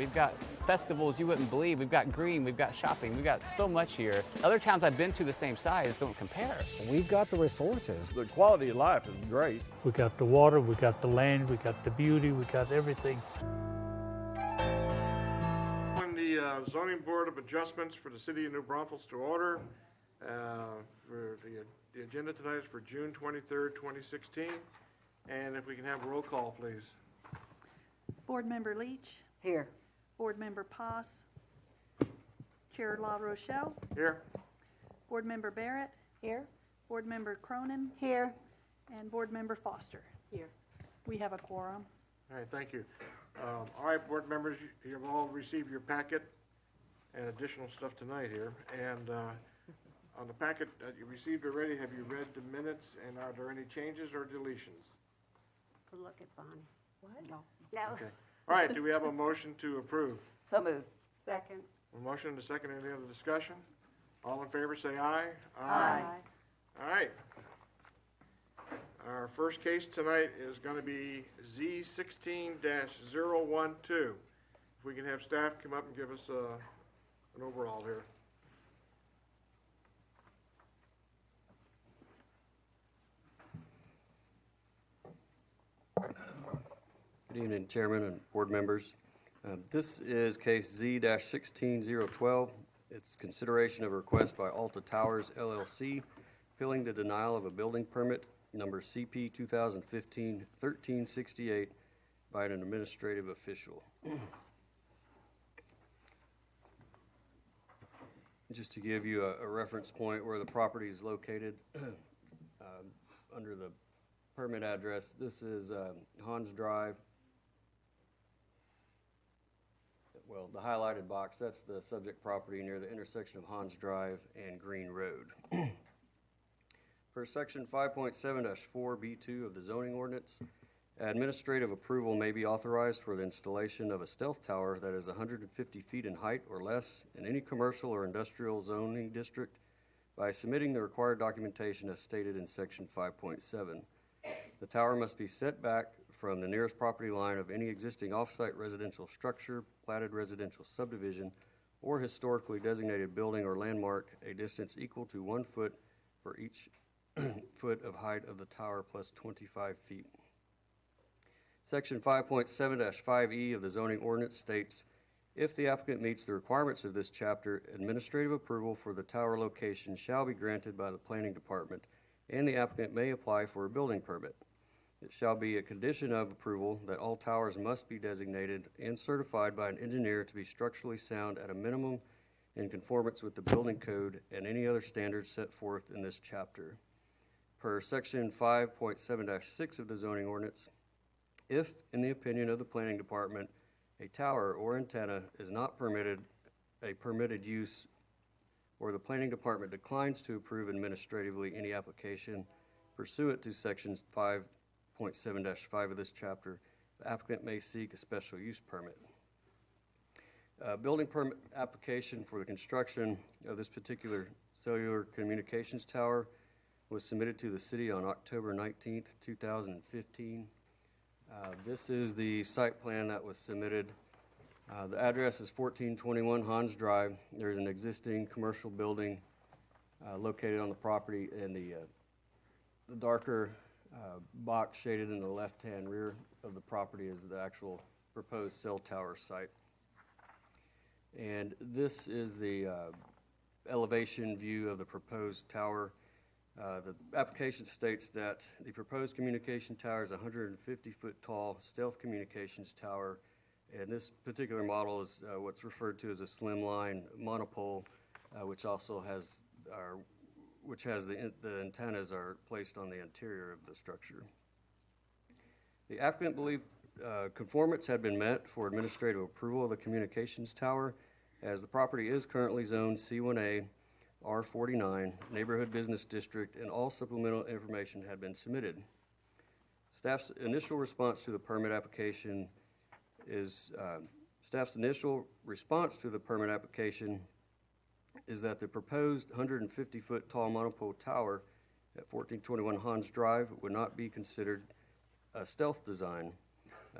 We've got festivals you wouldn't believe. We've got green, we've got shopping, we've got so much here. Other towns I've been to the same size don't compare. We've got the resources. The quality of life is great. We got the water, we got the land, we got the beauty, we got everything. On the Zoning Board of Adjustments for the City of New Braunfels to order. For the agenda tonight is for June 23rd, 2016. And if we can have a roll call, please. Board Member Leach. Here. Board Member Poss. Chair La Rochelle. Here. Board Member Barrett. Here. Board Member Cronin. Here. And Board Member Foster. Here. We have a quorum. All right, thank you. All right, board members, you've all received your packet and additional stuff tonight here. And on the packet that you received already, have you read the minutes, and are there any changes or deletions? Look at Bonnie. What? No. Okay. All right, do we have a motion to approve? So moved. Second. A motion and a second. Any other discussion? All in favor say aye. Aye. All right. Our first case tonight is going to be Z16-012. If we can have staff come up and give us an overall here. Good evening, Chairman and board members. This is case Z-16012. It's consideration of a request by Alta Towers, LLC, appealing the denial of a building permit number CP 2015-1368 by an administrative official. Just to give you a reference point where the property is located, under the permit address, this is Hans Drive. Well, the highlighted box, that's the subject property near the intersection of Hans Drive and Green Road. Per section 5.7-4B2 of the zoning ordinance, administrative approval may be authorized for the installation of a stealth tower that is 150 feet in height or less in any commercial or industrial zoning district by submitting the required documentation as stated in section 5.7. The tower must be set back from the nearest property line of any existing off-site residential structure, platted residential subdivision, or historically designated building or landmark, a distance equal to 1 foot for each foot of height of the tower plus 25 feet. Section 5.7-5E of the zoning ordinance states, if the applicant meets the requirements of this chapter, administrative approval for the tower location shall be granted by the planning department, and the applicant may apply for a building permit. It shall be a condition of approval that all towers must be designated and certified by an engineer to be structurally sound at a minimum in conformance with the building code and any other standards set forth in this chapter. Per section 5.7-6 of the zoning ordinance, if, in the opinion of the planning department, a tower or antenna is not a permitted use, or the planning department declines to approve administratively any application pursuant to sections 5.7-5 of this chapter, the applicant may seek a special use permit. Building permit application for the construction of this particular cellular communications tower was submitted to the city on October 19th, 2015. This is the site plan that was submitted. The address is 1421 Hans Drive. There's an existing commercial building located on the property, and the darker box shaded in the left-hand rear of the property is the actual proposed cell tower site. And this is the elevation view of the proposed tower. The application states that the proposed communication tower is a 150-foot tall stealth communications tower, and this particular model is what's referred to as a slimline monopole, which also has the antennas are placed on the interior of the structure. The applicant believed conformance had been met for administrative approval of the communications tower, as the property is currently zoned C1A, R49, Neighborhood Business District, and all supplemental information had been submitted. Staff's initial response to the permit application is that the proposed 150-foot tall monopole tower at 1421 Hans Drive would not be considered a stealth design.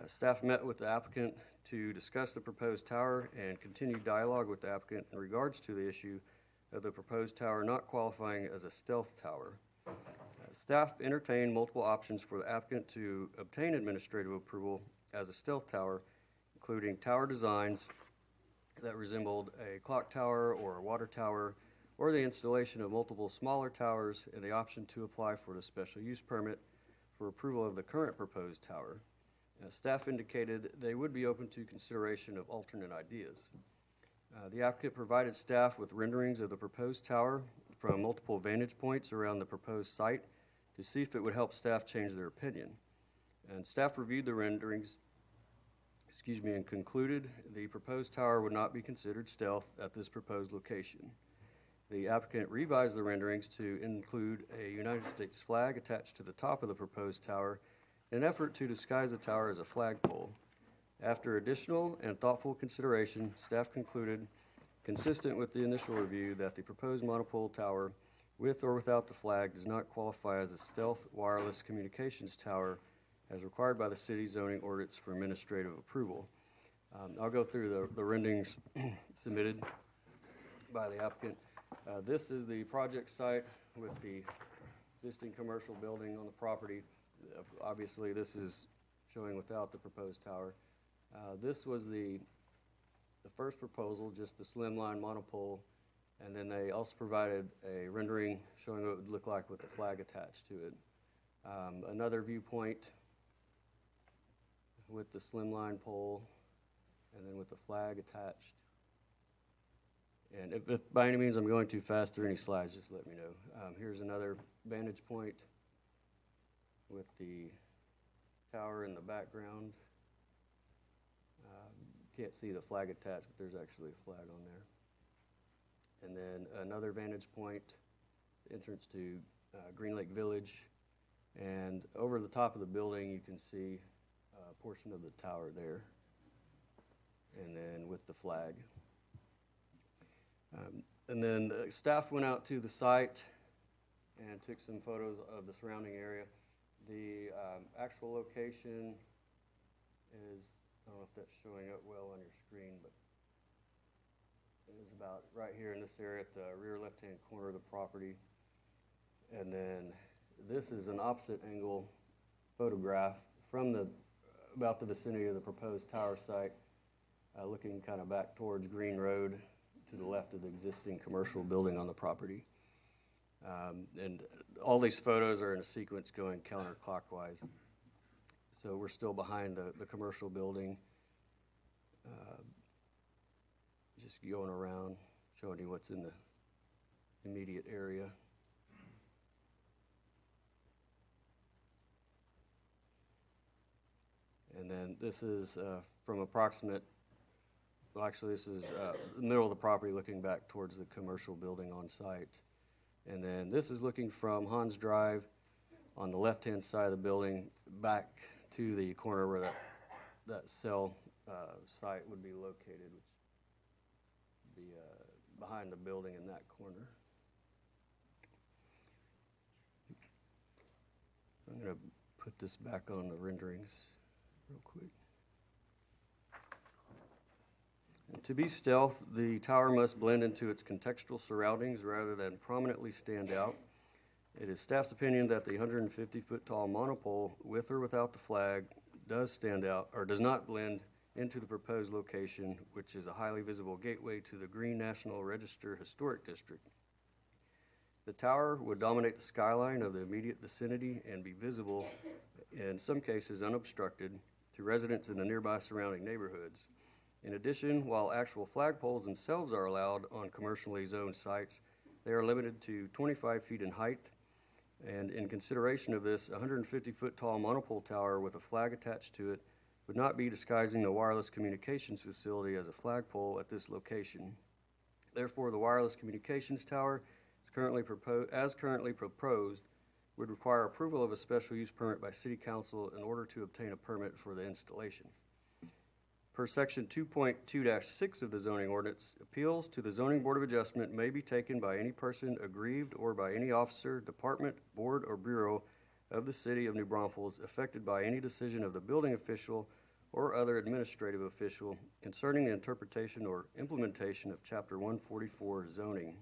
Staff met with the applicant to discuss the proposed tower and continue dialogue with the applicant in regards to the issue of the proposed tower not qualifying as a stealth tower. Staff entertained multiple options for the applicant to obtain administrative approval as a stealth tower, including tower designs that resembled a clock tower or a water tower, or the installation of multiple smaller towers, and the option to apply for the special use permit for approval of the current proposed tower. Staff indicated they would be open to consideration of alternate ideas. The applicant provided staff with renderings of the proposed tower from multiple vantage points around the proposed site to see if it would help staff change their opinion. And staff reviewed the renderings, and concluded the proposed tower would not be considered stealth at this proposed location. The applicant revised the renderings to include a United States flag attached to the top of the proposed tower in an effort to disguise the tower as a flagpole. After additional and thoughtful consideration, staff concluded, consistent with the initial review, that the proposed monopole tower, with or without the flag, does not qualify as a stealth wireless communications tower as required by the city zoning ordinance for administrative approval. I'll go through the renderings submitted by the applicant. This is the project site with the existing commercial building on the property. Obviously, this is showing without the proposed tower. This was the first proposal, just the slimline monopole, and then they also provided a rendering showing what it would look like with the flag attached to it. Another viewpoint with the slimline pole, and then with the flag attached. And if by any means I'm going too fast through any slides, just let me know. Here's another vantage point with the tower in the background. Can't see the flag attached, but there's actually a flag on there. And then another vantage point, entrance to Green Lake Village. And over the top of the building, you can see a portion of the tower there. And then with the flag. And then the staff went out to the site and took some photos of the surrounding area. The actual location is, I don't know if that's showing up well on your screen, but it is about right here in this area at the rear left-hand corner of the property. And then this is an opposite angle photograph from about the vicinity of the proposed tower site, looking kind of back towards Green Road to the left of the existing commercial building on the property. And all these photos are in a sequence going counterclockwise. So we're still behind the commercial building, just going around, showing you what's in the immediate area. And then this is from approximate, well, actually this is the middle of the property looking back towards the commercial building on site. And then this is looking from Hans Drive on the left-hand side of the building back to the corner where that cell site would be located, which would be behind the building in that corner. I'm going to put this back on the renderings real quick. And to be stealth, the tower must blend into its contextual surroundings rather than prominently stand out. It is staff's opinion that the 150-foot tall monopole, with or without the flag, does stand out or does not blend into the proposed location, which is a highly visible gateway to the Green National Register Historic District. The tower would dominate the skyline of the immediate vicinity and be visible, in some cases unobstructed, to residents in the nearby surrounding neighborhoods. In addition, while actual flagpoles themselves are allowed on commercially zoned sites, they are limited to 25 feet in height. And in consideration of this, a 150-foot tall monopole tower with a flag attached to it would not be disguising the wireless communications facility as a flagpole at this location. Therefore, the wireless communications tower, as currently proposed, would require approval of a special use permit by City Council in order to obtain a permit for the installation. Per section 2.2-6 of the zoning ordinance, appeals to the Zoning Board of Adjustment may be taken by any person aggrieved or by any officer, department, board, or bureau of the City of New Braunfels affected by any decision of the building official or other administrative official concerning the interpretation or implementation of Chapter 144 zoning.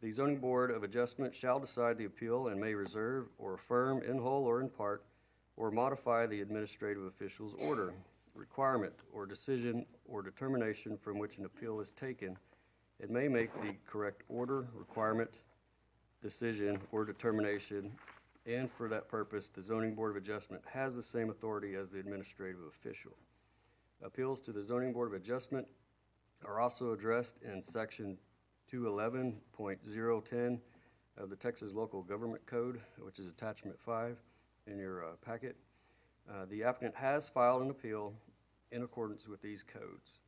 The Zoning Board of Adjustment shall decide the appeal and may reserve or affirm in whole or in part, or modify the administrative official's order, requirement, or decision or determination from which an appeal is taken. It may make the correct order, requirement, decision, or determination, and for that purpose, the Zoning Board of Adjustment has the same authority as the administrative official. Appeals to the Zoning Board of Adjustment are also addressed in Section 211.010 of the Texas Local Government Code, which is Attachment 5 in your packet. The applicant has filed an appeal in accordance with these codes.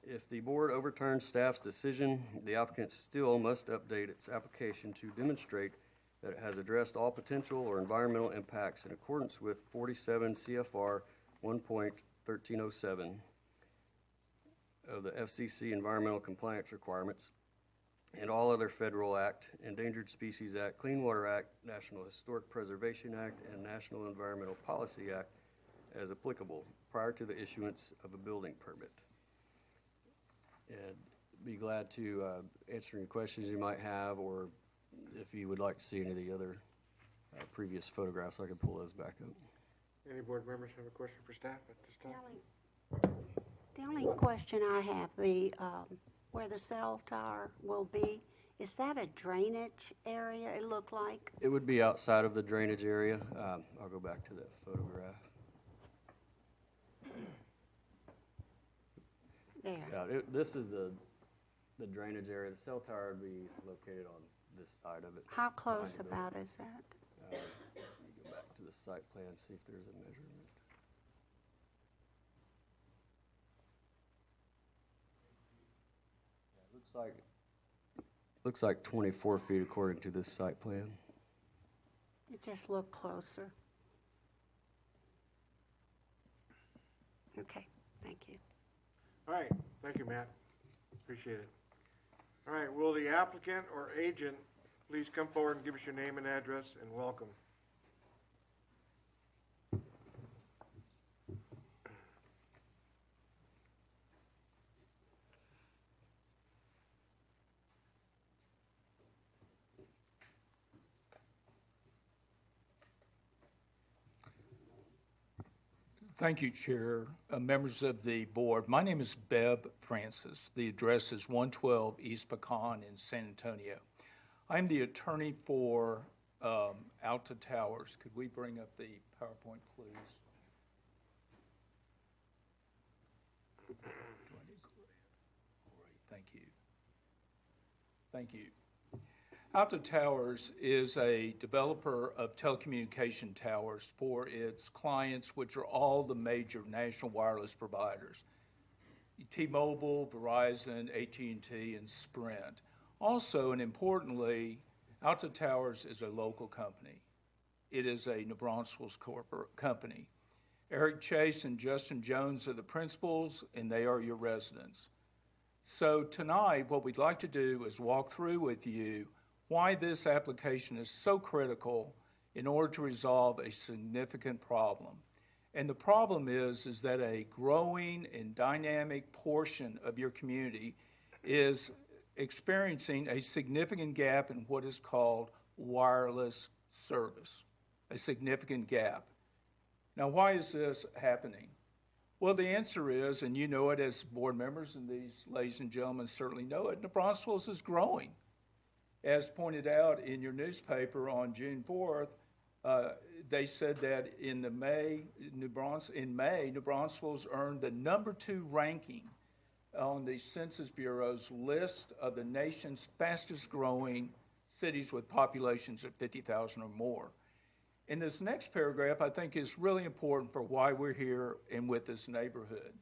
If the board overturns staff's decision, the applicant still must update its application to demonstrate that it has addressed all potential or environmental impacts in accordance with 47 CFR 1.1307 of the FCC environmental compliance requirements and all other federal act, Endangered Species Act, Clean Water Act, National Historic Preservation Act, and National Environmental Policy Act as applicable prior to the issuance of a building permit. And be glad to answer any questions you might have, or if you would like to see any of the other previous photographs, I can pull those back up. Any board members have a question for staff at this time? The only question I have, where the cell tower will be, is that a drainage area, it looked like? It would be outside of the drainage area. I'll go back to that photograph. There. Yeah, this is the drainage area. The cell tower would be located on this side of it. How close behind the about is that? building. Let me go back to the site plan, see if there's a measurement. Yeah, looks like 24 feet according to this site plan. It just looked closer. Okay, thank you. All right, thank you, Matt. Appreciate it. All right, will the applicant or agent please come forward and give us your name and address, and welcome. Thank you, Chair. Members of the board, my name is Bebb Francis. The address is 112 East Pecan in San Antonio. I'm the attorney for Alta Towers. Could we bring up the PowerPoint, please? Great, thank you. Thank you. Alta Towers is a developer of telecommunication towers for its clients, which are all the major national wireless providers: T-Mobile, Verizon, AT&T, and Sprint. Also, and importantly, Alta Towers is a local company. It is a New Braunfels company. Eric Chase and Justin Jones are the principals, and they are your residents. So tonight, what we'd like to do is walk through with you why this application is so critical in order to resolve a significant problem. And the problem is that a growing and dynamic portion of your community is experiencing a significant gap in what is called wireless service, a significant gap. Now, why is this happening? Well, the answer is, and you know it as board members, and these ladies and gentlemen certainly know it, New Braunfels is growing. As pointed out in your newspaper on June 4th, they said that in May, New Braunfels earned the #2 ranking on the Census Bureau's list of the nation's fastest growing cities with populations of 50,000 or more. And this next paragraph, I think, is really important for why we're here and with this neighborhood.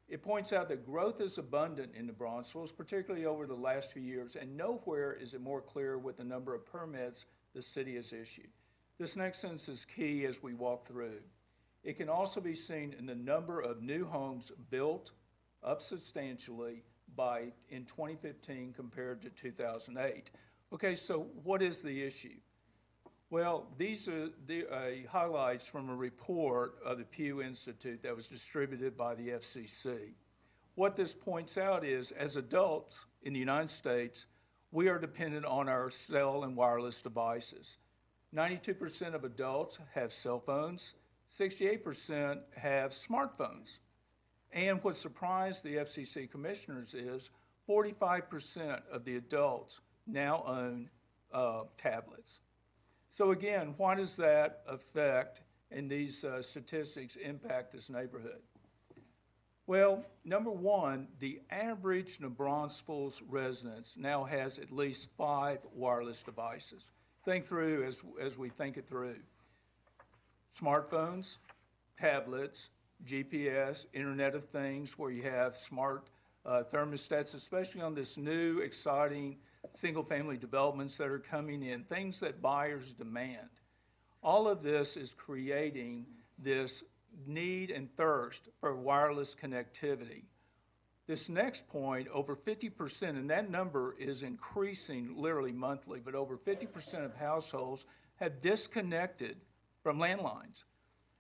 It points out that growth is abundant in New Braunfels, particularly over the last few years, and nowhere is it more clear with the number of permits the city has issued. This next sentence is key as we walk through. It can also be seen in the number of new homes built up substantially in 2015 compared to 2008. Okay, so what is the issue? Well, these are the highlights from a report of the Pew Institute that was distributed by the FCC. What this points out is, as adults in the United States, we are dependent on our cell and wireless devices. 92% of adults have cell phones, 68% have smartphones. And what surprised the FCC commissioners is 45% of the adults now own tablets. So again, why does that affect and these statistics impact this neighborhood? Well, number one, the average New Braunfels residence now has at least 5 wireless devices. Think through as we think it through. Smartphones, tablets, GPS, Internet of Things, where you have smart thermostats, especially on this new, exciting single-family developments that are coming in, things that buyers demand. All of this is creating this need and thirst for wireless connectivity. This next point, over 50%, and that number is increasing literally monthly, but over 50% of households have disconnected from landlines.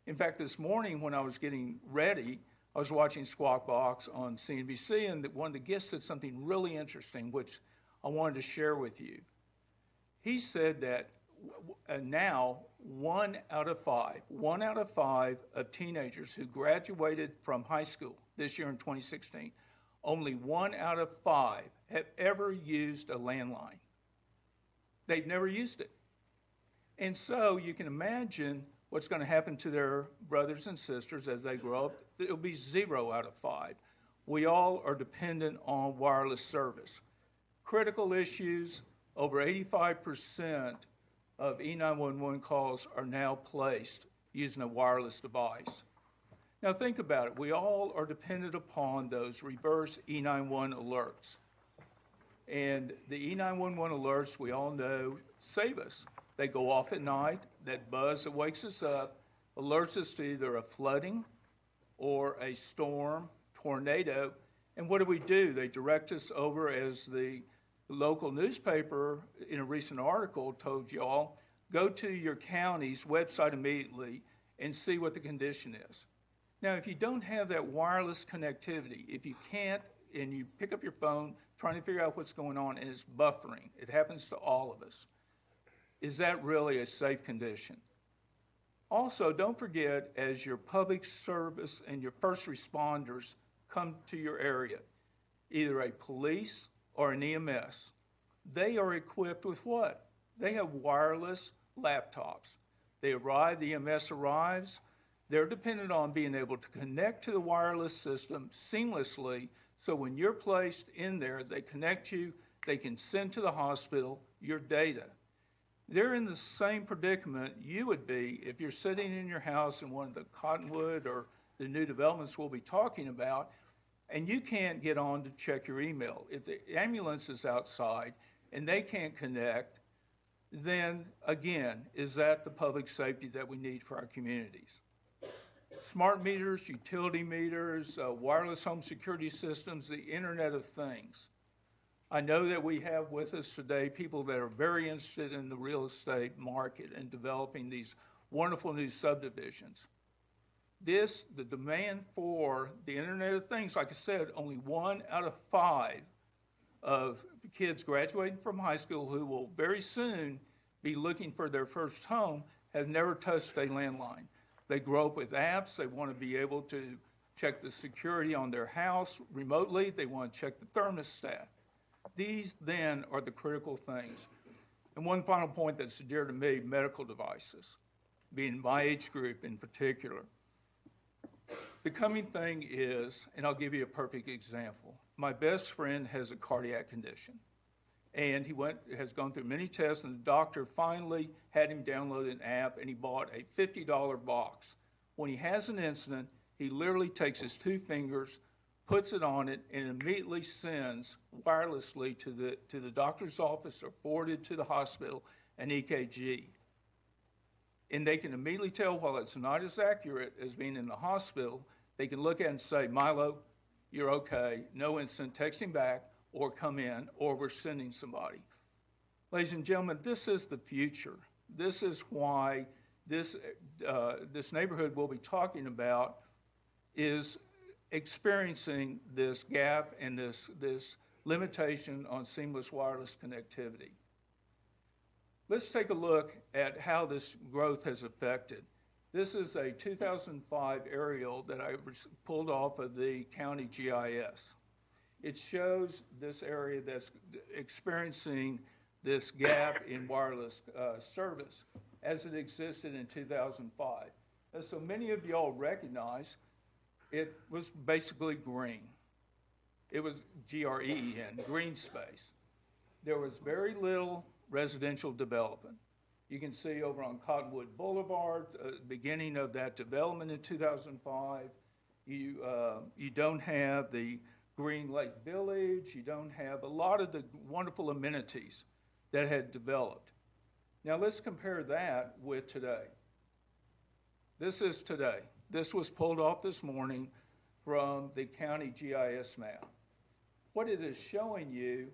In fact, this morning when I was getting ready, I was watching Squawk Box on CNBC, and one of the guests said something really interesting, which I wanted to share with you. He said that now 1 out of 5 of teenagers who graduated from high school this year in 2016, only 1 out of 5 have ever used a landline. They've never used it. And so you can imagine what's going to happen to their brothers and sisters as they grow up. It'll be 0 out of 5. We all are dependent on wireless service. Critical issues, over 85% of E911 calls are now placed using a wireless device. Now think about it. We all are dependent upon those reverse E911 alerts. And the E911 alerts, we all know, save us. They go off at night. That buzz that wakes us up alerts us to either a flooding or a storm, tornado. And what do? They direct us over, as the local newspaper in a recent article told y'all, go to your county's website immediately and see what the condition is. Now, if you don't have that wireless connectivity, if you can't, and you pick up your phone trying to figure out what's going on and it's buffering, it happens to all of us. Is that really a safe condition? Also, don't forget, as your public service and your first responders come to your area, either a police or an EMS, they are equipped with what? They have wireless laptops. They arrive, the EMS arrives, they're dependent on being able to connect to the wireless system seamlessly, so when you're placed in there, they connect you, they can send to the hospital your data. They're in the same predicament you would be if you're sitting in your house in one of the Cottonwood or the new developments we'll be talking about, and you can't get on to check your email. If the ambulance is outside and they can't connect, then again, is that the public safety that we need for our communities? Smart meters, utility meters, wireless home security systems, the Internet of Things. I know that we have with us today people that are very interested in the real estate market and developing these wonderful new subdivisions. The demand for the Internet of Things, like I said, only 1 out of 5 of kids graduating from high school who will very soon be looking for their first home have never touched a landline. They grow up with apps. They want to be able to check the security on their house remotely. They want to check the thermostat. These then are the critical things. And one final point that's dear to me, medical devices, being my age group in particular. The coming thing is, and I'll give you a perfect example. My best friend has a cardiac condition, and has gone through many tests, and the doctor finally had him download an app, and he bought a $50 box. When he has an incident, he literally takes his 2 fingers, puts it on it, and immediately sends wirelessly to the doctor's office or forwarded to the hospital an EKG. And they can immediately tell, while it's not as accurate as being in the hospital, they can look at it and say, Milo, you're okay, no incident, text him back, or come in, or we're sending somebody. Ladies and gentlemen, this is the future. This is why this neighborhood we'll be talking about is experiencing this gap and this limitation on seamless wireless connectivity. Let's take a look at how this growth has affected. This is a 2005 aerial that I pulled off of the county GIS. It shows this area that's experiencing this gap in wireless service as it existed in 2005. As so many of y'all recognize, it was basically green. It was GREEN, green space. There was very little residential development. You can see over on Cottonwood Boulevard, beginning of that development in 2005. You don't have the Green Lake Village. You don't have a lot of the wonderful amenities that had developed. Now let's compare that with today. This is today. This was pulled off this morning from the county GIS map. What it is showing you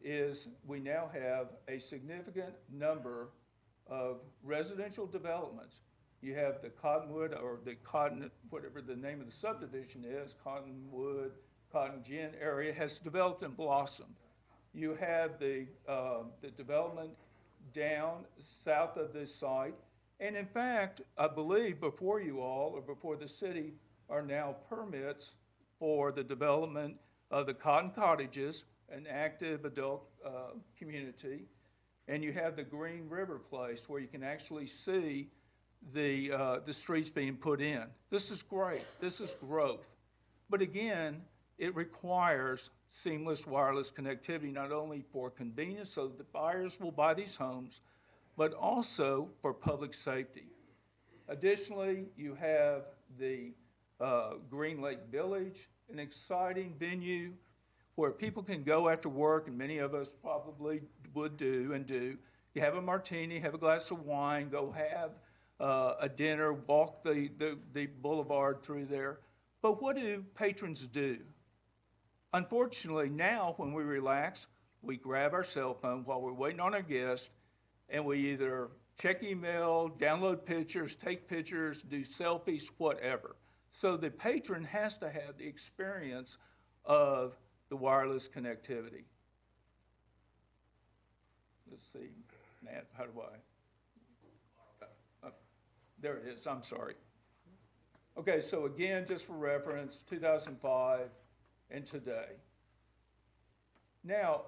is we now have a significant number of residential developments. You have the Cottonwood, or the Cotton, whatever the name of the subdivision is, Cottonwood, Cotton Gin area has developed and blossomed. You have the development down south of this site. And in fact, I believe before you all, or before the city, are now permits for the development of the Cotton Cottages, an active adult community. And you have the Green River Place where you can actually see the streets being put in. This is great. This is growth. But again, it requires seamless wireless connectivity, not only for convenience so that the buyers will buy these homes, but also for public safety. Additionally, you have the Green Lake Village, an exciting venue where people can go after work, and many of us probably would do and do. You have a martini, have a glass of wine, go have a dinner, walk the boulevard through there. But what do patrons do? Unfortunately, now when we relax, we grab our cell phone while we're waiting on our guest, and we either check email, download pictures, take pictures, do selfies, whatever. So the patron has to have the experience of the wireless connectivity. Let's see, Matt, how do I? There it is, I'm sorry. Okay, so again, just for reference, 2005 and today. Now,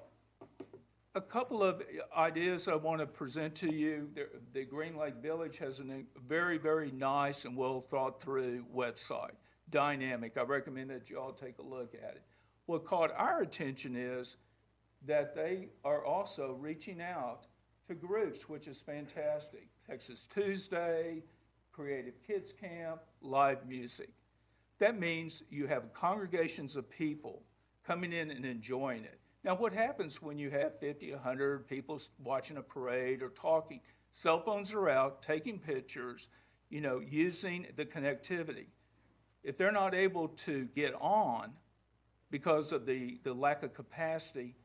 a couple of ideas I want to present to you. The Green Lake Village has a very, very nice and well thought through website, dynamic. I recommend that you all take a look at it. What caught our attention is that they are also reaching out to groups, which is fantastic. Texas Tuesday, Creative Kids Camp, live music. That means you have congregations of people coming in and enjoying it. Now, what happens when you have 50, 100 people watching a parade or talking? Cell phones are out, taking pictures, using the connectivity. If they're not able to get on because of the lack of capacity,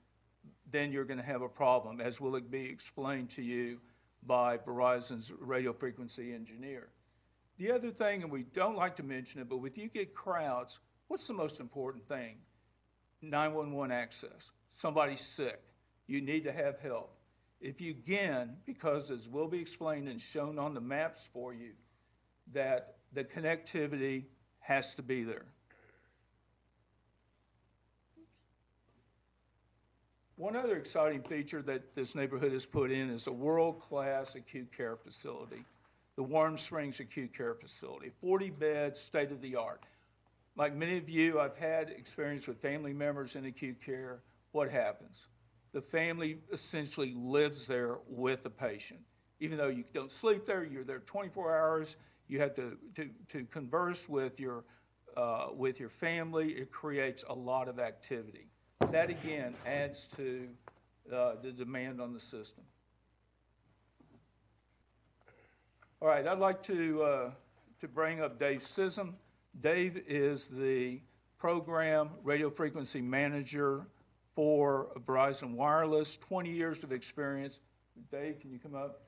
then you're going to have a problem, as will be explained to you by Verizon's radio frequency engineer. The other thing, and we don't like to mention it, but when you get crowds, what's the most important thing? 911 access. Somebody's sick. You need to have help. If you again, because as will be explained and shown on the maps for you, that the connectivity has to be there. One other exciting feature that this neighborhood has put in is a world-class acute care facility, the Warm Springs Acute Care Facility, 40 beds, state-of-the-art. Like many of you, I've had experience with family members in acute care. What happens? The family essentially lives there with the patient. Even though you don't sleep there, you're there 24 hours. You have to converse with your family. It creates a lot of activity. That again adds to the demand on the system. All right, I'd like to bring up Dave Sissom. Dave is the program radio frequency manager for Verizon Wireless, 20 years of experience. Dave, can you come up?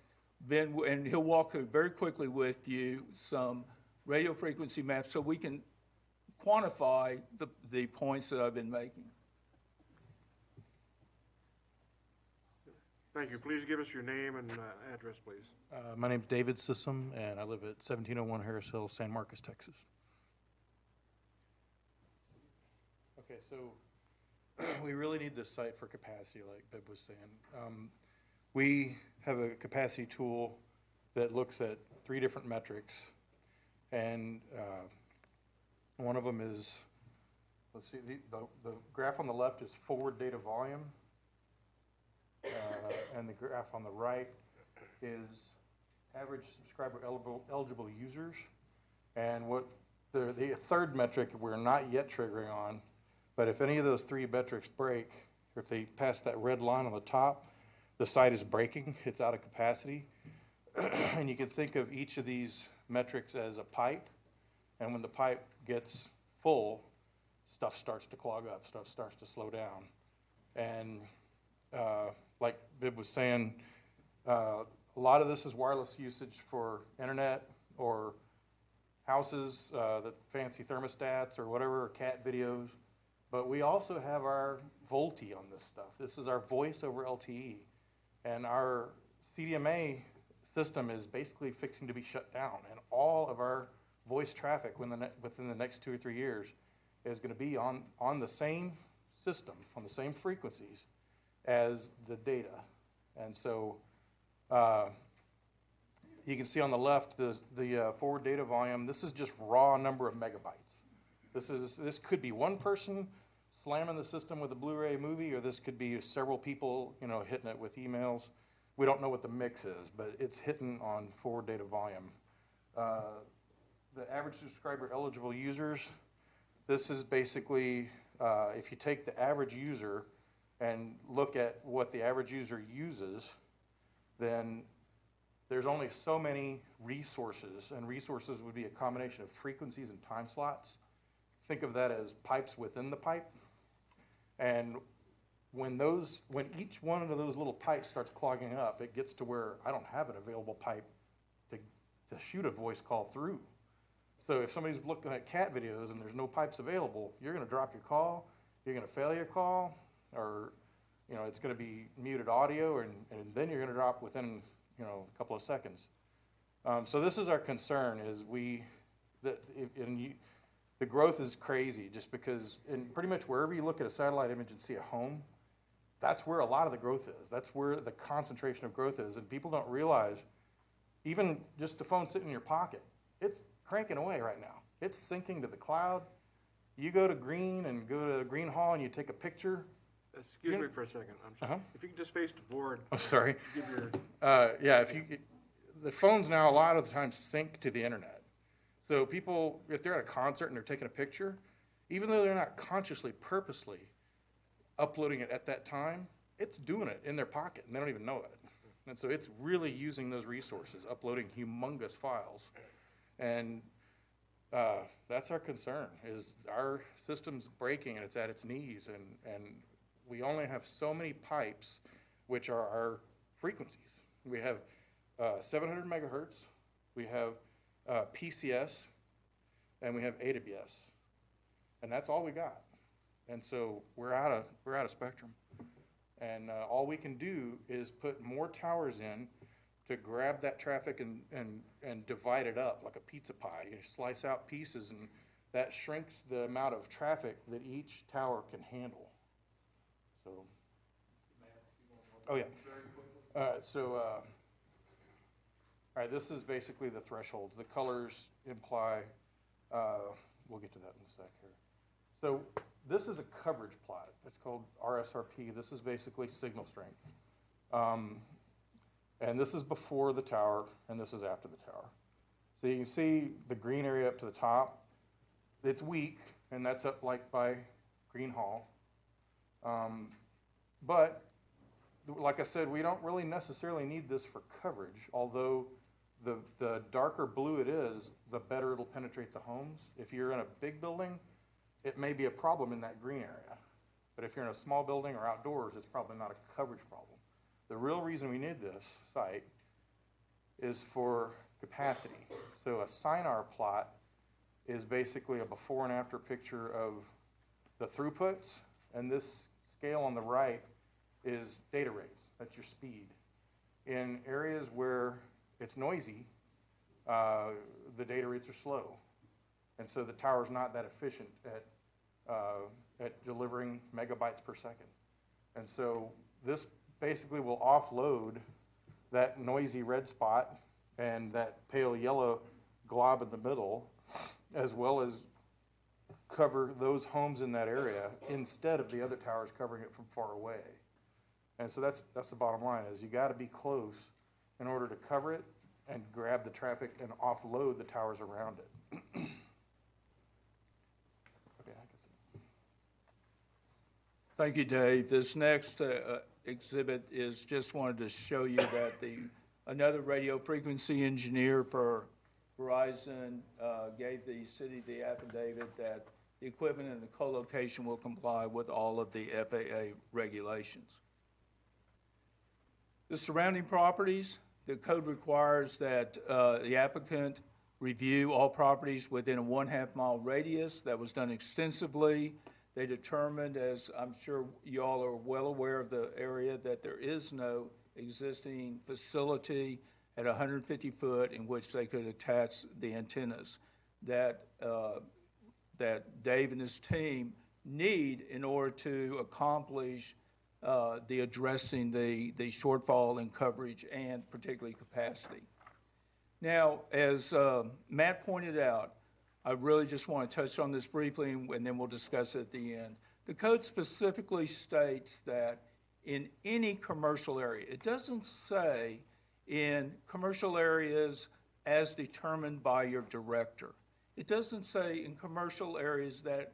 Ben, and he'll walk through very quickly with you some radio frequency maps so we can quantify the points that I've been making. Thank you. Please give us your name and address, please. My name's David Sissom, and I live at 1701 Harris Hill, San Marcos, Texas. Okay, so we really need this site for capacity, like Bib was saying. We have a capacity tool that looks at 3 different metrics, and one of them is, let's see, the graph on the left is forward data volume, and the graph on the right is average subscriber eligible users. And what the third metric we're not yet triggering on, but if any of those 3 metrics break, or if they pass that red line on the top, the site is breaking, it's out of capacity. And you can think of each of these metrics as a pipe, and when the pipe gets full, stuff starts to clog up, stuff starts to slow down. And like Bib was saying, a lot of this is wireless usage for internet or houses, the fancy thermostats or whatever, or cat videos. But we also have our VoLTE on this stuff. This is our voice over LTE. And our CDMA system is basically fixing to be shut down. And all of our voice traffic within the next 2 or 3 years is going to be on the same system, on the same frequencies as the data. And so you can see on the left the forward data volume. This is just raw number of megabytes. This could be one person slamming the system with a Blu-ray movie, or this could be several people, hitting it with emails. We don't know what the mix is, but it's hitting on forward data volume. The average subscriber eligible users, this is basically, if you take the average user and look at what the average user uses, then there's only so many resources, and resources would be a combination of frequencies and time slots. Think of that as pipes within the pipe. And when each one of those little pipes starts clogging up, it gets to where I don't have an available pipe to shoot a voice call through. So if somebody's looking at cat videos and there's no pipes available, you're going to drop your call, you're going to fail your call, or it's going to be muted audio, and then you're going to drop within a couple of seconds. So this is our concern: is the growth is crazy, just because in pretty much wherever you look at a satellite image and see a home, that's where a lot of the growth is. That's where the concentration of growth is, and people don't realize. Even just the phone sitting in your pocket, it's cranking away right now. It's syncing to the cloud. You go to Green and go to Green Hall and you take a picture. Excuse me for a second. I'm sorry. If you can just face the board. Oh, sorry. Give your. The phones now a lot of the time sync to the internet. So people, if they're at a concert and they're taking a picture, even though they're not consciously, purposely uploading it at that time, it's doing it in their pocket and they don't even know it. And so it's really using those resources, uploading humongous files. And that's our concern, is our system's breaking and it's at its knees, and we only have so many pipes, which are our frequencies. We have 700 megahertz, we have PCS, and we have AWS, and that's all we got. And so we're out of spectrum, and all we can do is put more towers in to grab that traffic and divide it up like a pizza pie. You slice out pieces, and that shrinks the amount of traffic that each tower can handle. So, oh yeah. All right, this is basically the thresholds. The colors imply, we'll get to that in a sec here. So this is a coverage plot. It's called RSRP. This is basically signal strength. And this is before the tower, and this is after the tower. So you can see the green area up to the top. It's weak, and that's up like by Green Hall. But like I said, we don't really necessarily need this for coverage, although the darker blue it is, the better it'll penetrate the homes. If you're in a big building, it may be a problem in that green area. But if you're in a small building or outdoors, it's probably not a coverage problem. The real reason we need this site is for capacity. So a SINAR plot is basically a before and after picture of the throughputs, and this scale on the right is data rates. That's your speed. In areas where it's noisy, the data rates are slow, and so the tower's not that efficient at delivering megabytes per second. And so this basically will offload that noisy red spot and that pale yellow glob in the middle, as well as cover those homes in that area instead of the other towers covering it from far away. And so that's the bottom line, is you got to be close in order to cover it and grab the traffic and offload the towers around it. Okay, I can see. Thank you, Dave. This next exhibit is just wanted to show you that another radio frequency engineer for Verizon gave the city the affidavit that the equipment and the co-location will comply with all of the FAA regulations. The surrounding properties, the code requires that the applicant review all properties within a 1/2 mile radius. That was done extensively. They determined, as I'm sure you all are well aware of the area, that there is no existing facility at 150 foot in which they could attach the antennas that Dave and his team need in order to accomplish the addressing the shortfall in coverage and particularly capacity. Now, as Matt pointed out, I really just want to touch on this briefly, and then we'll discuss it at the end. The code specifically states that in any commercial area, it doesn't say in commercial areas as determined by your director. It doesn't say in commercial areas that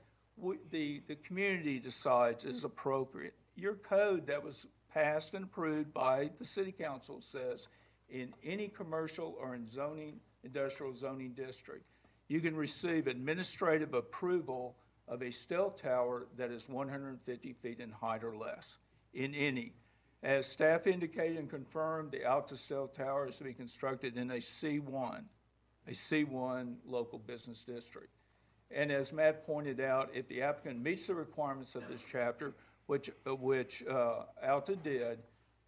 the community decides is appropriate. Your code that was passed and approved by the city council says in any commercial or industrial zoning district, you can receive administrative approval of a cell tower that is 150 feet in height or less, in any. As staff indicated and confirmed, the Alta cell tower is to be constructed in a C1 local business district. And as Matt pointed out, if the applicant meets the requirements of this chapter, which Alta did,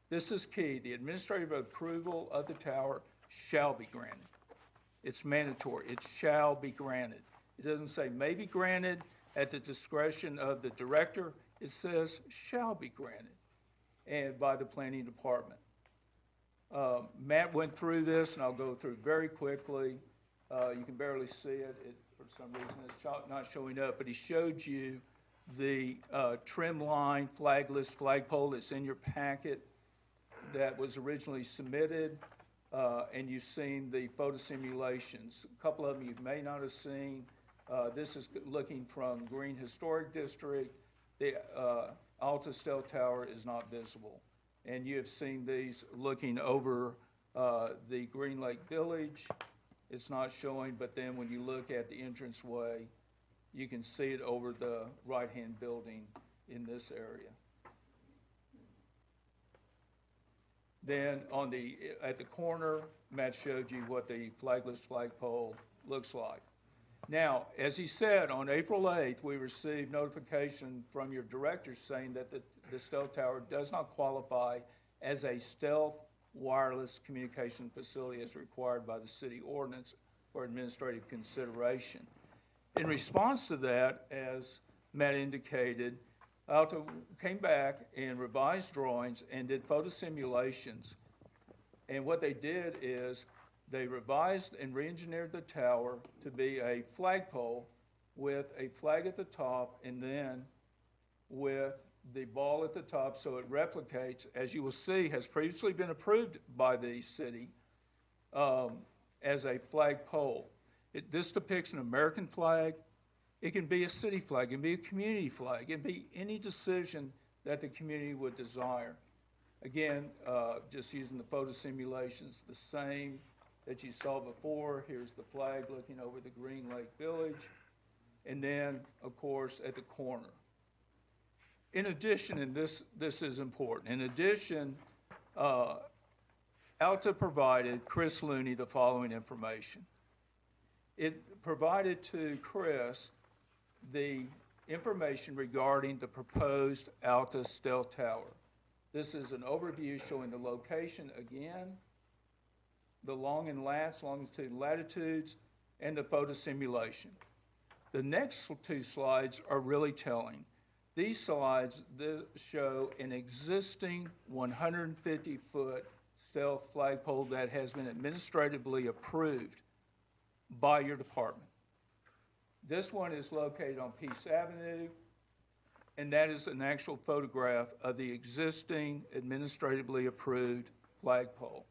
this is key. The administrative approval of the tower shall be granted. It's mandatory. It shall be granted. It doesn't say may be granted at the discretion of the director. It says shall be granted, and by the planning department. Matt went through this, and I'll go through very quickly. You can barely see it. For some reason, it's not showing up, but he showed you the trim line flagless flagpole that's in your packet that was originally submitted. And you've seen the photo simulations. A couple of them you may not have seen. This is looking from Green Historic District. The Alta Cell Tower is not visible. And you have seen these looking over the Green Lake Village. It's not showing, but then when you look at the entranceway, you can see it over the right-hand building in this area. Then at the corner, Matt showed you what the flagless flagpole looks like. Now, as he said, on April 8th, we received notification from your director saying that the stealth tower does not qualify as a stealth wireless communication facility as required by the city ordinance for administrative consideration. In response to that, as Matt indicated, Alta came back and revised drawings and did photo simulations. And what they did is they revised and re-engineered the tower to be a flagpole with a flag at the top and then with the ball at the top so it replicates, as you will see, has previously been approved by the city as a flagpole. This depicts an American flag. It can be a city flag, it can be a community flag, it can be any decision that the community would desire. Again, just using the photo simulations, the same that you saw before. Here's the flag looking over the Green Lake Village. And then, of course, at the corner. In addition, and this is important, in addition, Alta provided Chris Looney the following information. It provided to Chris the information regarding the proposed Alta Stealth Tower. This is an overview showing the location again, the longitude, latitudes, and the photo simulation. The next two slides are really telling. These slides show an existing 150-foot stealth flagpole that has been administratively approved by your department. This one is located on Peace Avenue, and that is an actual photograph of the existing administratively approved flagpole.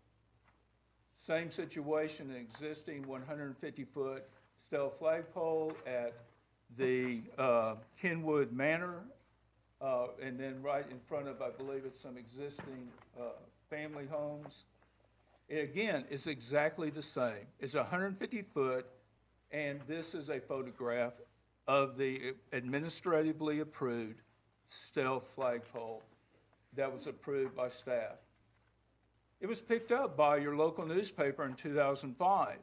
Same situation, an existing 150-foot stealth flagpole at the Kenwood Manor, and then right in front of, I believe it's some existing family homes. Again, it's exactly the same. It's 150 foot, and this is a photograph of the administratively approved stealth flagpole that was approved by staff. It was picked up by your local newspaper in 2005.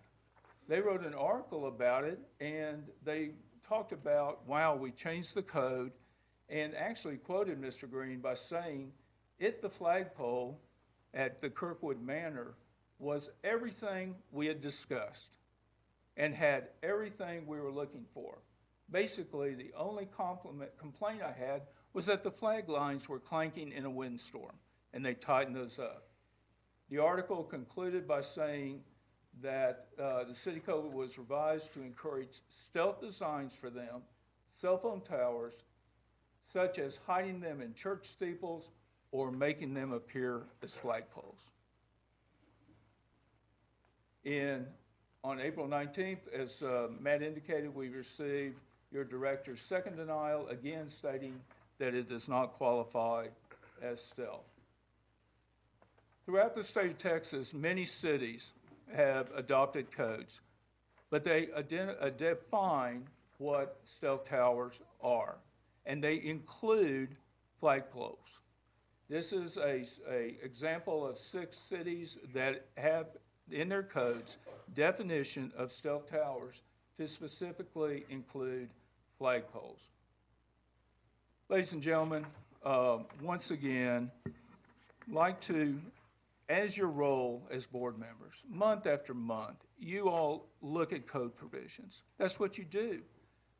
They wrote an article about it, and they talked about, wow, we changed the code, and actually quoted Mr. Green by saying, the flagpole at the Kirkwood Manor was everything we had discussed and had everything we were looking for. Basically, the only complaint I had was that the flag lines were clanking in a windstorm, and they tightened those up. The article concluded by saying that the city code was revised to encourage stealth designs for them, cell phone towers, such as hiding them in church steeples or making them appear as flagpoles. On April 19th, as Matt indicated, we received your director's second denial, again stating that it does not qualify as stealth. Throughout the state of Texas, many cities have adopted codes, but they define what stealth towers are, and they include flagpoles. This is an example of 6 cities that have in their codes definition of stealth towers to specifically include flagpoles. Ladies and gentlemen, once again, I'd like to, as your role as board members, month after month, you all look at code provisions. That's what you do.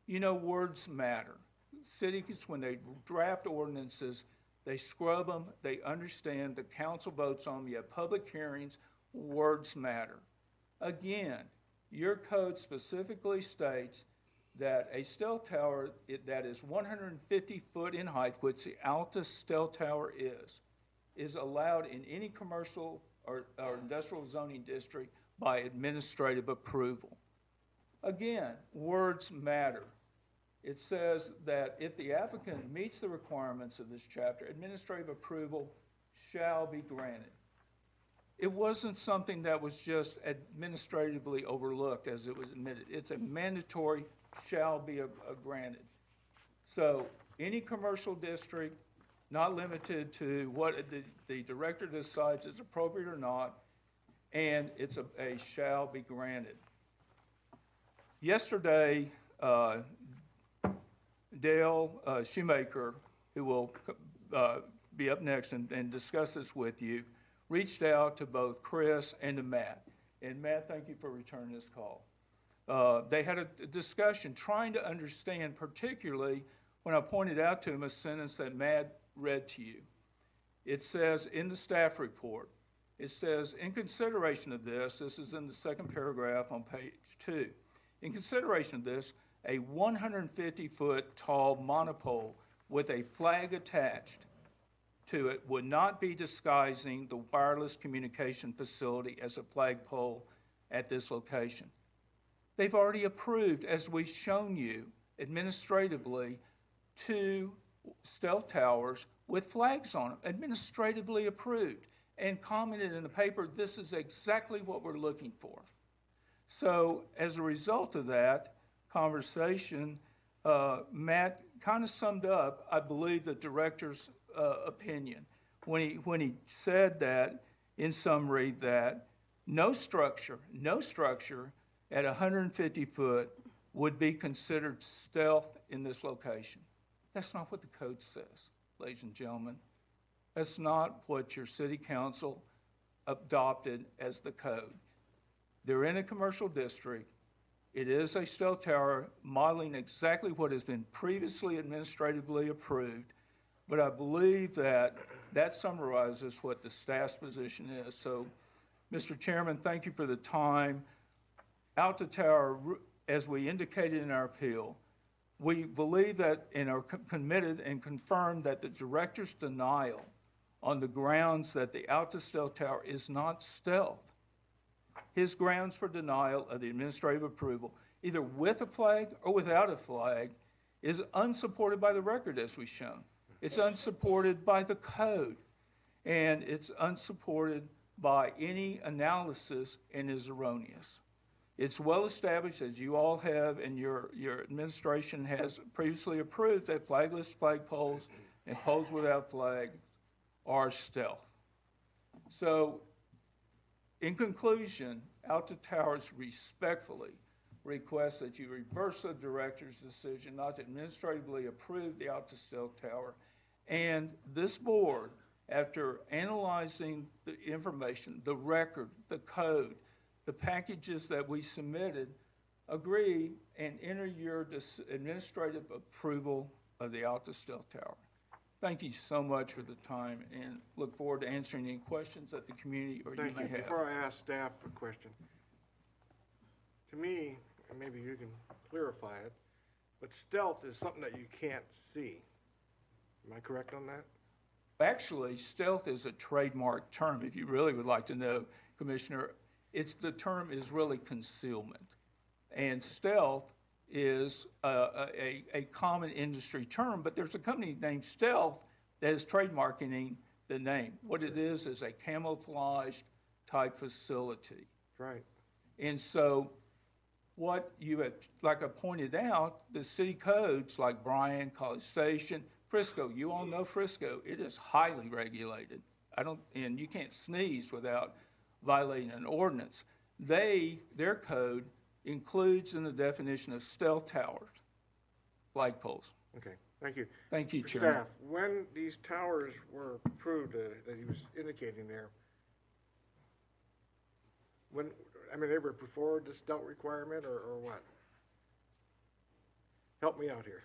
You know, words matter. Cities, when they draft ordinances, they scrub them, they understand, the council votes on them, you have public hearings, words matter. Again, your code specifically states that a stealth tower that is 150 foot in height, which the Alta stealth tower is allowed in any commercial or industrial zoning district by administrative approval. Again, words matter. It says that if the applicant meets the requirements of this chapter, administrative approval shall be granted. It wasn't something that was just administratively overlooked as it was admitted. It's a mandatory shall be granted. So any commercial district, not limited to what the director decides is appropriate or not, and it's a shall be granted. Yesterday, Dale Shoemaker, who will be up next and discuss this with you, reached out to both Chris and to Matt. And Matt, thank you for returning this call. They had a discussion trying to understand, particularly when I pointed out to him a sentence that Matt read to you. It says in the staff report, it says, in consideration of this is in the second paragraph on page 2, in consideration of this, a 150-foot tall monopole with a flag attached to it would not be disguising the wireless communication facility as a flagpole at this location. They've already approved, as we've shown you administratively, 2 stealth towers with flags on them, administratively approved, and commented in the paper, this is exactly what we're looking for. So as a result of that conversation, Matt kind of summed up, I believe, the director's opinion when he said that in summary, that no structure at 150 foot would be considered stealth in this location. That's not what the code says, ladies and gentlemen. That's not what your city council adopted as the code. They're in a commercial district. It is a stealth tower modeling exactly what has been previously administratively approved, but I believe that that summarizes what the staff's position is. So, Mr. Chairman, thank you for the time. Alta Tower, as we indicated in our appeal, we believe that and are committed and confirmed that the director's denial on the grounds that the Alta Stealth Tower is not stealth. His grounds for denial of the administrative approval, either with a flag or without a flag, is unsupported by the record as we've shown. It's unsupported by the code, and it's unsupported by any analysis and is erroneous. It's well established, as you all have and your administration has previously approved, that flagless flagpoles and poles without flag are stealth. So, in conclusion, Alta Towers respectfully request that you reverse the director's decision not to administratively approve the Alta Stealth Tower, and this board, after analyzing the information, the record, the code, the packages that we submitted, agree and enter your administrative approval of the Alta Stealth Tower. Thank you so much for the time, and look forward to answering any questions that the community or you may have. Before I ask staff a question, to me, and maybe you can clarify it, but stealth is something that you can't see. Am I correct on that? Actually, stealth is a trademark term, if you really would like to know, Commissioner. The term is really concealment. And stealth is a common industry term, but there's a company named Stealth that is trademarking the name. What it is a camouflaged type facility. Right. And so what you have, like I pointed out, the city codes like Bryan, College Station, Frisco, you all know Frisco, it is highly regulated. And you can't sneeze without violating an ordinance. Their code includes in the definition of stealth towers, flagpoles. Okay, thank you. Thank you, For Chairman. staff, when these towers were approved, that he was indicating there, they were before the stealth requirement or what? Help me out here.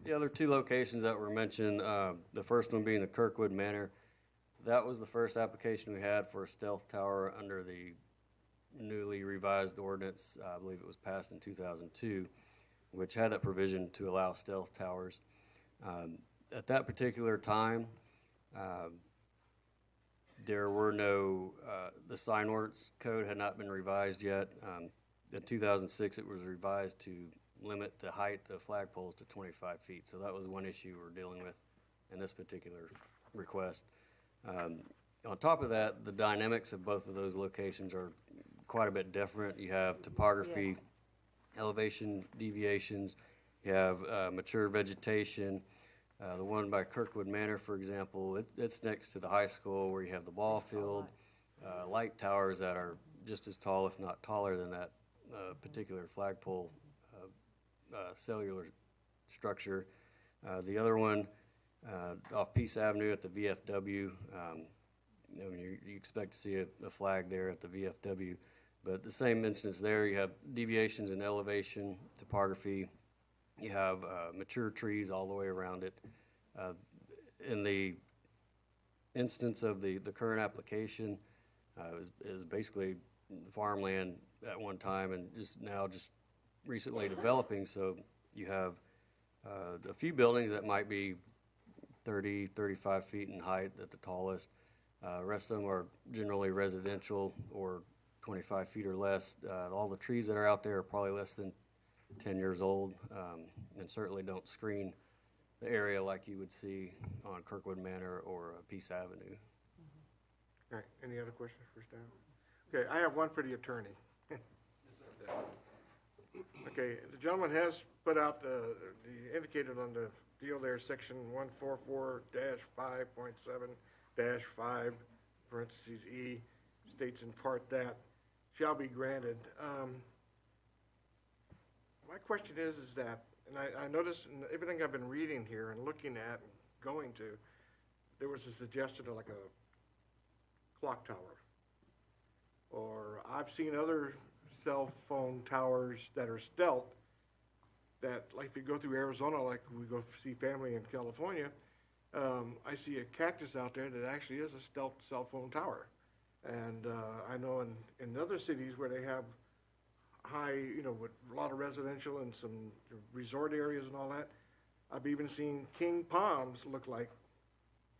The other two locations that were mentioned, the first one being the Kirkwood Manor, that was the first application we had for a stealth tower under the newly revised ordinance. I believe it was passed in 2002, which had that provision to allow stealth towers. At that particular time, there were no, the sign ordinance code had not been revised yet. In 2006, it was revised to limit the height of flagpoles to 25 feet. So that was one issue we're dealing with in this particular request. On top of that, the dynamics of both of those locations are quite a bit different. You have topography, elevation deviations, you have mature vegetation. The one by Kirkwood Manor, for example, it's next to the high school where you have the ball field, light towers that are just as tall, if not taller than that particular flagpole cellular structure. The other one off Peace Avenue at the VFW, you expect to see a flag there at the VFW, but the same instance there, you have deviations in elevation, topography, you have mature trees all the way around it. In the instance of the current application, is basically farmland at one time and just recently developing, so you have a few buildings that might be 30, 35 feet in height at the tallest. Rest of them are generally residential or 25 feet or less. All the trees that are out there are probably less than 10 years old, and certainly don't screen the area like you would see on Kirkwood Manor or Peace Avenue. All right, any other questions for staff? Okay, I have one for the attorney. Okay, the gentleman has put out indicated on the deal there, section 144-5.7-5, parentheses E, states in part that shall be granted. My question is that, and I noticed in everything I've been reading here and looking at and going to, there was a suggestion of like a clock tower. Or I've seen other cell phone towers that are stealth that, like if you go through Arizona, like we go see family in California, I see a cactus out there that actually is a stealth cell phone tower. And I know in other cities where they have high, with a lot of residential and some resort areas and all that, I've even seen king palms look like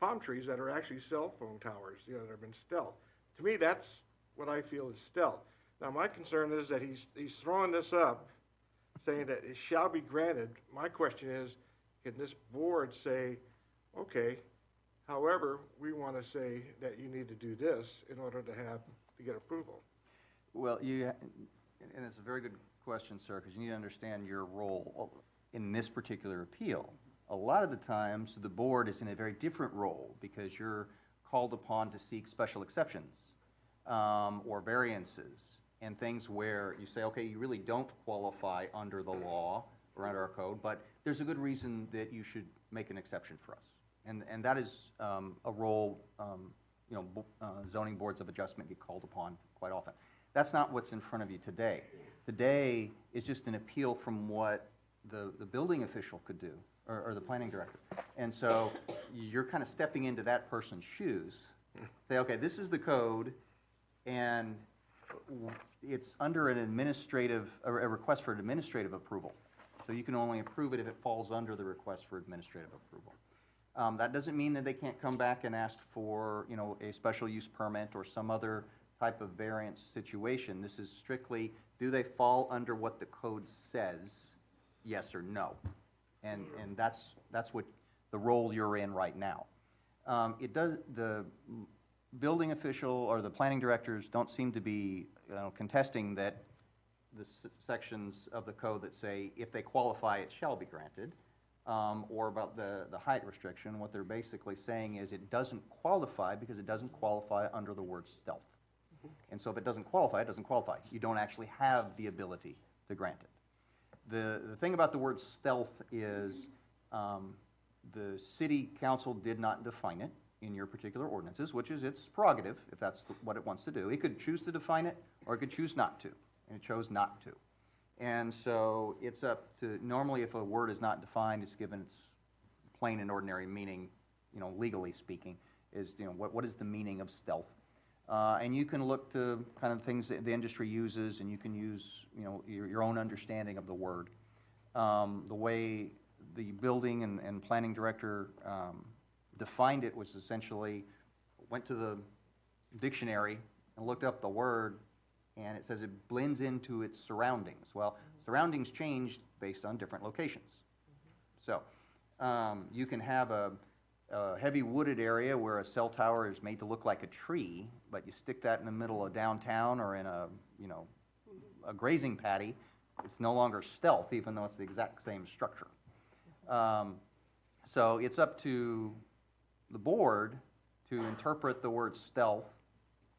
palm trees that are actually cell phone towers, that have been stealth. To me, that's what I feel is stealth. Now, my concern is that he's throwing this up, saying that it shall be granted. My question is, can this board say, okay, however, we want to say that you need to do this in order to get approval? Well, and it's a very good question, sir, because you need to understand your role in this particular appeal. A lot of the times, the board is in a very different role because you're called upon to seek special exceptions or variances and things where you say, okay, you really don't qualify under the law or under our code, but there's a good reason that you should make an exception for us. And that is a role, zoning boards of adjustment get called upon quite often. That's not what's in front of you today. Today is just an appeal from what the building official could do, or the planning director. And so you're kind of stepping into that person's shoes. Say, okay, this is the code, and it's under a request for administrative approval. So you can only approve it if it falls under the request for administrative approval. That doesn't mean that they can't come back and ask for, a special use permit or some other type of variance situation. This is strictly, do they fall under what the code says, yes or no? And that's what the role you're in right now. The building official or the planning directors don't seem to be contesting that the sections of the code that say if they qualify, it shall be granted, or about the height restriction. What they're basically saying is it doesn't qualify because it doesn't qualify under the word stealth. And so if it doesn't qualify, it doesn't qualify. You don't actually have the ability to grant it. The thing about the word stealth is the city council did not define it in your particular ordinances, which is its prerogative if that's what it wants to do. It could choose to define it or it could choose not to, and it chose not to. And so it's up to, normally if a word is not defined, it's given its plain and ordinary meaning, legally speaking, is, what is the meaning of stealth? And you can look to kind of things that the industry uses, and you can use, your own understanding of the word. The way the building and planning director defined it was essentially, went to the dictionary and looked up the word, and it says it blends into its surroundings. Well, surroundings changed based on different locations. So you can have a heavy wooded area where a cell tower is made to look like a tree, but you stick that in the middle of downtown or in a grazing paddy, it's no longer stealth, even though it's the exact same structure. So it's up to the board to interpret the word stealth,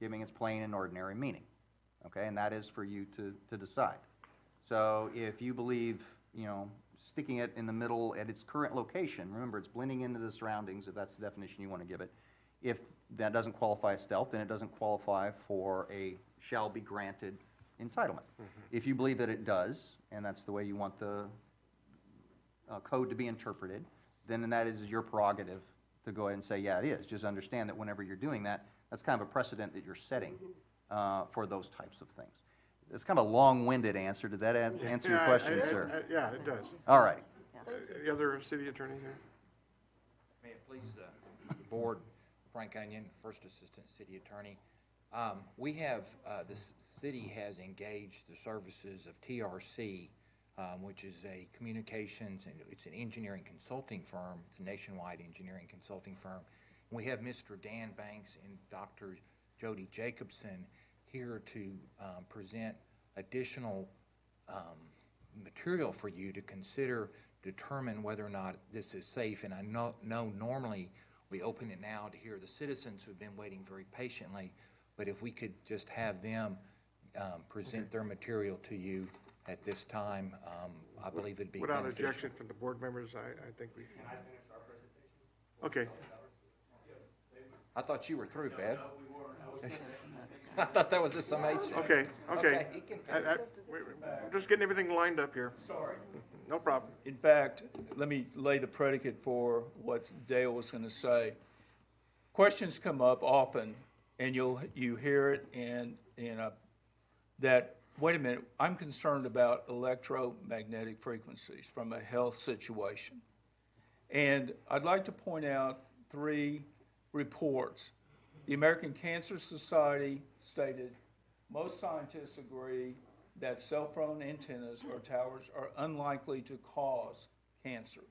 giving its plain and ordinary meaning. Okay, and that is for you to decide. So if you believe, sticking it in the middle at its current location, remember it's blending into the surroundings, if that's the definition you want to give it. If that doesn't qualify as stealth, then it doesn't qualify for a shall be granted entitlement. If you believe that it does, and that's the way you want the code to be interpreted, then that is your prerogative to go ahead and say, yeah, it is. Just understand that whenever you're doing that, that's kind of a precedent that you're setting for those types of things. It's kind of a long-winded answer. Did that answer your question, sir? Yeah, it does. All right. The other city attorney here? May it please the board, Frank Onion, First Assistant City Attorney. We have, the city has engaged the services of TRC, which is a communications, and it's an engineering consulting firm. It's a nationwide engineering consulting firm. And we have Mr. Dan Banks and Dr. Jody Jacobson here to present additional material for you to consider, determine whether or not this is safe. And I know normally We open it now to hear the citizens who've been waiting very patiently, but if we could just have them present their material to you at this time, I believe it'd be Without beneficial. objection from the board members, I think we can. Okay. I thought you were through, Bev. I thought that was a summation. Okay. he can finish. We're just getting everything lined up here. Sorry. No problem. In fact, let me lay the predicate for what Dale was going to say. Questions come up often, and you hear it, and that, wait a minute, I'm concerned about electromagnetic frequencies from a health situation. And I'd like to point out 3 reports. The American Cancer Society stated, most scientists agree that cell phone antennas or towers are unlikely to cause cancer.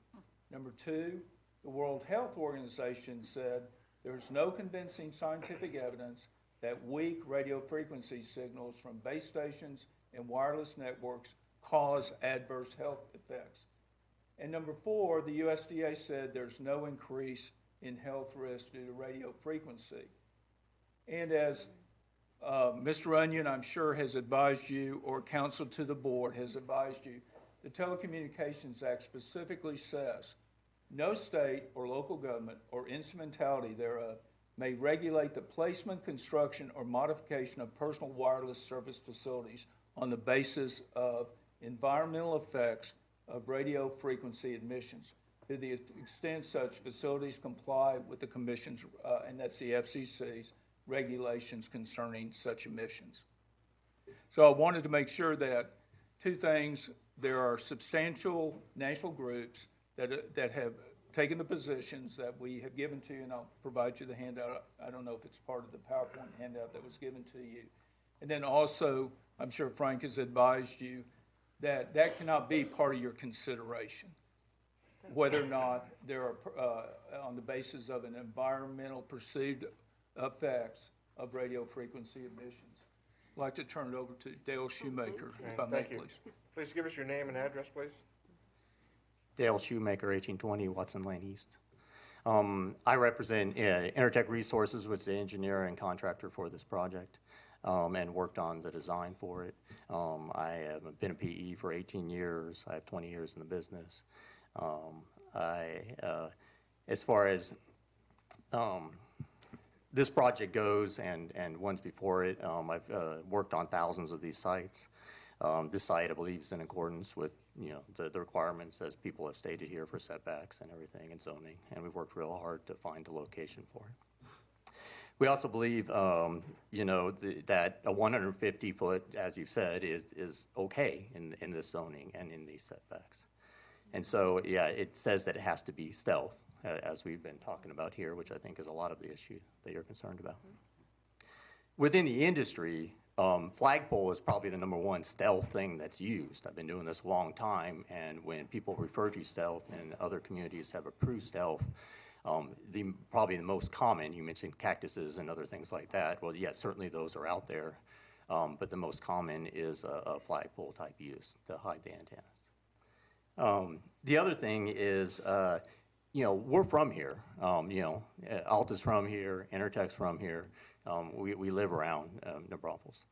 Number 2, the World Health Organization said there's no convincing scientific evidence that weak radio frequency signals from base stations and wireless networks cause adverse health effects. And number 4, the USDA said there's no increase in health risks due to radio frequency. And as Mr. Onion, I'm sure, has advised you, or counsel to the board has advised you, the Telecommunications Act specifically says no state or local government or instrumentality thereof may regulate the placement, construction, or modification of personal wireless service facilities on the basis of environmental effects of radio frequency emissions to the extent such facilities comply with the Commission's, and that's the FCC's, regulations concerning such emissions. So I wanted to make sure that 2 things, there are substantial national groups that have taken the positions that we have given to you, and I'll provide you the handout. I don't know if it's part of the PowerPoint handout that was given to you. And then also, I'm sure Frank has advised you that that cannot be part of your consideration, whether or not there are, on the basis of an environmental perceived effects of radio frequency emissions. I'd like to turn it over to Dale Shoemaker, if I may, Thank you. please. Please give us your name and address, please. Dale Shoemaker, 1820 Watson Lane East. I represent Intertech Resources, which is the engineer and contractor for this project, and worked on the design for it. I have been a PE for 18 years. I have 20 years in the business. As far as this project goes, and ones before it, I've worked on thousands of these sites. This site, I believe, is in accordance with the requirements as people have stated here for setbacks and everything and zoning, and we've worked real hard to find a location for it. We also believe, that a 150-foot, as you've said, is okay in this zoning and in these setbacks. And so, yeah, it says that it has to be stealth, as we've been talking about here, which I think is a lot of the issue that you're concerned about. Within the industry, flagpole is probably the #1 stealth thing that's used. I've been doing this a long time, and when people refer to stealth and other communities have approved stealth, probably the most common, you mentioned cactuses and other things like that. Well, yeah, certainly those are out there, but the most common is a flagpole type use to hide the antennas. The other thing is, we're from here. Alta's from here, Intertech's from here. We live around New Braunfels.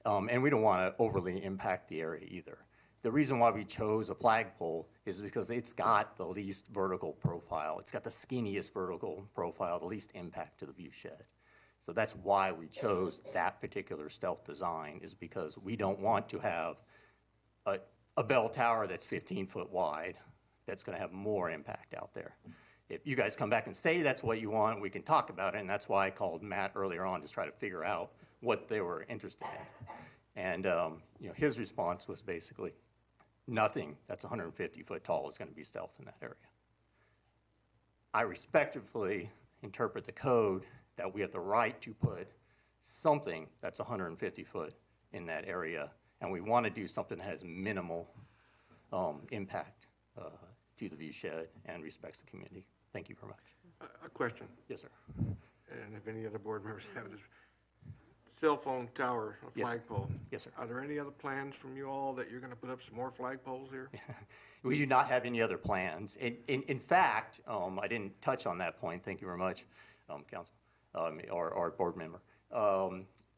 And we don't want to overly impact the area either. The reason why we chose a flagpole is because it's got the least vertical profile. It's got the skinniest vertical profile, the least impact to the view shed. So that's why we chose that particular stealth design, is because we don't want to have a bell tower that's 15 foot wide that's going to have more impact out there. If you guys come back and say that's what you want, we can talk about it, and that's why I called Matt earlier on to try to figure out what they were interested in. And his response was basically, nothing that's 150 foot tall is going to be stealth in that area. I respectfully interpret the code that we have the right to put something that's 150 foot in that area, and we want to do something that has minimal impact to the view shed and respects the community. Thank you very much. A question, Yes, sir. and if any other board members have it. cell phone tower, a Yes, sir. flagpole. Yes, sir. Are there any other plans from you all that you're gonna put up some more flagpoles here? We do not have any other plans. In fact, I didn't touch on that point. Thank you very much, Council, or board member.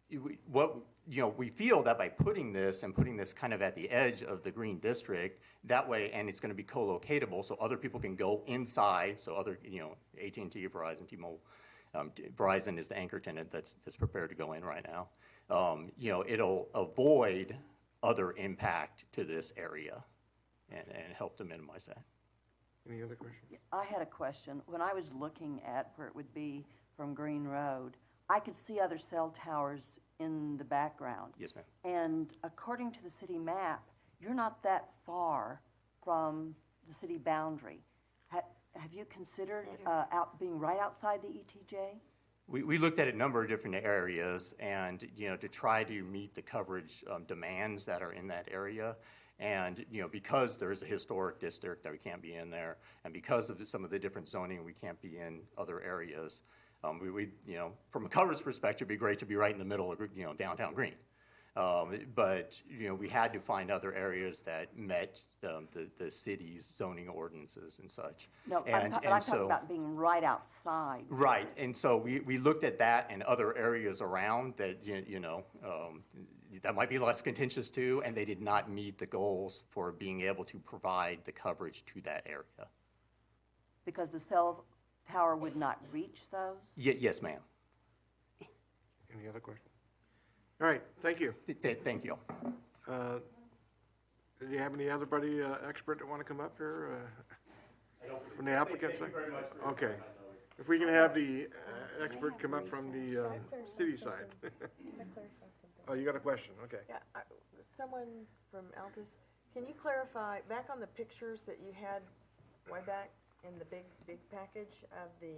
We feel that by putting this kind of at the edge of the green district, that way, and it's going to be co-locatable, so other people can go inside. So other, AT&T, Verizon, T-Mobile, Verizon is the anchor tenant that's prepared to go in right now. It'll avoid other impact to this area and help to minimize that. Any other questions? I had a question. When I was looking at where it would be from Green Road, I could see other cell towers in the background. Yes, ma'am. And according to the city map, you're not that far from the city boundary. Have you considered being right outside the ETJ? We looked at a number of different areas and, to try to meet the coverage demands that are in that area. And, because there's a historic district that we can't be in there, and because of some of the different zoning, we can't be in other areas. From a coverage perspective, it'd be great to be right in the middle of, downtown Green. But, we had to find other areas that met the city's zoning ordinances and such. No, I'm talking about being right outside. Right, and so we looked at that and other areas around that, that might be less contentious too, and they did not meet the goals for being able to provide the coverage to that area. Because the cell tower would not reach those? Yes, ma'am. Any other questions? All right, thank you. Thank you. Do you have any other expert that want to come up here? From the applicant side? Okay. If we can have the expert come up from the city side. Oh, you got a question? Okay. Yeah, someone from Altus, can you clarify, back on the pictures that you had way back in the big package of the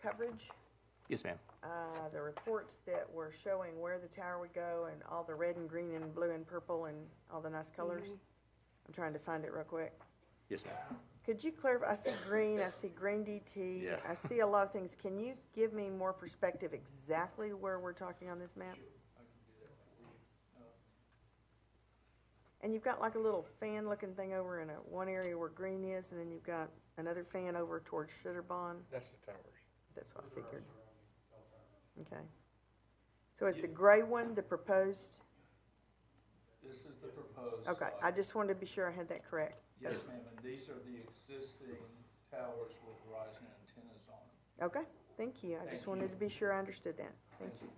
coverage? Yes, ma'am. The reports that were showing where the tower would go and all the red and green and blue and purple and all the nice colors. I'm trying to find it real quick. Yes, ma'am. Could you clarify, I see green DT, Yeah. I see a lot of things. Can you give me more perspective exactly where we're talking on this map? And you've got like a little fan looking thing over in one area where green is, and then you've got another fan over towards Shitterbond. That's the towers. That's what I figured. Okay. So is the gray one the proposed? This is the proposed. Okay, site. I just wanted to be sure I had that correct. Yes, ma'am, and these are the existing towers with Verizon antennas on them. Okay, thank you. I just wanted to be sure I understood that. Thank you.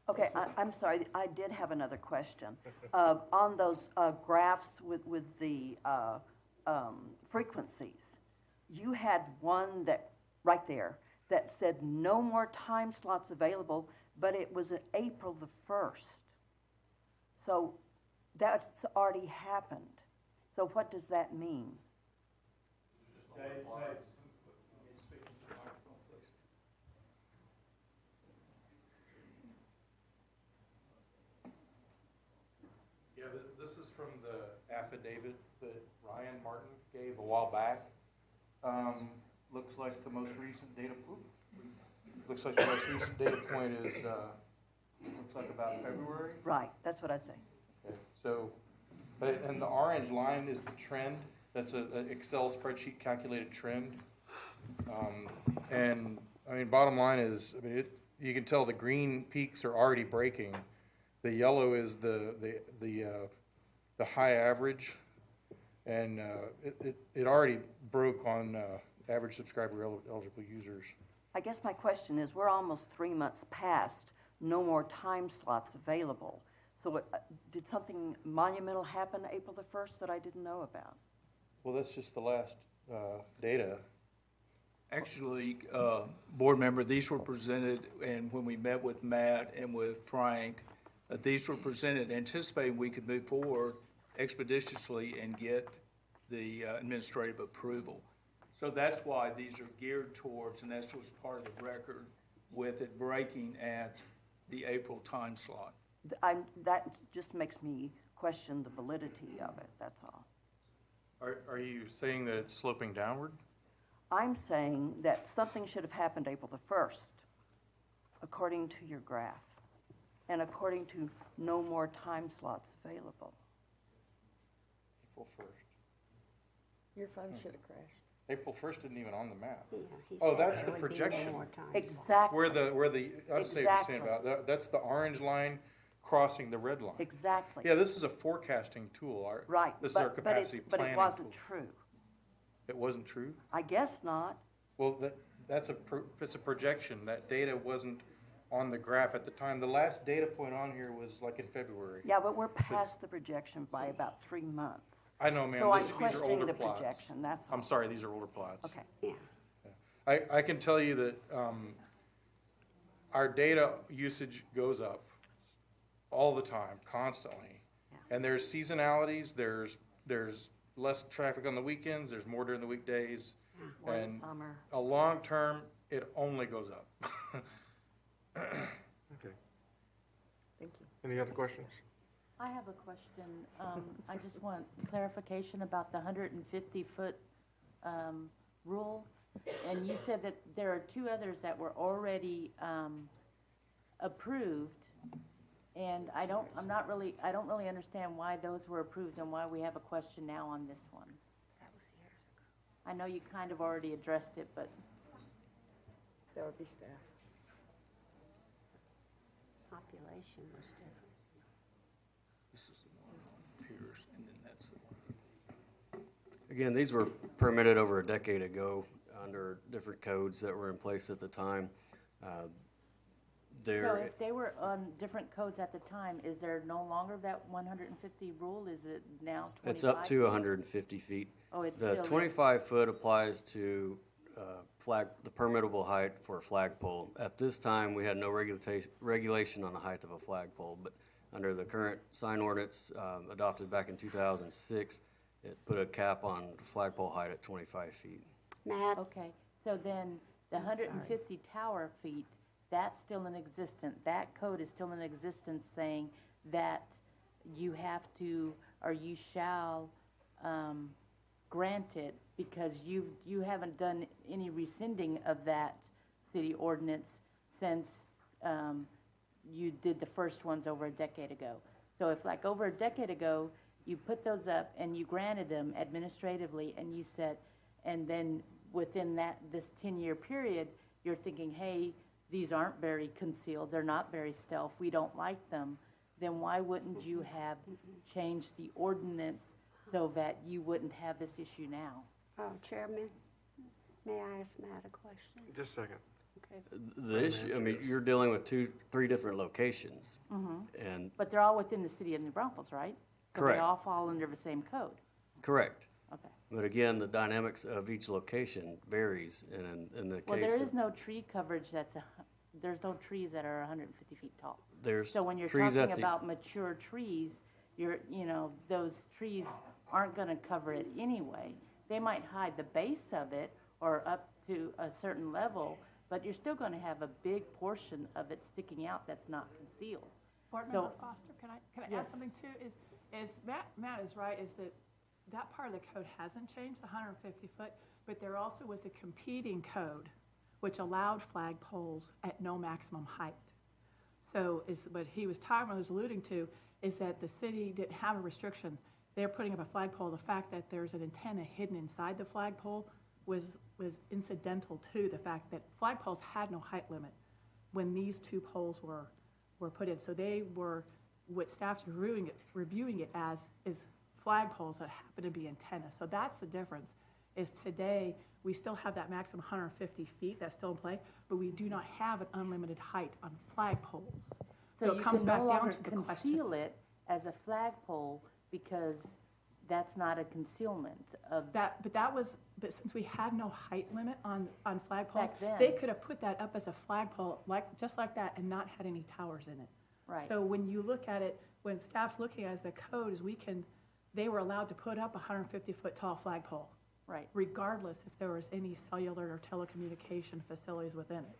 Okay, I'm sorry, I did have another question. On those graphs with the frequencies, you had one that, right there, that said no more time slots available, but it was April the 1st. So that's already happened. So what does that mean? Yeah, this is from the affidavit that Ryan Martin gave a while back. Looks like the most recent data, point is, looks like about February. Right, that's what I say. Okay, so, and the orange line is the trend. That's an Excel spreadsheet calculated trend. And I mean, bottom line is, you can tell the green peaks are already breaking. The yellow is the high average, and it already broke on average subscriber eligible users. I guess my question is, we're almost 3 months past no more time slots available. So did something monumental happen April the 1st that I didn't know about? Well, that's just the last data. Actually, board member, these were presented, and when we met with Matt and with Frank, these were presented anticipating we could move forward expeditiously and get the administrative approval. So that's why these are geared towards, and that's what's part of the record, with it breaking at the April time slot. That just makes me question the validity of it, that's all. Are you saying that it's sloping downward? I'm saying that something should have happened April the 1st, according to your graph. and according to no more time slots available. April 1st. Your phone should have crashed. April 1st isn't even on the map. Yeah, he Oh, said that's there the would be no projection. more time. Exactly. Where the, I see what you're saying Exactly. about, that's the orange line crossing the red line. Exactly. Yeah, this is a forecasting tool. Right. This is our capacity but planning it wasn't tool. true. It wasn't true? I guess not. Well, it's a projection. That data wasn't on the graph at the time. The last data point on here was like in February. Yeah, but we're past the projection by about 3 months. I know, ma'am. So I'm These are questioning older the plots. projection, that's all. I'm sorry, these are older plots. Okay. Yeah. I can tell you that our data usage goes up all the time, constantly. Yeah. And there's seasonalities, there's less traffic on the weekends, there's more during the weekdays. More in And summer. a long term, it only goes up. Okay. Thank you. Any other questions? I have a question. I just want clarification about the 150-foot rule. And you said that there are 2 others that were already approved. And I don't really understand why those were approved and why we have a question now on this one. I know you kind of already addressed it, but. That would be staff. Population was different. This is the one on Pierce, and then that's the one. Again, these were permitted over a decade ago under different codes that were in place at the time. So if they were on different codes at the time, is there no longer that 150 rule? Is it now 25? It's up to 150 feet. Oh, it's The still is. 25-foot applies to the permittable height for a flagpole. At this time, we had no regulation on the height of a flagpole, but under the current sign ordinance adopted back in 2006, it put a cap on flagpole height at 25 feet. Matt? Okay, so then the 150 tower feet, that's still in existence. That code is still in existence saying that you have to, or you shall grant it because you haven't done any rescinding of that city ordinance since you did the first ones over a decade ago. So if like over a decade ago, you put those up and you granted them administratively and you said, and then within this 10-year period, you're thinking, hey, these aren't very concealed, they're not very stealth, we don't like them, then why wouldn't you have changed the ordinance so that you wouldn't have this issue now? Chairman, may I ask Matt a question? Just a second. Okay. The issue, I mean, you're dealing with 3 different locations. And But they're all within the city of New Braunfels, right? So Correct. they all fall under the same code? correct. Okay. But again, the dynamics of each location varies, and in the case Well, there is of, no tree coverage there's no trees that are 150 feet tall. there's So when you're trees talking at the, about mature trees, those trees aren't gonna cover it anyway. They might hide the base of it or up to a certain level, but you're still gonna have a big portion of it sticking out that's not concealed. Board So- Member Foster, can I add Yes. something too? Is Matt is right, is that part of the code hasn't changed, the 150 foot, but there also was a competing code which allowed flagpoles at no maximum height. So what he was alluding to is that the city didn't have a restriction. They're putting up a flagpole. The fact that there's an antenna hidden inside the flagpole was incidental to the fact that flagpoles had no height limit when these 2 poles were put in. So they were, what staff's reviewing it as is flagpoles that happen to be antennas. So that's the difference, is today we still have that maximum 150 feet that's still in play, but we do not have an unlimited height on flagpoles. So it you comes can back no down longer to the question. conceal it as a flagpole because that's not a concealment of. But since we had no height limit on flagpoles, Back then. they could have put that up as a flagpole, just like that, and not had any towers in it. Right. So when you look at it, when staff's looking at the code, they were allowed to put up a 150-foot tall flagpole. Right. Regardless if there was any cellular or telecommunication facilities within it.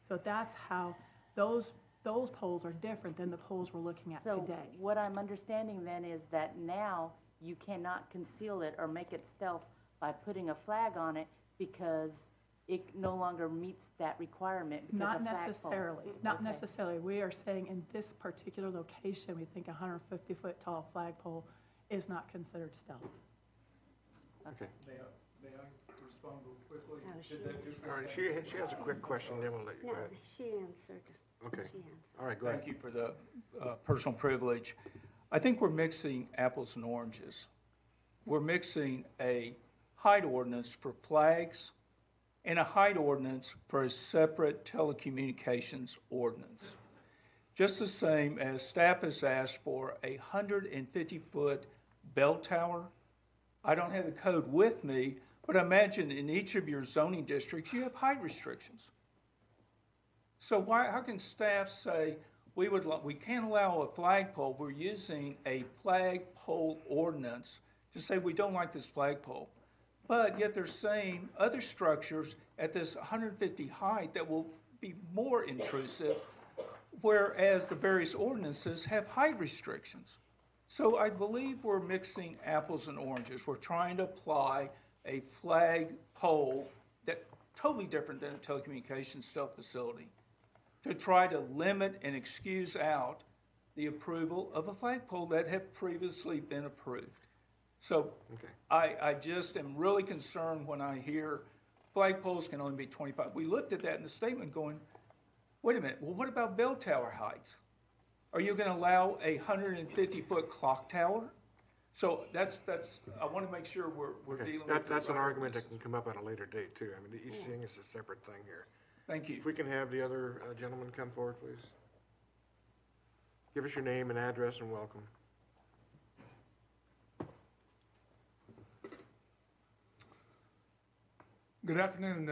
So that's how those poles are different than the poles we're looking at So today. what I'm understanding then is that now you cannot conceal it or make it stealth by putting a flag on it because it no longer meets that requirement because Not of flagpole? necessarily, not Okay. necessarily. We are saying in this particular location, we think a 150-foot tall flagpole is not considered stealth. Okay. May I respond real quickly? No, Did that just All right, she has a quick question, then we'll let you No, go ahead. she answered. Okay. She answered. All right, go ahead. Thank you for the personal privilege. I think we're mixing apples and oranges. We're mixing a height ordinance for flags and a height ordinance for a separate telecommunications ordinance. Just the same as staff has asked for a 150-foot bell tower. I don't have the code with me, but imagine in each of your zoning districts, you have height restrictions. So how can staff say we can't allow a flagpole? We're using a flagpole ordinance to say we don't like this flagpole. But yet they're saying other structures at this 150 height that will be more intrusive, whereas the various ordinances have height restrictions. So I believe we're mixing apples and oranges. We're trying to apply a flagpole that totally different than a telecommunications stealth facility to try to limit and excuse out the approval of a flagpole that had previously been approved. So I just am really concerned when I hear flagpoles can only be 25. We looked at that in the statement going, wait a minute, well, what about bell tower heights? Are you going to allow a 150-foot clock tower? So that's I want to make sure we're dealing with That's the an right argument that ordinances. can come up at a later date, too. I mean, each thing is a separate thing here. Thank you. If we can have the other gentleman come forward, please. Give us your name and address and welcome. Good afternoon.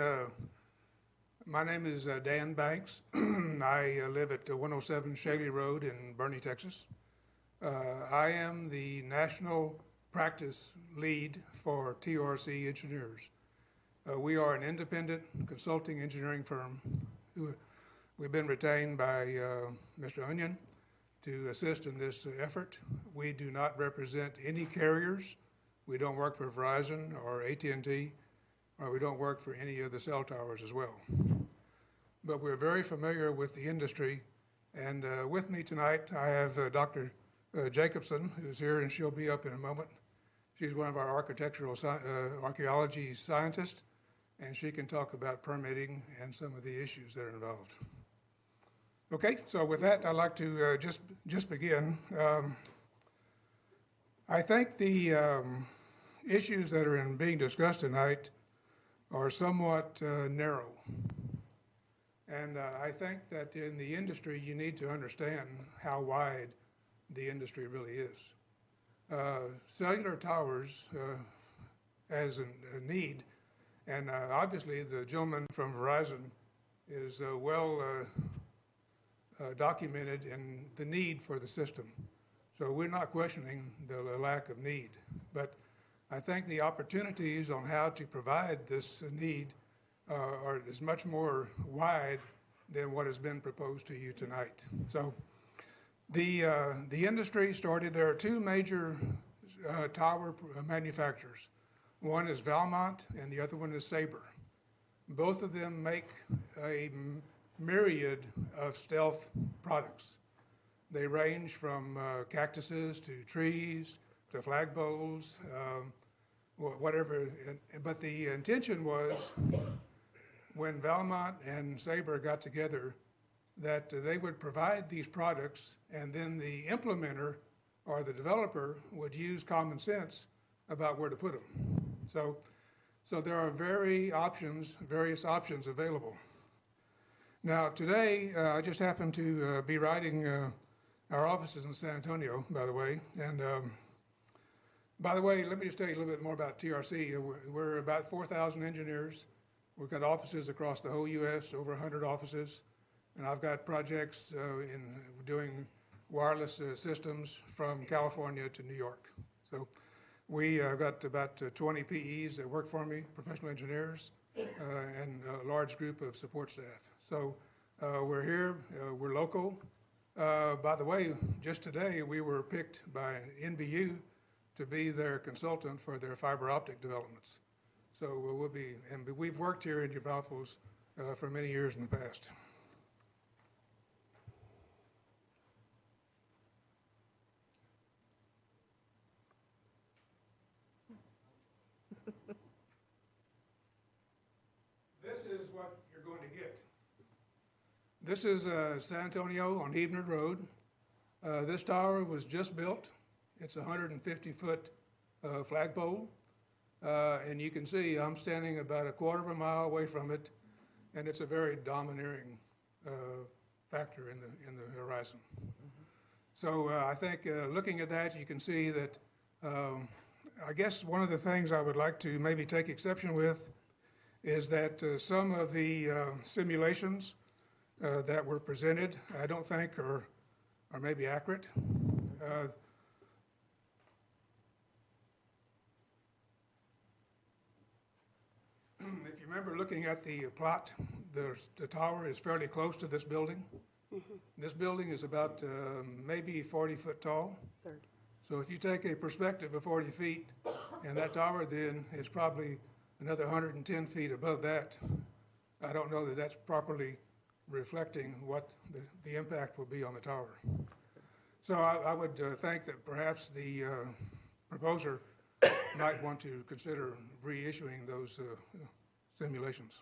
My name is Dan Banks. I live at 107 Shaley Road in Bernie, Texas. I am the national practice lead for TRC Engineers. We are an independent consulting engineering firm. We've been retained by Mr. Onion to assist in this effort. We do not represent any carriers. We don't work for Verizon or AT&T, or we don't work for any of the cell towers as well. But we're very familiar with the industry, and with me tonight I have Dr. Jacobson, who's here, and she'll be up in a moment. She's one of our archaeology scientists, and she can talk about permitting and some of the issues that are involved. Okay, so with that, I'd like to just begin. I think the issues that are being discussed tonight are somewhat narrow. And I think that in the industry, you need to understand how wide the industry really is. Cellular towers as a need, and obviously the gentleman from Verizon is well documented in the need for the system. So we're not questioning the lack of need, but I think the opportunities on how to provide this need is much more wide than what has been proposed to you tonight. So the industry started, there are two major tower manufacturers. One is Valmont and the other one is Sabre. Both of them make a myriad of stealth products. They range from cactuses to trees to flagpoles, whatever. But the intention was, when Valmont and Sabre got together, that they would provide these products, and then the implementer or the developer would use common sense about where to put them. So there are various options available. Now today, I just happened to be riding our offices in San Antonio, by the way, and by the way, let me just tell you a little bit more about TRC. We're about 4,000 engineers. We've got offices across the whole U.S., over 100 offices, and I've got projects in doing wireless systems from California to New York. So we got about 20 PEs that work for me, professional engineers, and a large group of support staff. So we're here, we're local. By the way, just today we were picked by NBU to be their consultant for their fiber optic developments. So we'll be, and we've worked here in New Braunfels for many years in the past. This is what you're going to get. This is San Antonio on Hevener Road. This tower was just built. It's a 150-foot flagpole. And you can see I'm standing about a quarter of a mile away from it, and it's a very domineering factor in the horizon. So I think looking at that, you can see that I guess one of the things I would like to maybe take exception with is that some of the simulations that were presented, I don't think are maybe accurate. If you remember looking at the plot, the tower is fairly close to this building. This building is about maybe 40 foot tall. 30. So if you take a perspective of 40 feet, and that tower then is probably another 110 feet above that, I don't know that that's properly reflecting what the impact will be on the tower. So I would think that perhaps the proposer might want to consider reissuing those simulations.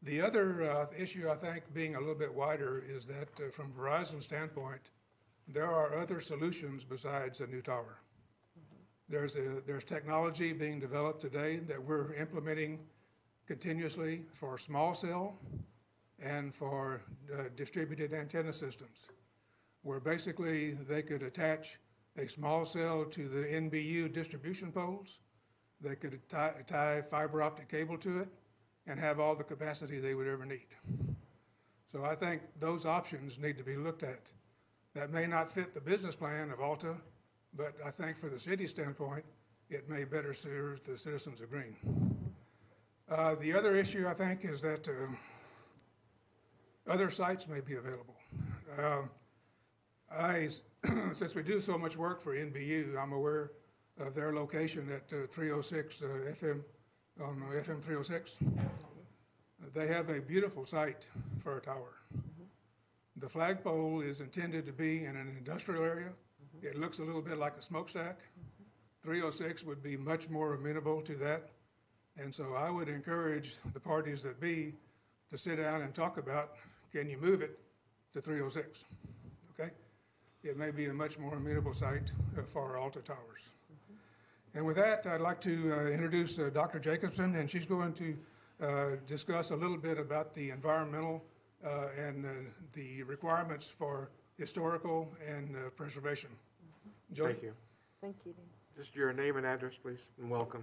The other issue, I think, being a little bit wider, is that from Verizon's standpoint, there are other solutions besides a new tower. There's technology being developed today that we're implementing continuously for small cell and for distributed antenna systems, where basically they could attach a small cell to the NBU distribution poles. They could tie fiber optic cable to it and have all the capacity they would ever need. So I think those options need to be looked at. That may not fit the business plan of Alta, but I think for the city standpoint, it may better serve the citizens of Green. The other issue, I think, is that other sites may be available. Since we do so much work for NBU, I'm aware of their location at 306 FM, on FM 306. They have a beautiful site for a tower. The flagpole is intended to be in an industrial area. It looks a little bit like a smokestack. 306 would be much more amenable to that. And so I would encourage the parties that be to sit down and talk about, can you move it to 306? Okay? It may be a much more amenable site for our Alta towers. And with that, I'd like to introduce Dr. Jacobson, and she's going to discuss a little bit about the environmental and the requirements for historical and preservation. Jody? Thank you. Thank you, Dean. Just your name and address, please, and welcome.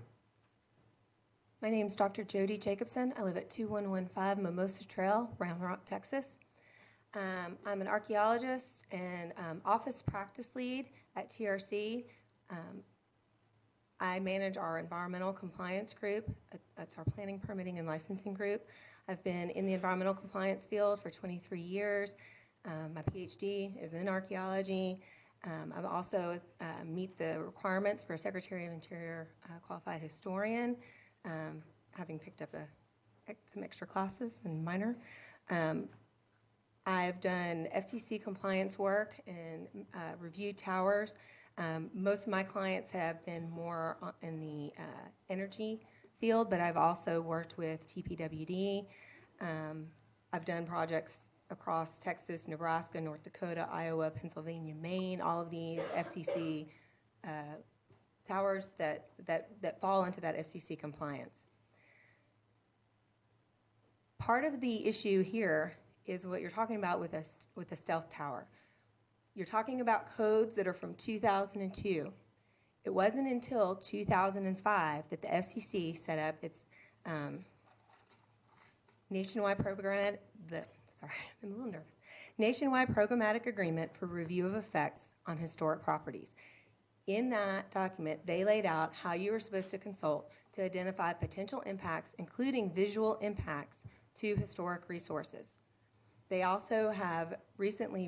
My name is Dr. Jody Jacobson. I live at 2115 Mimosa Trail, Round Rock, Texas. I'm an archaeologist and office practice lead at TRC. I manage our environmental compliance group. That's our planning, permitting, and licensing group. I've been in the environmental compliance field for 23 years. My PhD is in archaeology. I also meet the requirements for a Secretary of Interior qualified historian, having picked up some extra classes and minor. I've done FCC compliance work and reviewed towers. Most of my clients have been more in the energy field, but I've also worked with TPWD. I've done projects across Texas, Nebraska, North Dakota, Iowa, Pennsylvania, Maine, all of these FCC towers that fall into that FCC compliance. Part of the issue here is what you're talking about with a stealth tower. You're talking about codes that are from 2002. It wasn't until 2005 that the FCC set up its nationwide programmatic agreement for review of effects on historic properties. In that document, they laid out how you were supposed to consult to identify potential impacts, including visual impacts to historic resources. They also have recently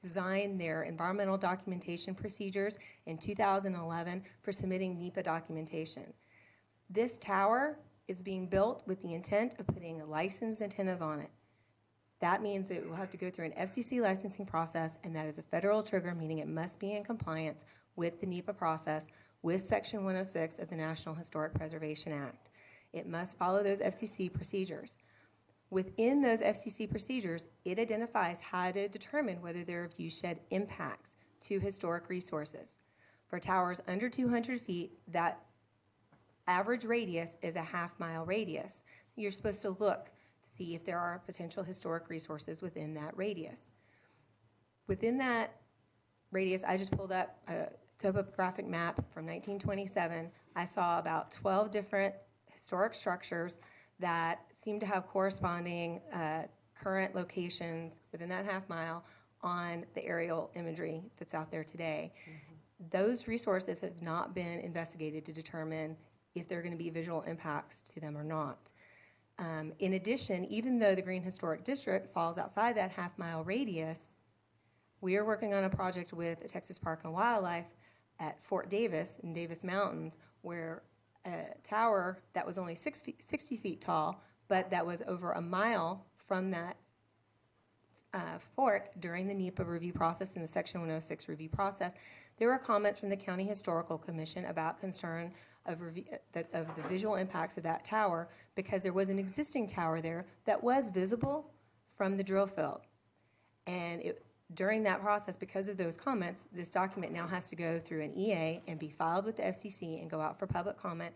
designed their environmental documentation procedures in 2011 for submitting NEPA documentation. This tower is being built with the intent of putting licensed antennas on it. That means that it will have to go through an FCC licensing process, and that is a federal trigger, meaning it must be in compliance with the NEPA process with Section 106 of the National Historic Preservation Act. It must follow those FCC procedures. Within those FCC procedures, it identifies how to determine whether there are viewshed impacts to historic resources. For towers under 200 feet, that average radius is a half-mile radius. You're supposed to look to see if there are potential historic resources within that radius. Within that radius, I just pulled up a topographic map from 1927. I saw about 12 different historic structures that seem to have corresponding current locations within that half mile on the aerial imagery that's out there today. Those resources have not been investigated to determine if there are going to be visual impacts to them or not. In addition, even though the Green Historic District falls outside that half-mile radius, we are working on a project with the Texas Park and Wildlife at Fort Davis in Davis Mountains, where a tower that was only 60 feet tall, but that was over a mile from that fort during the NEPA review process and the Section 106 review process. There were comments from the County Historical Commission about concern of the visual impacts of that tower because there was an existing tower there that was visible from the drill field. And during that process, because of those comments, this document now has to go through an EA and be filed with the FCC and go out for public comment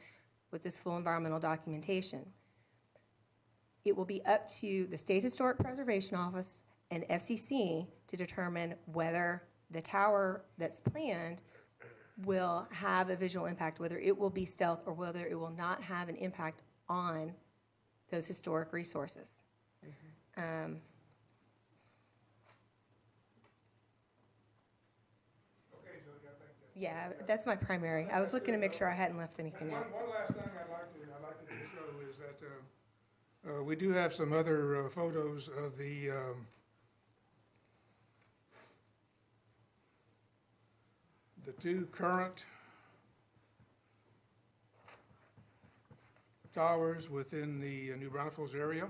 with this full environmental documentation. It will be up to the State Historic Preservation Office and FCC to determine whether the tower that's planned will have a visual impact, whether it will be stealth or whether it will not have an impact on those historic resources. Yeah, that's my primary. I was looking to make sure I hadn't left anything out. One last thing I'd like to show is that we do have some other photos of the two current towers within the New Braunfels area.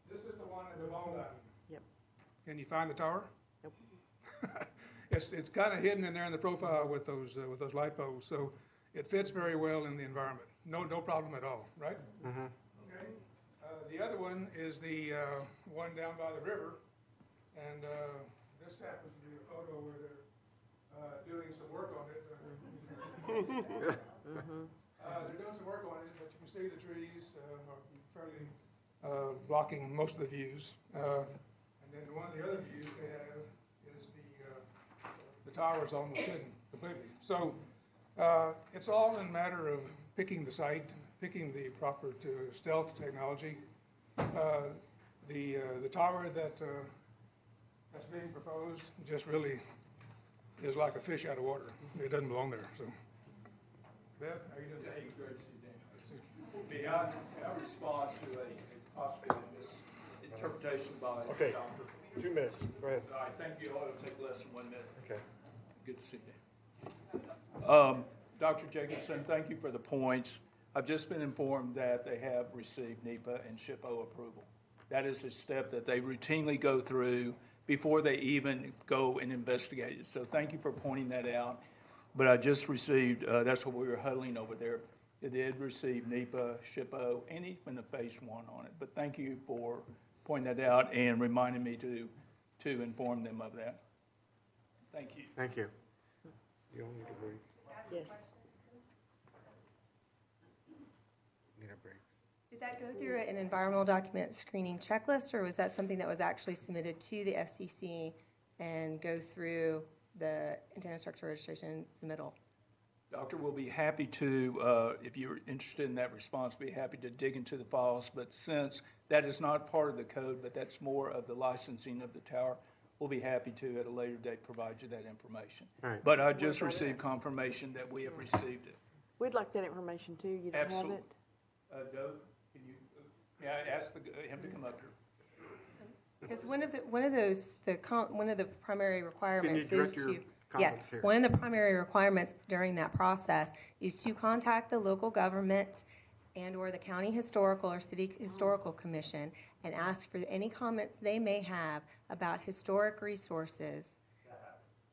This is the one in the long line. Yep. Can you find the tower? Nope. It's kind of hidden in there in the profile with those light poles, so it fits very well in the environment. No problem at all, right? Mm-hmm. Okay. The other one is the one down by the river, and this happens to be a photo where they're doing some work on it. They're doing some work on it, but you can see the trees are fairly blocking most of the views. And then one of the other views they have is the tower is almost hidden completely. So it's all in a matter of picking the site, picking the proper stealth technology. The tower that's being proposed just really is like a fish out of water. It doesn't belong there. So, Bev, how you doing? Hey, great to see you, Dan. Our response to a possible misinterpretation by the doctor. 2 minutes. Go ahead. All right, thank you. It'll take less than 1 minute. Okay. Good to see you. Dr. Jacobson, thank you for the points. I've just been informed that they have received NEPA and SHPO approval. That is a step that they routinely go through before they even go and investigate it. So thank you for pointing that out. But I just received, that's what we were huddling over there. It did receive NEPA, SHPO, and even a phase 1 on it. But thank you for pointing that out and reminding me to inform them of that. Thank you. Thank you. You all need a break. Yes. Need a break. Did that go through an environmental document screening checklist, or was that something that was actually submitted to the FCC and go through the antenna structure registration submittal? Doctor, we'll be happy to, if you're interested in that response, be happy to dig into the files. But since that is not part of the code, but that's more of the licensing of the tower, we'll be happy to, at a later date, provide you that information. Right. But I just received confirmation that we have received it. We'd like that information too. You don't have Absolutely. it? Doug, can you, ask him to come up here. Because one of the primary requirements is direct your to, comments yes, here? one of the primary requirements during that process is to contact the local government and/or the county historical or city historical commission and ask for any comments they may have about historic resources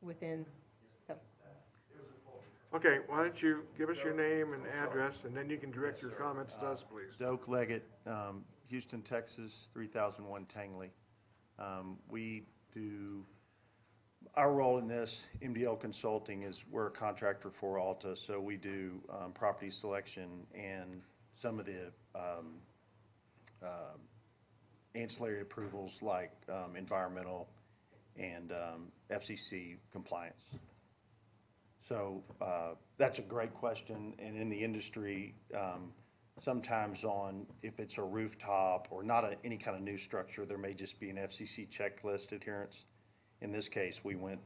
within, so. Okay, why don't you give us your name and address, and then you can direct your comments to us, please. Doak Leggett, Houston, Texas, 3001 Tangley. We do, our role in this, MDL Consulting, is we're a contractor for Alta, so we do property selection and some of the ancillary approvals like environmental and FCC compliance. So that's a great question, and in the industry, sometimes if it's a rooftop or not any kind of new structure, there may just be an FCC checklist adherence. In this case, we went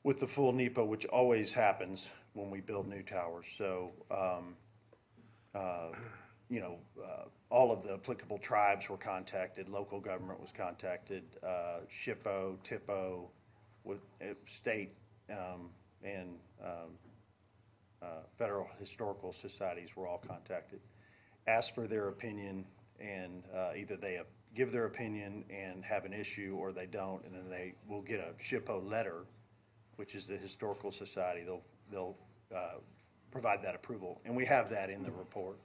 with the full NEPA, which always happens when we build new towers. So, all of the applicable tribes were contacted, local government was contacted, SHPO, TIPO, state, and federal historical societies were all contacted. Asked for their opinion, and either they give their opinion and have an issue, or they don't, and then they will get a SHPO letter, which is the historical society. They'll provide that approval, and we have that in the report.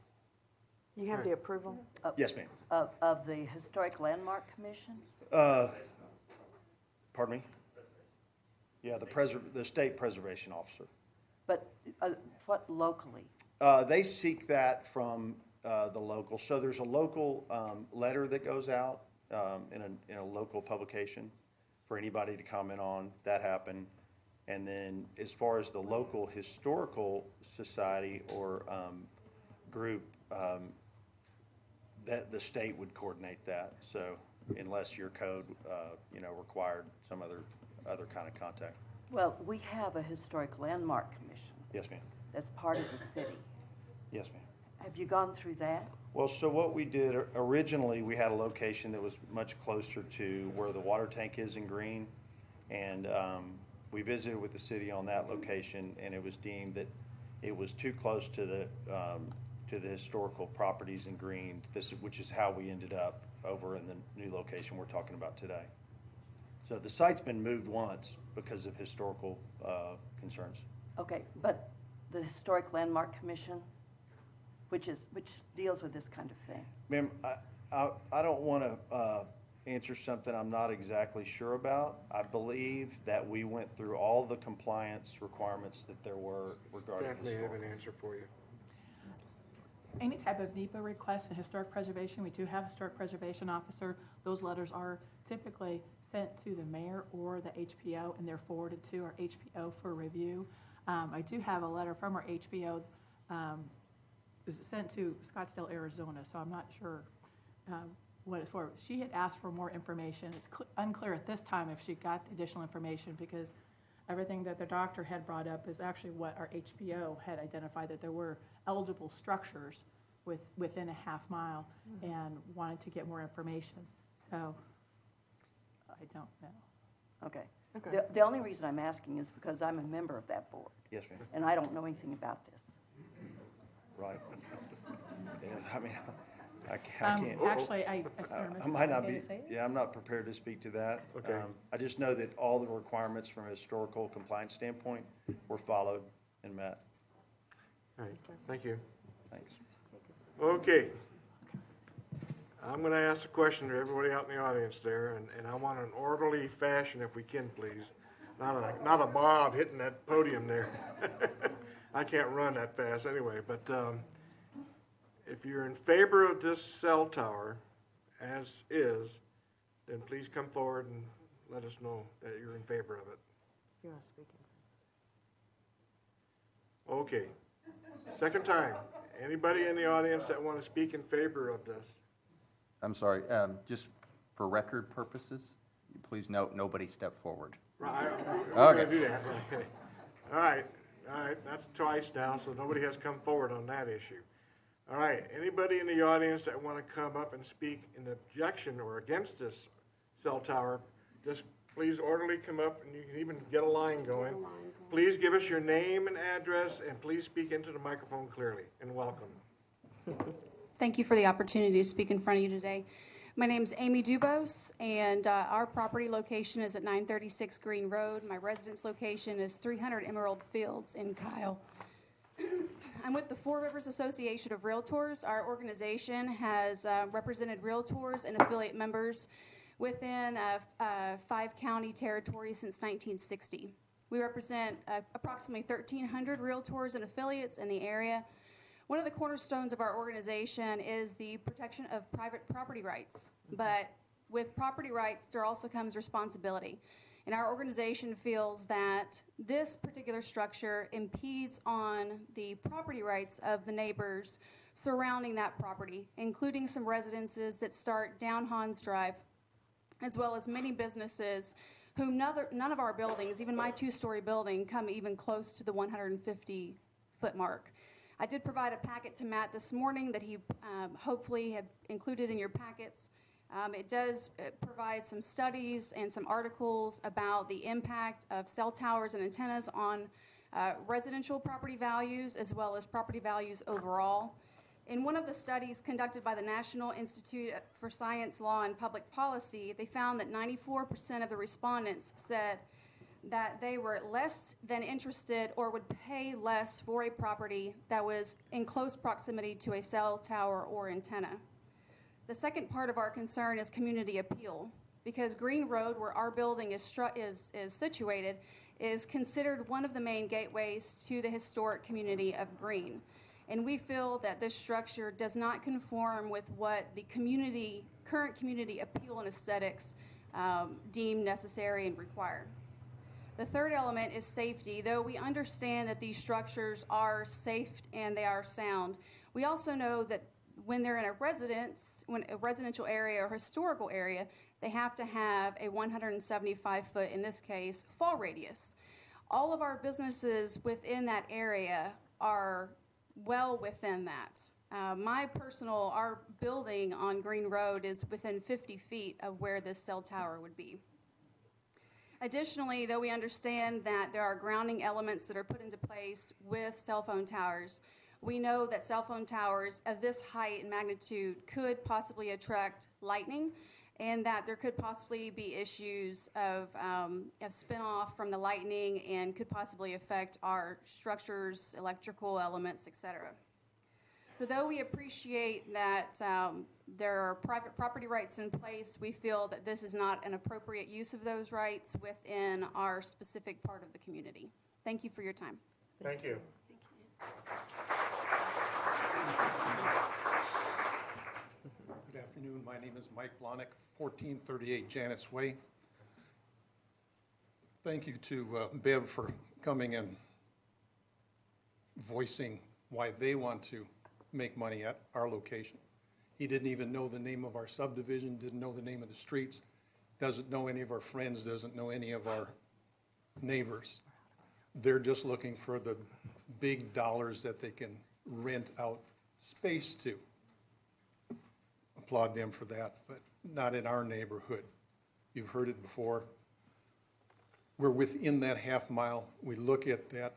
You have the approval? Yes, ma'am. Of the Historic Landmark Commission? Pardon me? Yeah, the state preservation officer. But what locally? They seek that from the local. So there's a local letter that goes out in a local publication for anybody to comment on. That happened. And then as far as the local historical society or group, that the state would coordinate that. So unless your code, required some other kind of contact. Well, we have a Historic Landmark Commission. Yes, ma'am. That's part of the city. Yes, ma'am. Have you gone through that? Well, so what we did originally, we had a location that was much closer to where the water tank is in Green, and we visited with the city on that location, and it was deemed that it was too close to the historical properties in Green. Which is how we ended up over in the new location we're talking about today. So the site's been moved once because of historical concerns. Okay, but the Historic Landmark Commission, which deals with this kind of thing. Ma'am, I don't want to answer something I'm not exactly sure about. I believe that we went through all the compliance requirements that there were regarding Definitely have historical. an answer for you. Any type of NEPA request in historic preservation, we do have a historic preservation officer. Those letters are typically sent to the mayor or the HPO, and they're forwarded to our HPO for review. I do have a letter from our HPO, it was sent to Scottsdale, Arizona, so I'm not sure what it's for. She had asked for more information. It's unclear at this time if she got the additional information, because everything that the doctor had brought up is actually what our HPO had identified, that there were eligible structures within a half mile, and wanted to get more information. So I don't know. Okay. Okay. The only reason I'm asking is because I'm a member of that board. Yes, ma'am. And I don't know anything about this. Right. Yeah, I mean, I can't. Actually, I might not okay be. to say it? Yeah, I'm not prepared to speak to that. Okay. I just know that all the requirements from a historical compliance standpoint were followed and met. All right, thank you. Thanks. Okay. I'm going to ask a question to everybody out in the audience there, and I want an orderly fashion if we can, please. Not a mob hitting that podium there. I can't run that fast anyway, but if you're in favor of this cell tower as is, then please come forward and let us know that you're in favor of it. You want to speak? Okay. Second time. Anybody in the audience that want to speak in favor of this? I'm sorry, just for record purposes, please note, nobody step forward. Right, we're Okay. going to do that. Okay. All right, that's twice now, so nobody has come forward on that issue. All right, anybody in the audience that want to come up and speak in objection or against this cell tower. Just please orderly come up, and you can even get a line going. Please give us your name and address, and please speak into the microphone clearly, and welcome. Thank you for the opportunity to speak in front of you today. My name is Amy Dubos, and our property location is at 936 Green Road. My residence location is 300 Emerald Fields in Kyle. I'm with the Four Rivers Association of Realtors. Our organization has represented realtors and affiliate members within 5-county territory since 1960. We represent approximately 1,300 realtors and affiliates in the area. One of the cornerstones of our organization is the protection of private property rights. But with property rights, there also comes responsibility. And our organization feels that this particular structure impedes on the property rights of the neighbors surrounding that property, including some residences that start down Hans Drive, as well as many businesses whom none of our buildings, even my 2-story building, come even close to the 150-foot mark. I did provide a packet to Matt this morning that he hopefully had included in your packets. It does provide some studies and some articles about the impact of cell towers and antennas on residential property values as well as property values overall. In one of the studies conducted by the National Institute for Science, Law, and Public Policy, they found that 94% of the respondents said that they were less than interested or would pay less for a property that was in close proximity to a cell tower or antenna. The second part of our concern is community appeal, because Green Road, where our building is situated, is considered one of the main gateways to the historic community of Green. And we feel that this structure does not conform with what the current community appeal and aesthetics deem necessary and required. The third element is safety. Though we understand that these structures are safe and they are sound, we also know that when they're in a residential area or historical area, they have to have a 175-foot, in this case, fall radius. All of our businesses within that area are well within that. Our building on Green Road is within 50 feet of where this cell tower would be. Additionally, though we understand that there are grounding elements that are put into place with cell phone towers, we know that cell phone towers of this height and magnitude could possibly attract lightning, and that there could possibly be issues of spin-off from the lightning and could possibly affect our structures, electrical elements, etc. So though we appreciate that there are private property rights in place, we feel that this is not an appropriate use of those rights within our specific part of the community. Thank you for your time. Thank you. Good afternoon. My name is Mike Blonick, 1438 Janet's Way. Thank you to Bev for coming and voicing why they want to make money at our location. He didn't even know the name of our subdivision, didn't know the name of the streets, doesn't know any of our friends, doesn't know any of our neighbors. They're just looking for the big dollars that they can rent out space to. Applaud them for that, but not in our neighborhood. You've heard it before. We're within that half mile. We look at that.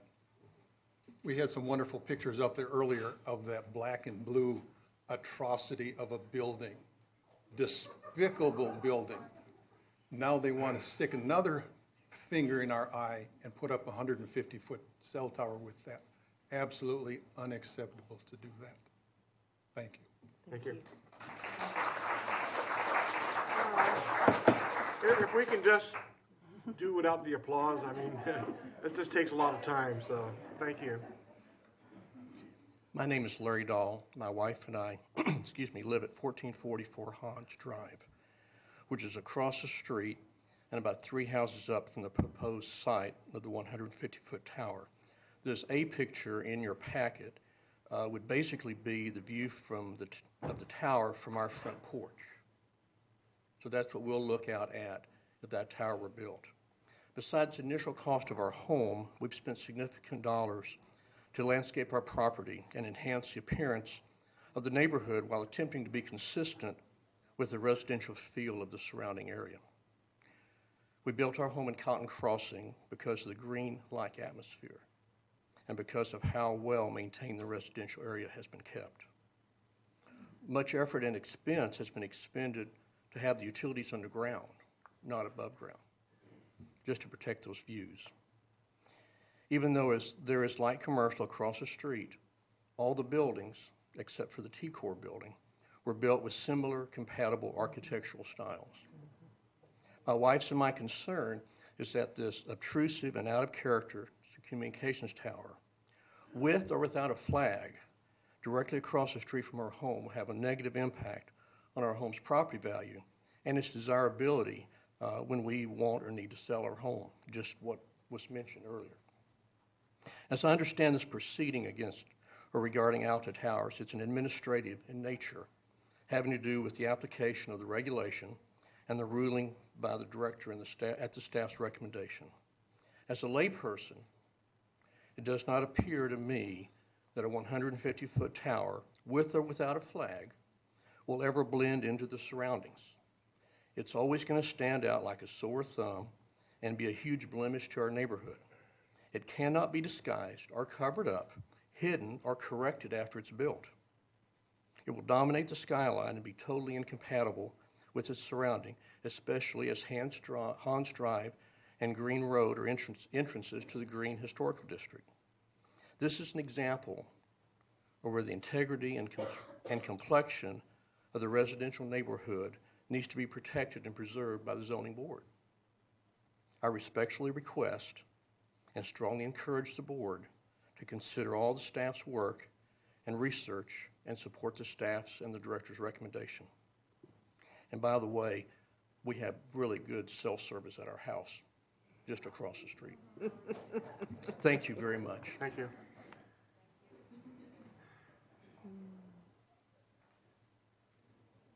We had some wonderful pictures up there earlier of that black and blue atrocity of a building, despicable building. Now they want to stick another finger in our eye and put up a 150-foot cell tower with that. Absolutely unacceptable to do that. Thank you. Thank you. If we can just do without the applause, I mean, it just takes a lot of time, so thank you. My name is Larry Dahl. My wife and I, live at 1444 Hans Drive, which is across the street and about 3 houses up from the proposed site of the 150-foot tower. This A picture in your packet would basically be the view from of the tower from our front porch. So that's what we'll look out at if that tower were built. Besides the initial cost of our home, we've spent significant dollars to landscape our property and enhance the appearance of the neighborhood while attempting to be consistent with the residential feel of the surrounding area. We built our home in Cotton Crossing because of the green-like atmosphere and because of how well maintained the residential area has been kept. Much effort and expense has been expended to have the utilities underground, not above ground, just to protect those views. Even though there is light commercial across the street, all the buildings, except for the T-Core building, were built with similar compatible architectural styles. My wife's and my concern is that this obtrusive and out of character communications tower, with or without a flag, directly across the street from our home, will have a negative impact on our home's property value and its desirability when we want or need to sell our home, just what was mentioned earlier. As I understand this proceeding against or regarding Alta Towers, it's an administrative in nature, having to do with the application of the regulation and the ruling by the director and at the staff's recommendation. As a layperson, it does not appear to me that a 150-foot tower, with or without a flag, will ever blend into the surroundings. It's always going to stand out like a sore thumb and be a huge blemish to our neighborhood. It cannot be disguised or covered up, hidden, or corrected after it's built. It will dominate the skyline and be totally incompatible with its surrounding, especially as Hans Drive and Green Road are entrances to the Green Historical District. This is an example of where the integrity and complexion of the residential neighborhood needs to be protected and preserved by the zoning board. I respectfully request and strongly encourage the board to consider all the staff's work and research and support the staff's and the director's recommendation. And by the way, we have really good self-service at our house, just across the street. Thank you very much. Thank you.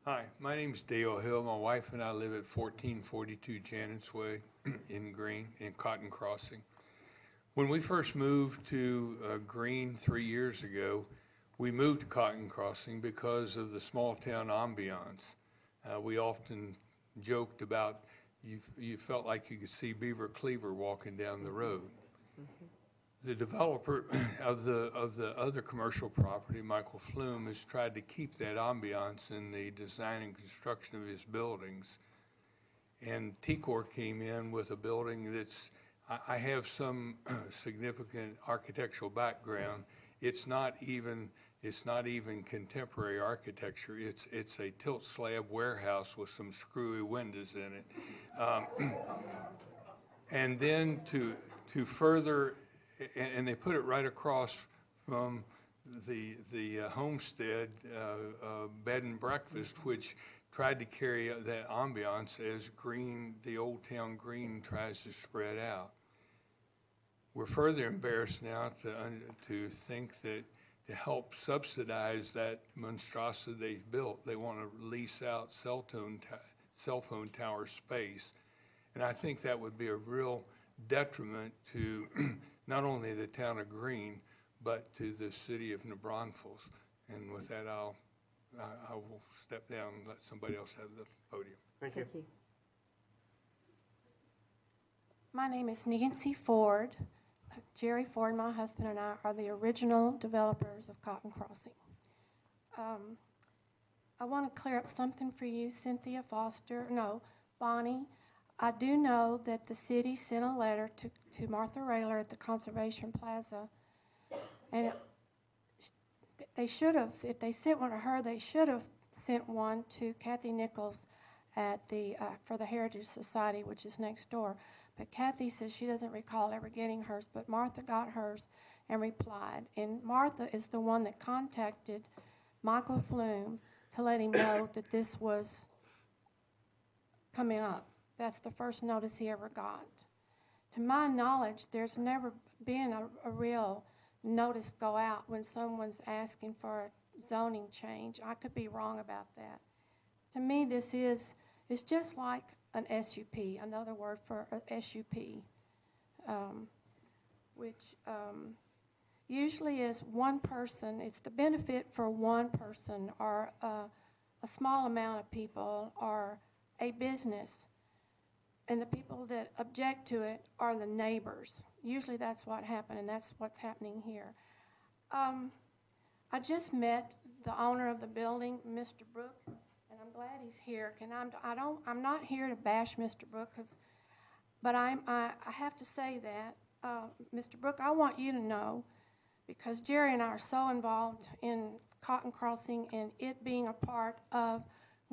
Hi, my name's Dale Hill. My wife and I live at 1442 Janet's Way in Green, in Cotton Crossing. When we first moved to Green 3 years ago, we moved to Cotton Crossing because of the small town ambiance. We often joked about you felt like you could see Beaver Cleaver walking down the road. The developer of the other commercial property, Michael Flume, has tried to keep that ambiance in the design and construction of his buildings. And T-Core came in with a building that's, I have some significant architectural background. It's not even contemporary architecture. It's a tilt slab warehouse with some screwy windows in it. And then to further, and they put it right across from the homestead bed and breakfast, which tried to carry that ambiance as Green, the old town Green, tries to spread out. We're further embarrassed now to think that to help subsidize that monstrosity they've built, they want to lease out cell phone tower space. And I think that would be a real detriment to not only the town of Green, but to the city of New Braunfels. And with that, I will step down and let somebody else have the podium. Thank you. My name is Nancy Ford. Jerry Ford, my husband, and I are the original developers of Cotton Crossing. I want to clear up something for you, Bonnie. I do know that the city sent a letter to Martha Rayler at the Conservation Plaza, and they should have, if they sent one to her, they should have sent one to Kathy Nichols at for the Heritage Society, which is next door. But Kathy says she doesn't recall ever getting hers, but Martha got hers and replied. And Martha is the one that contacted Michael Flume to let him know that this was coming up. That's the first notice he ever got. To my knowledge, there's never been a real notice go out when someone's asking for a zoning change. I could be wrong about that. To me, it's just like an SUP, another word for a SUP, which usually is one person. It's the benefit for one person or a small amount of people or a business. and the people that object to it are the neighbors. Usually that's what happened, and that's what's happening here. I just met the owner of the building, Mr. Brook, and I'm glad he's here. I'm not here to bash Mr. Brook, but I have to say that, Mr. Brook, I want you to know, because Jerry and I are so involved in Cotton Crossing and it being a part of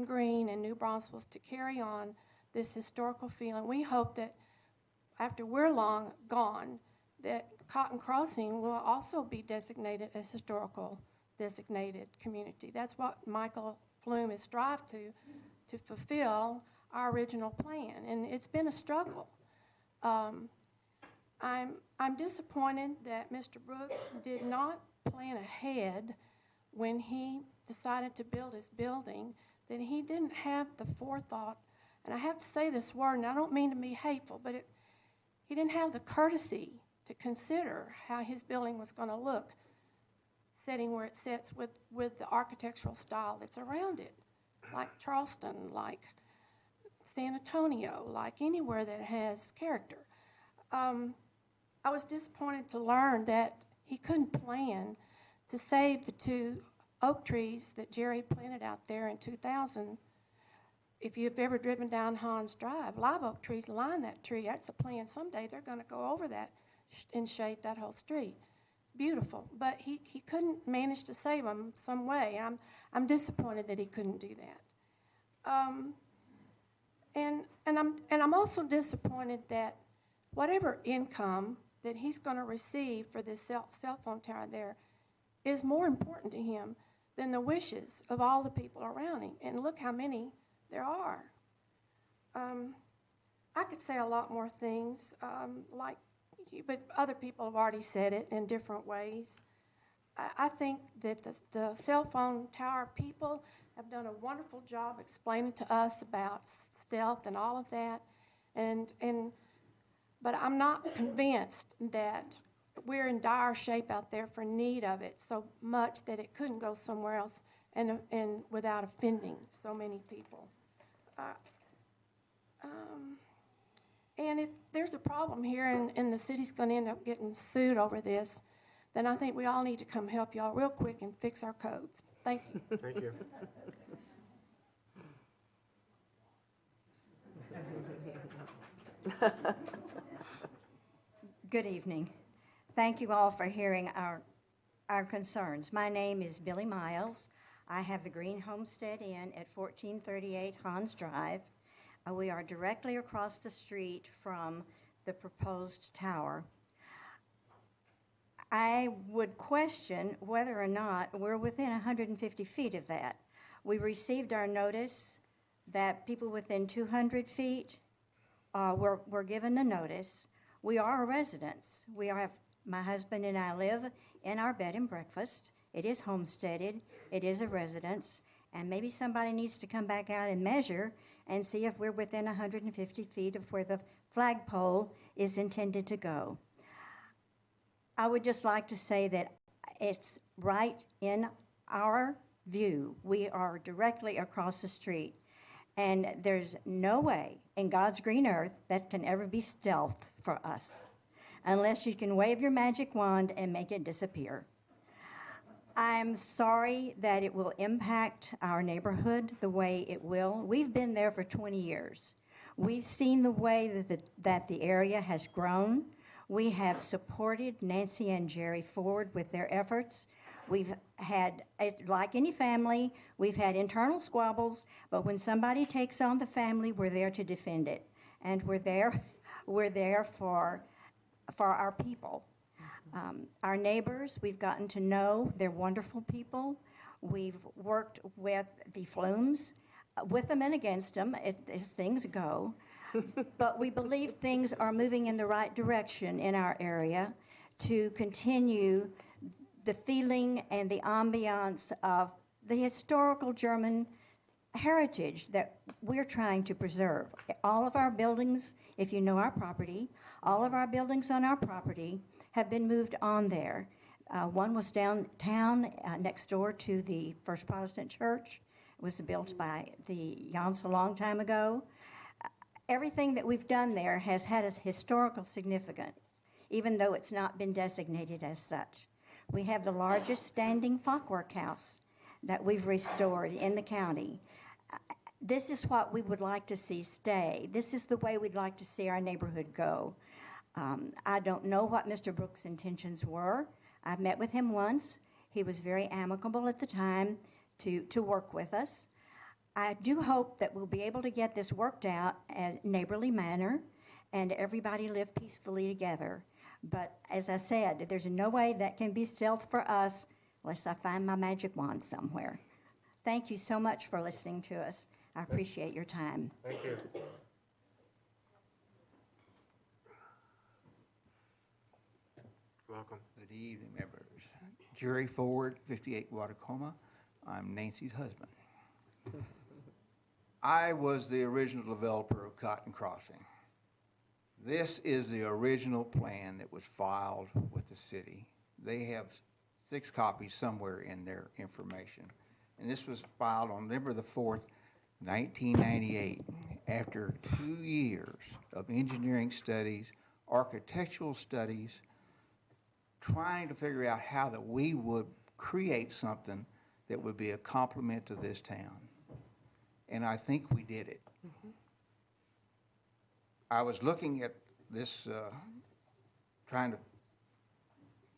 Green and New Braunfels to carry on this historical feeling. We hope that after we're long gone, that Cotton Crossing will also be designated as historical designated community. That's what Michael Flume has strived to fulfill our original plan, and it's been a struggle. I'm disappointed that Mr. Brook did not plan ahead when he decided to build his building, that he didn't have the forethought, and I have to say this word, and I don't mean to be hateful, but he didn't have the courtesy to consider how his building was going to look, sitting where it sits with the architectural style that's around it, like Charleston, like San Antonio, like anywhere that has character. I was disappointed to learn that he couldn't plan to save the 2 oak trees that Jerry planted out there in 2000. If you've ever driven down Hans Drive, live oak trees line that tree. That's a plan. Someday they're going to go over that and shade that whole street. It's beautiful, but he couldn't manage to save them some way. I'm disappointed that he couldn't do that. And I'm also disappointed that whatever income that he's going to receive for this cell phone tower there is more important to him than the wishes of all the people around him. And look how many there are. I could say a lot more things, but other people have already said it in different ways. I think that the cell phone tower people have done a wonderful job explaining to us about stealth and all of that. But I'm not convinced that we're in dire shape out there for need of it so much that it couldn't go somewhere else and without offending so many people. And if there's a problem here and the city's going to end up getting sued over this, then I think we all need to come help y'all real quick and fix our codes. Thank you. Thank you. Good evening. Thank you all for hearing our concerns. My name is Billy Miles. I have the Green Homestead Inn at 1438 Hans Drive. We are directly across the street from the proposed tower. I would question whether or not we're within 150 feet of that. We received our notice that people within 200 feet were given a notice. We are residents. My husband and I live in our bed and breakfast. It is homesteaded. It is a residence. And maybe somebody needs to come back out and measure and see if we're within 150 feet of where the flagpole is intended to go. I would just like to say that it's right in our view. We are directly across the street. And there's no way in God's green earth that can ever be stealth for us, unless you can wave your magic wand and make it disappear. I'm sorry that it will impact our neighborhood the way it will. We've been there for 20 years. We've seen the way that the area has grown. We have supported Nancy and Jerry Ford with their efforts. We've had, like any family, we've had internal squabbles, but when somebody takes on the family, we're there to defend it. And we're there for our people. Our neighbors, we've gotten to know. They're wonderful people. We've worked with the Flumes, with them and against them as things go. But we believe things are moving in the right direction in our area to continue the feeling and the ambiance of the historical German heritage that we're trying to preserve. All of our buildings, if you know our property, all of our buildings on our property have been moved on there. One was downtown next door to the First Protestant Church. It was built by the Jans a long time ago. Everything that we've done there has had a historical significance, even though it's not been designated as such. We have the largest standing clockwork house that we've restored in the county. This is what we would like to see stay. This is the way we'd like to see our neighborhood go. I don't know what Mr. Brooks' intentions were. I've met with him once. He was very amicable at the time to work with us. I do hope that we'll be able to get this worked out in a neighborly manner and everybody live peacefully together. But as I said, there's no way that can be stealth for us unless I find my magic wand somewhere. Thank you so much for listening to us. I appreciate your time. Thank you. Welcome. Good evening, members. Jerry Ford, 58 Watacoma. I'm Nancy's husband. I was the original developer of Cotton Crossing. This is the original plan that was filed with the city. They have 6 copies somewhere in their information. And this was filed on November the 4th, 1998, after 2 years of engineering studies, architectural studies, trying to figure out how that we would create something that would be a complement to this town. And I think we did it. Mm-hmm. I was looking at this, trying to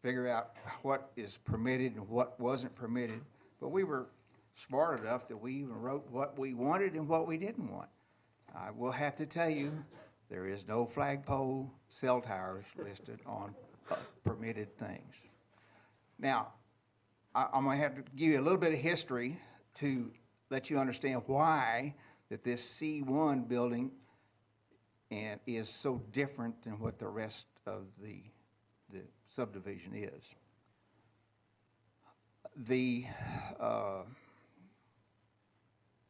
figure out what is permitted and what wasn't permitted, but we were smart enough that we even wrote what we wanted and what we didn't want. I will have to tell you, there is no flagpole cell towers listed on permitted things. Now, I'm going to have to give you a little bit of history to let you understand why that this C1 building is so different than what the rest of the subdivision is. The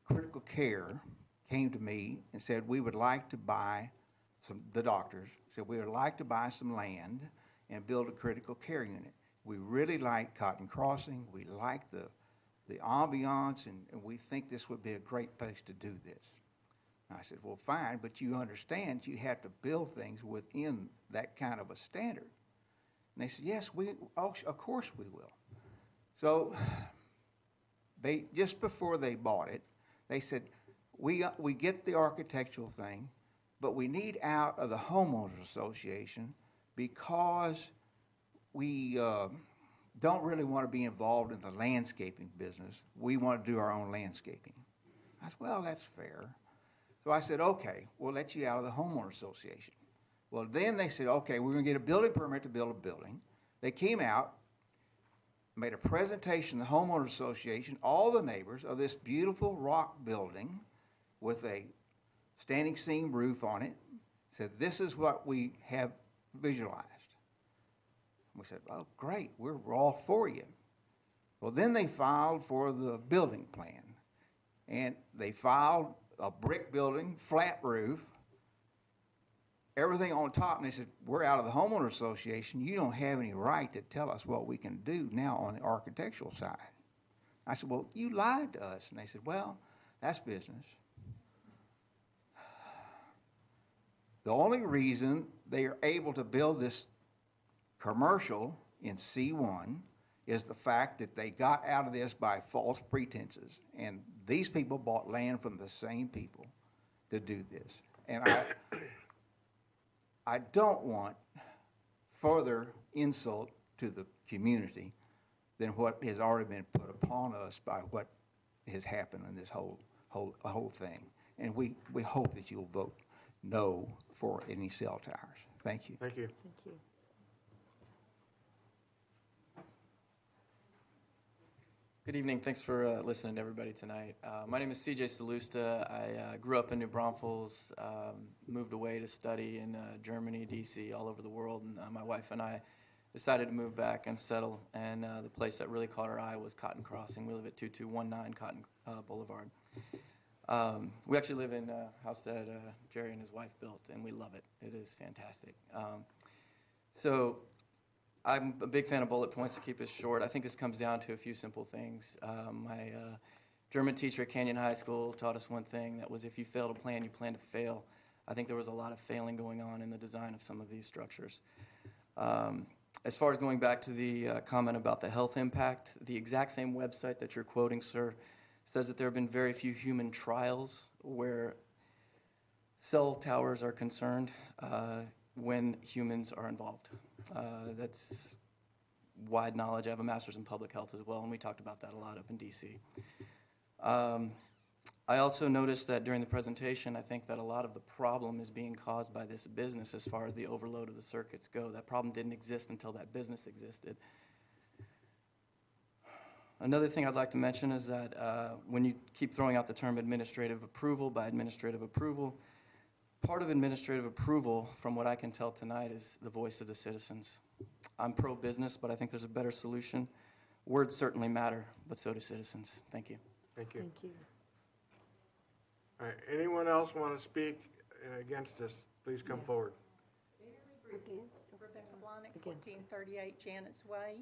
critical care came to me and said, we would like to buy the doctors said we would like to buy some land and build a critical care unit. We really like Cotton Crossing. We like the ambiance, and we think this would be a great place to do this. And I said, well, fine, but you understand you have to build things within that kind of a standard. And they said, yes, of course we will. So they, just before they bought it, they said, we get the architectural thing, but we need out of the homeowners association because we don't really want to be involved in the landscaping business. We want to do our own landscaping. I said, well, that's fair. So I said, okay, we'll let you out of the homeowner association. Well, then they said, okay, we're going to get a building permit to build a building. They came out, made a presentation to the homeowner association, all the neighbors, of this beautiful rock building with a standing seam roof on it. Said, this is what we have visualized. We said, oh, great, we're all for you. Well, then they filed for the building plan. And they filed a brick building, flat roof, everything on top. And they said, we're out of the homeowner association. You don't have any right to tell us what we can do now on the architectural side. I said, well, you lied to us. And they said, well, that's business. The only reason they are able to build this commercial in C1 is the fact that they got out of this by false pretenses. And these people bought land from the same people to do this. And I don't want further insult to the community than what has already been put upon us by what has happened in this whole thing. And we hope that you'll vote no for any cell towers. Thank you. Thank you. Thank you. Good evening. Thanks for listening to everybody tonight. My name is CJ Salusta. I grew up in New Braunfels, moved away to study in Germany, DC, all over the world, and my wife and I decided to move back and settle, and the place that really caught our eye was Cotton Crossing. We live at 2219 Cotton Boulevard. We actually live in a house that Jerry and his wife built, and we love it. It is fantastic. So I'm a big fan of bullet points to keep it short. I think this comes down to a few simple things. My German teacher at Canyon High School taught us one thing, that was if you fail to plan, you plan to fail. I think there was a lot of failing going on in the design of some of these structures. As far as going back to the comment about the health impact, the exact same website that you're quoting, sir, says that there have been very few human trials where cell towers are concerned when humans are involved. That's wide knowledge. I have a master's in public health as well, and we talked about that a lot up in D.C. I also noticed that during the presentation, I think that a lot of the problem is being caused by this business as far as the overload of the circuits go. That problem didn't exist until that business existed. Another thing I'd like to mention is that when you keep throwing out the term administrative approval by administrative approval, part of administrative approval, from what I can tell tonight, is the voice of the citizens. I'm pro-business, but I think there's a better solution. Words certainly matter, but so do citizens. Thank you. Thank you. Thank you. All right, anyone else want to speak against this? Please come forward. Rebecca Blonick, 1438 Janet's Way.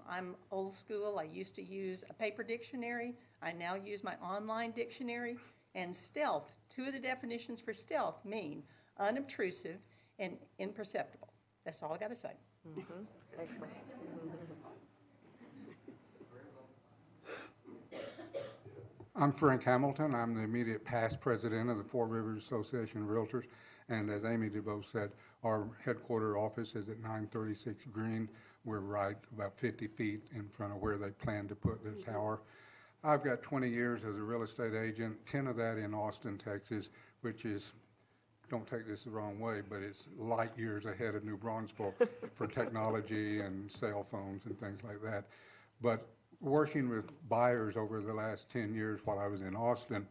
I'm old school. I used to use a paper dictionary. I now use my online dictionary. And stealth, two of the definitions for stealth mean unobtrusive and imperceptible. That's all I got to say. Excellent. I'm Frank Hamilton. I'm the immediate past president of the Four Rivers Association of Realtors. And as Amy DuBose said, our headquarter office is at 936 Green. We're right about 50 feet in front of where they plan to put the tower. I've got 20 years as a real estate agent, 10 of that in Austin, Texas, which is, don't take this the wrong way, but it's light years ahead of New Braunfels for technology and cell phones and things like that. But working with buyers over the last 10 years while I was in Austin,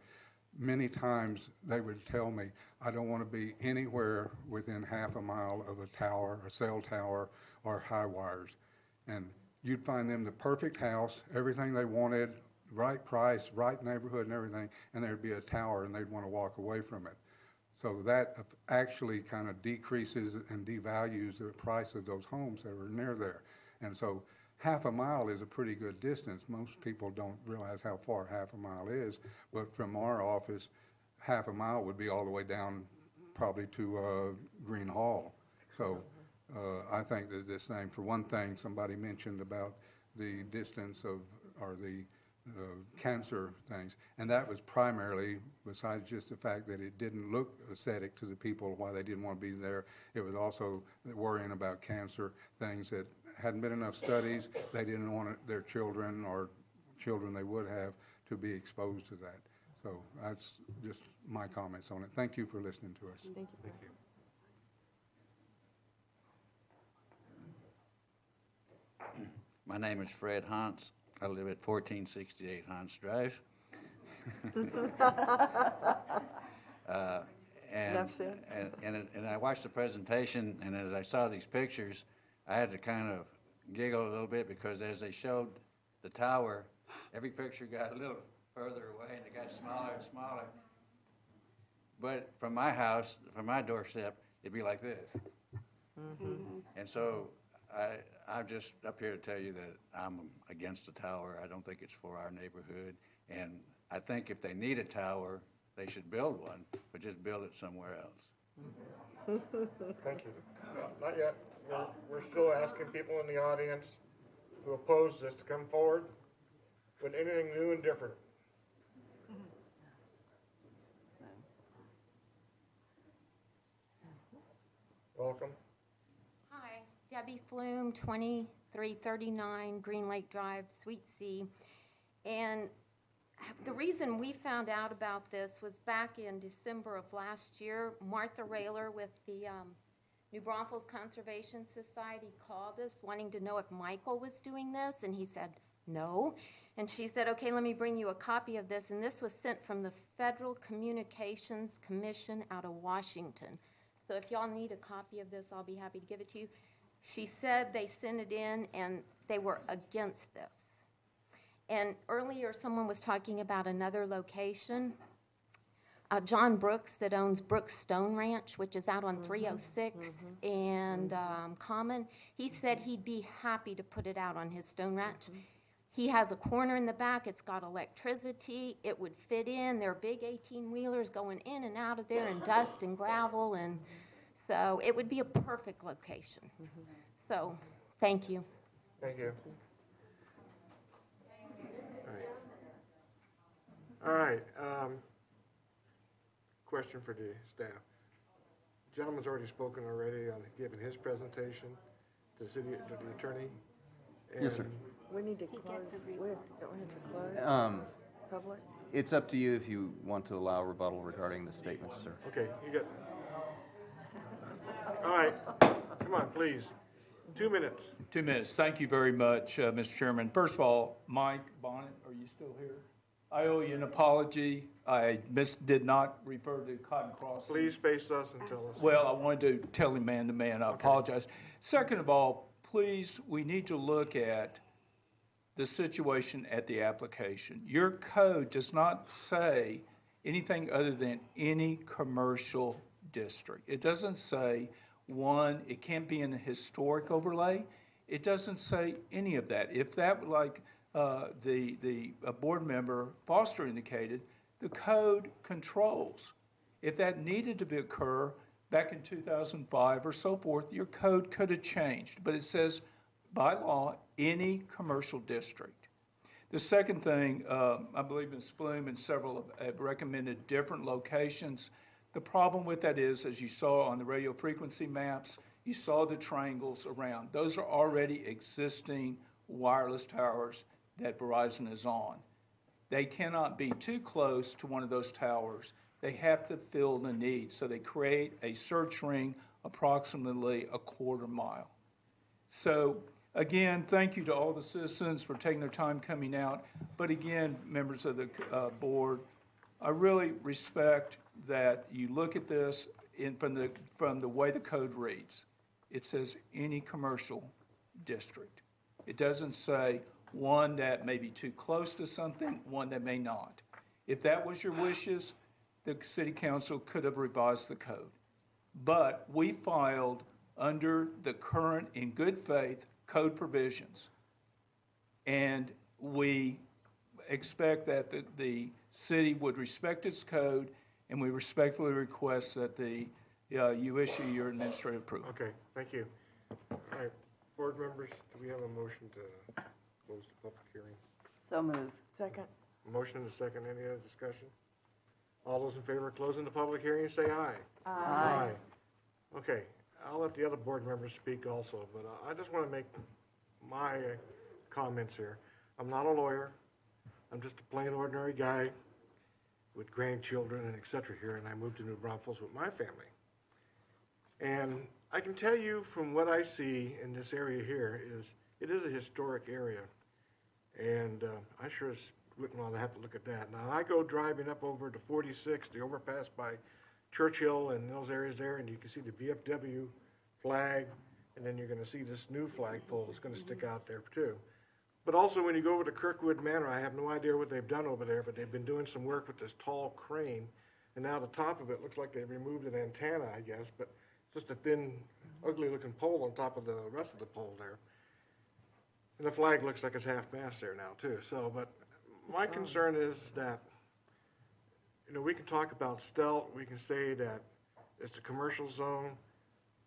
many times they would tell me, I don't want to be anywhere within half a mile of a tower, a cell tower, or high wires. And you'd find them the perfect house, everything they wanted, right price, right neighborhood and everything, and there'd be a tower and they'd want to walk away from it. So that actually kind of decreases and devalues the price of those homes that are near there. And so half a mile is a pretty good distance. Most people don't realize how far half a mile is, but from our office, half a mile would be all the way down probably to Green Hall. So I think that this thing, for one thing, somebody mentioned about the distance of, or the cancer things, and that was primarily, besides just the fact that it didn't look aesthetic to the people, why they didn't want to be there, it was also worrying about cancer, things that hadn't been enough studies. They didn't want their children or children they would have to be exposed to that. So that's just my comments on it. Thank you for listening to us. Thank you. Thank you. My name is Fred Hantz. I live at 1468 Hantz Drive. And I watched the presentation, and as I saw these pictures, I had to kind of giggle a little bit because as they showed the tower, every picture got a little further away and it got smaller and smaller. But from my house, from my doorstep, it'd be like this. And so I'm just up here to tell you that I'm against the tower. I don't think it's for our neighborhood. And I think if they need a tower, they should build one, but just build it somewhere else. Thank you. Not yet. We're still asking people in the audience who oppose this to come forward with anything new and different. Welcome. Hi, Debbie Flume, 2339 Green Lake Drive, Suite C. And the reason we found out about this was back in December of last year. Martha Rayler with the New Braunfels Conservation Society called us wanting to know if Michael was doing this, and he said no. And she said, okay, let me bring you a copy of this. And this was sent from the Federal Communications Commission out of Washington. So if y'all need a copy of this, I'll be happy to give it to you. She said they sent it in and they were against this. And earlier someone was talking about another location. John Brooks that owns Brooks Stone Ranch, which is out on 306 and Common, he said he'd be happy to put it out on his Stone Ranch. He has a corner in the back, it's got electricity, it would fit in. There are big 18-wheelers going in and out of there, and dust and gravel, and so it would be a perfect location. So, thank you. Thank you. All right, question for the staff. Gentleman's already spoken already on giving his presentation to the attorney. Yes, sir. We need to close, don't we have to close public? It's up to you if you want to allow rebuttal regarding the statements, sir. Okay, you got, all right, come on, please, 2 minutes. 2 minutes. Thank you very much, Mr. Chairman. First of all, Mike Bonnet, are you still here? I owe you an apology. I did not refer to Cotton Crossing. Please face us and tell us. Well, I wanted to tell him man to man. I apologize. Second of all, please, we need to look at the situation at the application. Your code does not say anything other than any commercial district. It doesn't say one, it can't be in a historic overlay. It doesn't say any of that. If that, like the board member Foster indicated, the code controls. If that needed to occur back in 2005 or so forth, your code could have changed. But it says, by law, any commercial district. The second thing, I believe Ms. Flume and several have recommended different locations. The problem with that is, as you saw on the radio frequency maps, you saw the triangles around. Those are already existing wireless towers that Verizon is on. They cannot be too close to one of those towers. They have to fill the need. So they create a search ring approximately a quarter mile. So again, thank you to all the citizens for taking their time coming out. But again, members of the board, I really respect that you look at this from the way the code reads. It says any commercial district. It doesn't say one that may be too close to something, one that may not. If that was your wishes, the city council could have revised the code. But we filed under the current, in good faith, code provisions. And we expect that the city would respect its code, and we respectfully request that you issue your administrative approval. Okay, thank you. All right, board members, do we have a motion to close the public hearing? So moved. Second. Motion and a second, any other discussion? All those in favor of closing the public hearing, say aye. Aye. Okay, I'll let the other board members speak also, but I just want to make my comments here. I'm not a lawyer. I'm just a plain ordinary guy with grandchildren and et cetera here, and I moved to New Braunfels with my family. And I can tell you from what I see in this area here is, it is a historic area. And I sure wouldn't want to have to look at that. Now, I go driving up over to 46, the overpass by Churchill and those areas there, and you can see the VFW flag, and then you're going to see this new flagpole that's going to stick out there too. But also when you go over to Kirkwood Manor, I have no idea what they've done over there, but they've been doing some work with this tall crane, and now the top of it looks like they've removed an antenna, I guess, but it's just a thin, ugly-looking pole on top of the rest of the pole there. And the flag looks like it's half-mast there now too. So, but my concern is that, you know, we can talk about stealth, we can say that it's a commercial zone,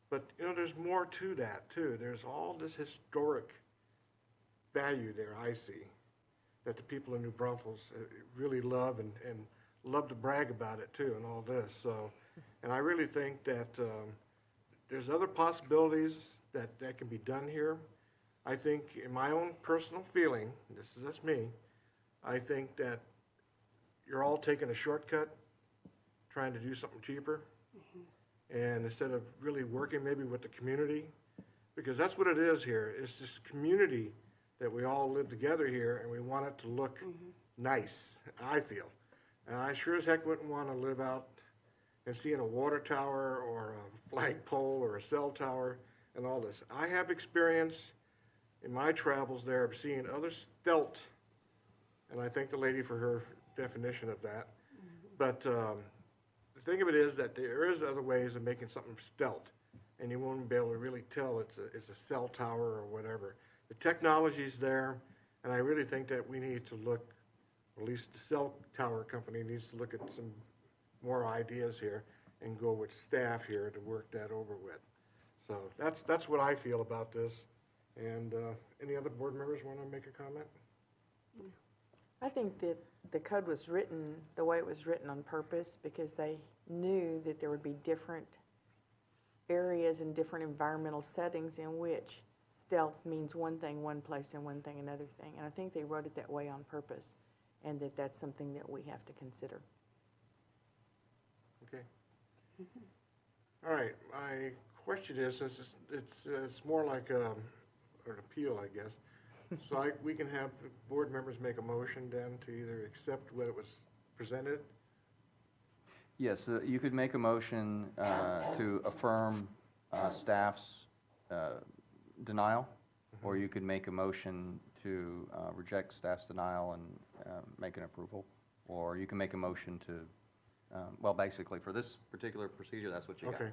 but, you know, there's more to that too. There's all this historic value there, I see, that the people in New Braunfels really love and love to brag about it too and all this. So, and I really think that there's other possibilities that can be done here. I think, in my own personal feeling, this is just me, I think that you're all taking a shortcut, trying to do something cheaper, and instead of really working maybe with the community, because that's what it is here. It's this community that we all live together here, and we want it to look nice, I feel. And I sure as heck wouldn't want to live out and see in a water tower or a flagpole or a cell tower and all this. I have experience in my travels there of seeing other stealth, and I thank the lady for her definition of that. But the thing of it is that there is other ways of making something stealth, and you won't be able to really tell it's a cell tower or whatever. The technology's there. And I really think that we need to look, or at least the cell tower company needs to look at some more ideas here and go with staff here to work that over with. So that's what I feel about this. And any other board members want to make a comment? I think that the code was written the way it was written on purpose because they knew that there would be different areas and different environmental settings in which stealth means one thing one place and one thing another thing. And I think they wrote it that way on purpose, and that that's something that we have to consider. Okay. All right, my question is, it's more like an appeal, I guess. So we can have the board members make a motion then to either accept what it was presented. Yes, you could make a motion to affirm staff's denial, or you could make a motion to reject staff's denial and make an approval, or you can make a motion to, well, basically, for this particular procedure, that's what you got. Okay.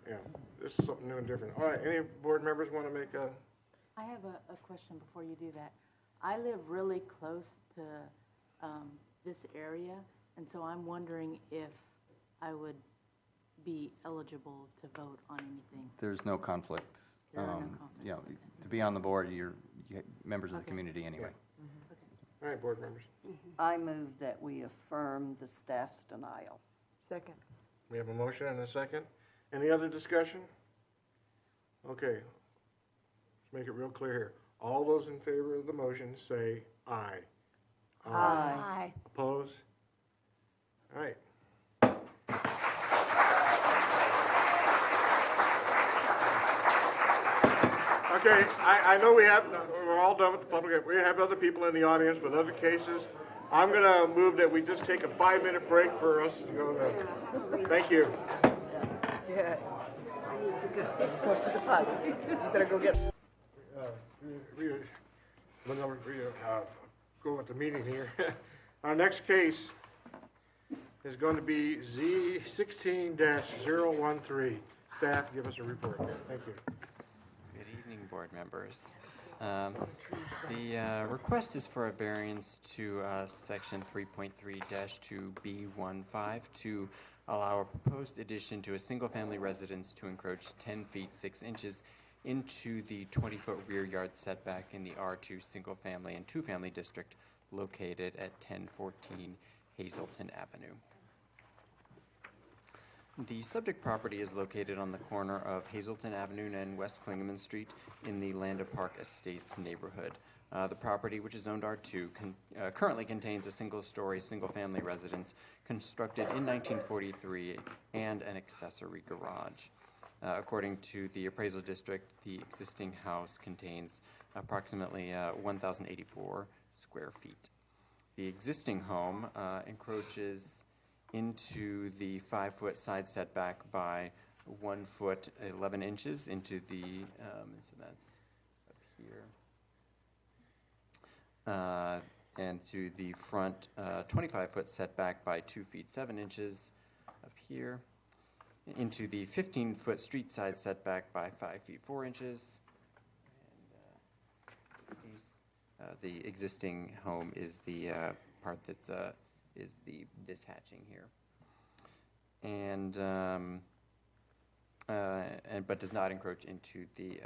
Yeah, this is something new and different. All right, any board members want to make a? I have a question before you do that. I live really close to this area, and so I'm wondering if I would be eligible to vote on anything. There's no conflict. There are no conflicts. You know, to be on the board, you're members of the community anyway. All right, board members. I move that we affirm the staff's denial. Second. We have a motion and a second. Any other discussion? Okay. Let's make it real clear here. All those in favor of the motion say aye. Aye. Oppose? All right. Okay, I know we're all done with the public. We have other people in the audience with other cases. I'm going to move that we just take a 5-minute break for us to go to. Thank you. Yeah. I need to go to the pub. You better go get. Go with the meeting here. Our next case is going to be Z16-013. Staff, give us a report. Thank you. Good evening, board members. The request is for a variance to section 3.3-2B15 to allow a proposed addition to a single-family residence to encroach 10 feet 6 inches into the 20-foot rear yard setback in the R2 single-family and two-family district located at 1014 Hazelton Avenue. The subject property is located on the corner of Hazelton Avenue and West Klingeman Street in the Landa Park Estates neighborhood. The property, which is zoned R2, currently contains a single-story, single-family residence constructed in 1943 and an accessory garage. According to the appraisal district, the existing house contains approximately 1,084 square feet. The existing home encroaches into the 5-foot side setback by 1 foot 11 inches into the, so that's up here, and to the front 25-foot setback by 2 feet 7 inches up here, into the 15-foot street side setback by 5 feet 4 inches. And the existing home is the part that's is this hatching here, and but does not encroach into the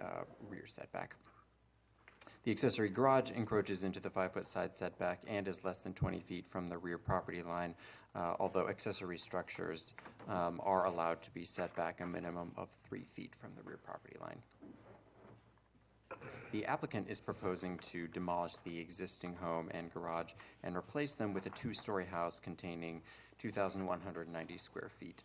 rear setback. The accessory garage encroaches into the 5-foot side setback and is less than 20 feet from the rear property line, although accessory structures are allowed to be set back a minimum of 3 feet from the rear property line. The applicant is proposing to demolish the existing home and garage and replace them with a 2-story house containing 2,190 square feet.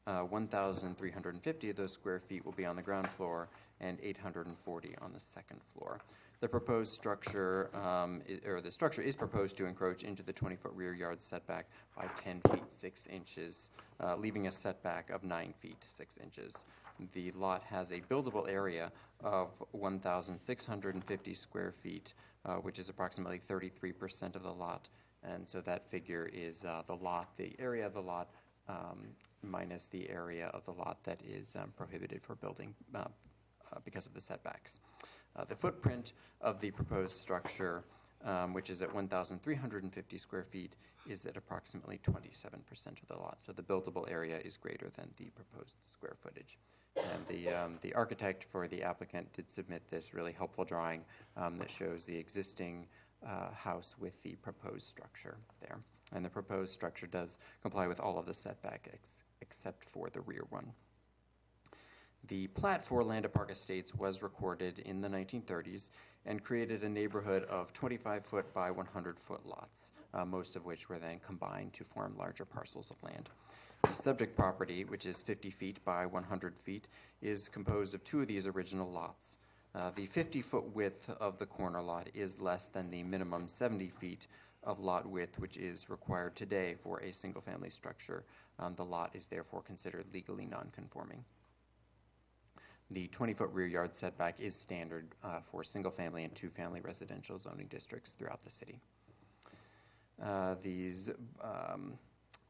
1,350 of those square feet will be on the ground floor and 840 on the second floor. The proposed structure, the structure is proposed to encroach into the 20-foot rear yard setback by 10 feet 6 inches, leaving a setback of 9 feet 6 inches. The lot has a buildable area of 1,650 square feet, which is approximately 33% of the lot. And so that figure is the area of the lot minus the area of the lot that is prohibited for building because of the setbacks. The footprint of the proposed structure which is at 1,350 square feet, is at approximately 27% of the lot. So the buildable area is greater than the proposed square footage. And the architect for the applicant did submit this really helpful drawing that shows the existing house with the proposed structure there. And the proposed structure does comply with all of the setback except for the rear one. The plat for Landa Park Estates was recorded in the 1930s and created a neighborhood of 25-foot by 100-foot lots, most of which were then combined to form larger parcels of land. The subject property, which is 50 feet by 100 feet, is composed of two of these original lots. The 50-foot width of the corner lot is less than the minimum 70 feet of lot width, which is required today for a single-family structure. The lot is therefore considered legally non-conforming. The 20-foot rear yard setback is standard for single-family and two-family residential zoning districts throughout the city. The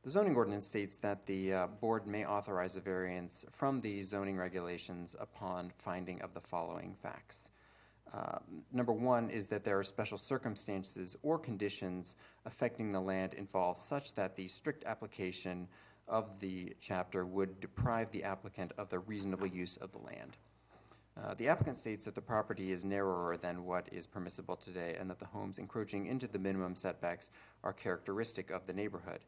zoning ordinance states that the board may authorize a variance from the zoning regulations upon finding of the following facts. Number one is that there are special circumstances or conditions affecting the land involved such that the strict application of the chapter would deprive the applicant of the reasonable use of the land. The applicant states that the property is narrower than what is permissible today and that the homes encroaching into the minimum setbacks are characteristic of the neighborhood.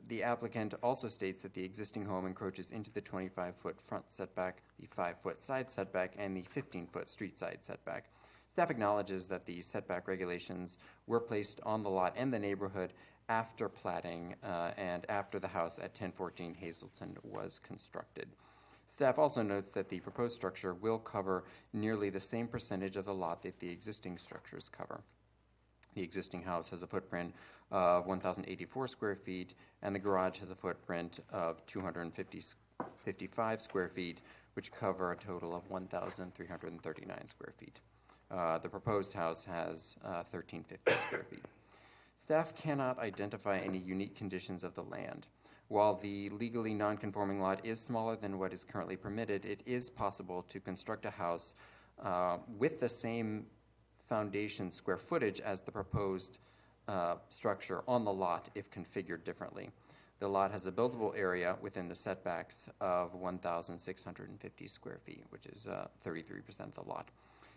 The applicant also states that the existing home encroaches into the 25-foot front setback, the 5-foot side setback, and the 15-foot street side setback. Staff acknowledges that the setback regulations were placed on the lot and the neighborhood after platting and after the house at 1014 Hazelton was constructed. Staff also notes that the proposed structure will cover nearly the same percentage of the lot that the existing structures cover. The existing house has a footprint of 1,084 square feet, and the garage has a footprint of 255 square feet, which cover a total of 1,339 square feet. The proposed house has 1,350 square feet. Staff cannot identify any unique conditions of the land. While the legally non-conforming lot is smaller than what is currently permitted, it is possible to construct a house with the same foundation square footage as the proposed structure on the lot if configured differently. The lot has a buildable area within the setbacks of 1,650 square feet, which is 33% of the lot.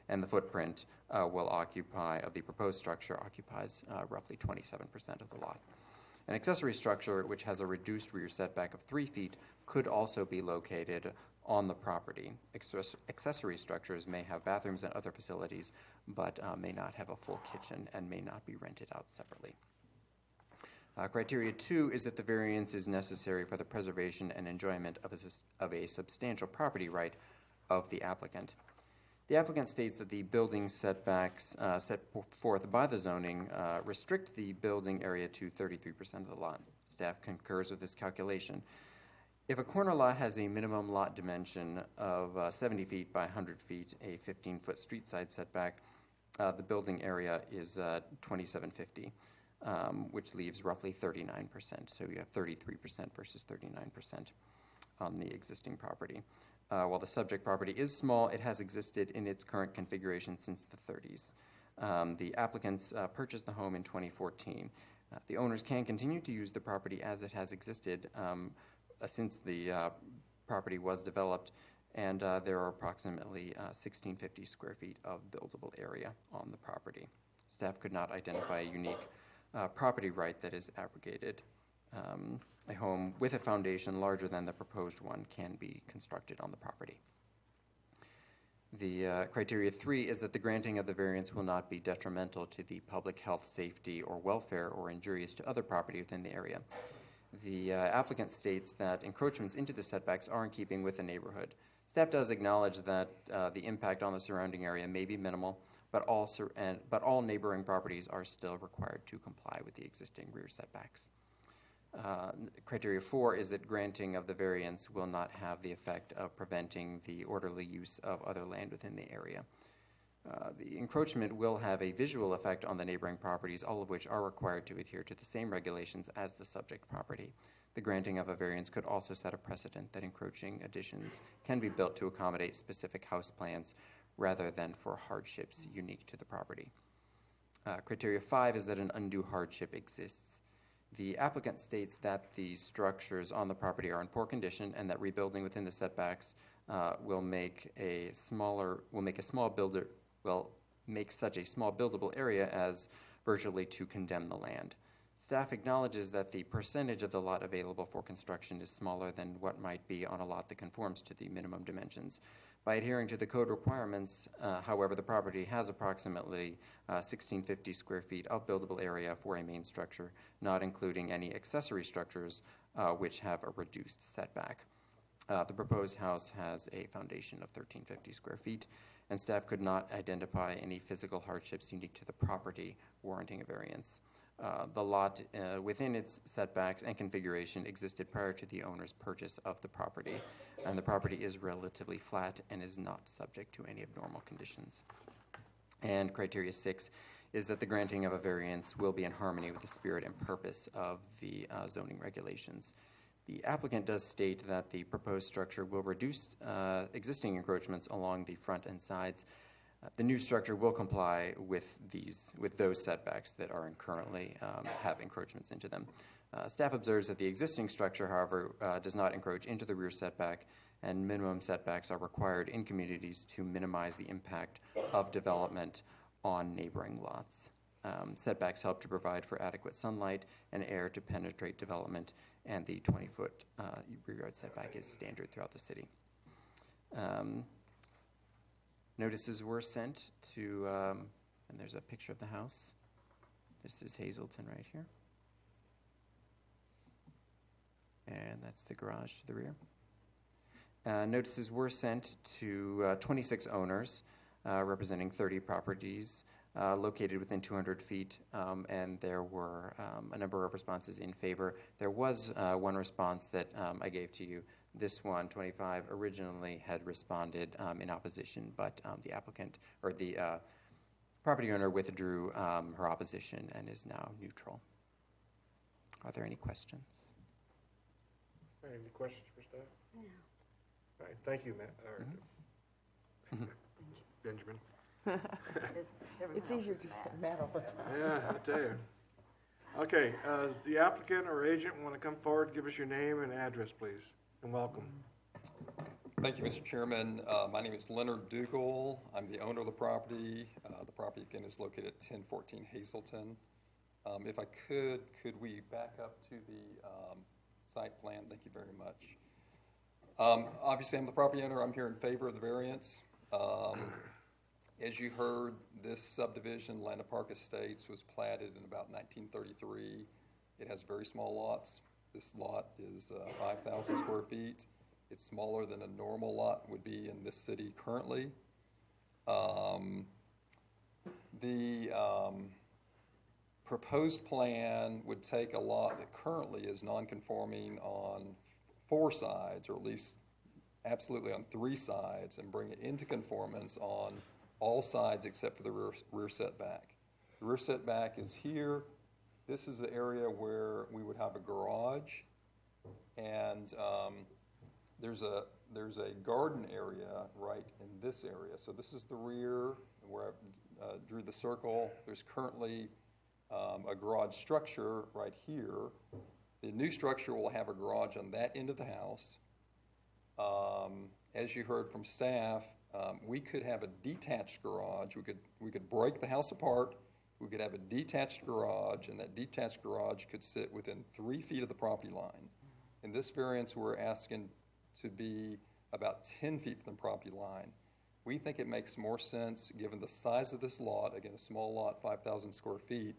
And the footprint of the proposed structure occupies roughly 27% of the lot. An accessory structure which has a reduced rear setback of 3 feet could also be located on the property. Accessory structures may have bathrooms and other facilities, but may not have a full kitchen and may not be rented out separately. Criteria 2 is that the variance is necessary for the preservation and enjoyment of a substantial property right of the applicant. The applicant states that the building setbacks set forth by the zoning restrict the building area to 33% of the lot. Staff concurs with this calculation. If a corner lot has a minimum lot dimension of 70 feet by 100 feet, a 15-foot street side setback, the building area is 2,750, which leaves roughly 39%. So you have 33% versus 39% on the existing property. While the subject property is small, it has existed in its current configuration since the 30s. The applicants purchased the home in 2014. The owners can continue to use the property as it has existed since the property was developed, and there are approximately 1,650 square feet of buildable area on the property. Staff could not identify a unique property right that is abrogated. A home with a foundation larger than the proposed one can be constructed on the property. The criteria 3 is that the granting of the variance will not be detrimental to the public health, safety, or welfare or injurious to other property within the area. The applicant states that encroachments into the setbacks are in keeping with the neighborhood. Staff does acknowledge that the impact on the surrounding area may be minimal, but all neighboring properties are still required to comply with the existing rear setbacks. Criteria 4 is that granting of the variance will not have the effect of preventing the orderly use of other land within the area. The encroachment will have a visual effect on the neighboring properties, all of which are required to adhere to the same regulations as the subject property. The granting of a variance could also set a precedent that encroaching additions can be built to accommodate specific house plans rather than for hardships unique to the property. Criteria 5 is that an undue hardship exists. The applicant states that the structures on the property are in poor condition and that rebuilding within the setbacks will make such a small buildable area as virtually to condemn the land. Staff acknowledges that the percentage of the lot available for construction is smaller than what might be on a lot that conforms to the minimum dimensions. By adhering to the code requirements, however, the property has approximately 1,650 square feet of buildable area for a main structure, not including any accessory structures which have a reduced setback. The proposed house has a foundation of 1,350 square feet, and staff could not identify any physical hardships unique to the property warranting a variance. The lot within its setbacks and configuration existed prior to the owner's purchase of the property, and the property is relatively flat and is not subject to any abnormal conditions. And criteria 6 is that the granting of a variance will be in harmony with the spirit and purpose of the zoning regulations. The applicant does state that the proposed structure will reduce existing encroachments along the front and sides. The new structure will comply with those setbacks that are currently have encroachments into them. Staff observes that the existing structure, however, does not encroach into the rear setback, and minimum setbacks are required in communities to minimize the impact of development on neighboring lots. Setbacks help to provide for adequate sunlight and air to penetrate development, and the 20-foot rear yard setback is standard throughout the city. Notices were sent to, and there's a picture of the house. This is Hazleton right here. And that's the garage to the rear. Notices were sent to 26 owners representing 30 properties located within 200 feet, and there were a number of responses in favor. There was one response that I gave to you. This one, 25, originally had responded in opposition, but the applicant or the property owner withdrew her opposition and is now neutral. Are there any questions? Any questions for staff? No. All right, thank you, Matt. Benjamin. It's easier to say Matt all the time. Yeah, I tell you. Okay, the applicant or agent want to come forward, give us your name and address, please, and welcome. Thank you, Mr. Chairman. My name is Leonard Dougal. I'm the owner of the property. The property, again, is located at 1014 Hazleton. If I could we back up to the site plan? Thank you very much. Obviously, I'm the property owner. I'm here in favor of the variance. As you heard, this subdivision, Landa Park Estates, was platted in about 1933. It has very small lots. This lot is 5,000 square feet. It's smaller than a normal lot would be in this city currently. The proposed plan would take a lot that currently is non-conforming on 4 sides, or at least absolutely on 3 sides, and bring it into conformance on all sides except for the rear setback. The rear setback is here. This is the area where we would have a garage, and there's a garden area right in this area. So this is the rear where I drew the circle. There's currently a garage structure right here. The new structure will have a garage on that end of the house. As you heard from staff, we could have a detached garage. We could break the house apart. We could have a detached garage, and that detached garage could sit within 3 feet of the property line. In this variance, we're asking to be about 10 feet from the property line. We think it makes more sense, given the size of this lot, again, a small lot, 5,000 square feet,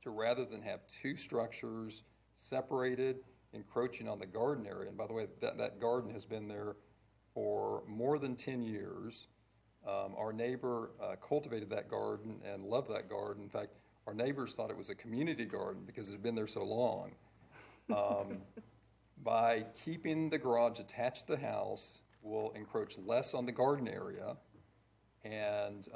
to rather than have 2 structures separated, encroaching on the garden area. And by the way, that garden has been there for more than 10 years. Our neighbor cultivated that garden and loved that garden. In fact, our neighbors thought it was a community garden because it had been there so long. By keeping the garage attached to the house, we'll encroach less on the garden area, and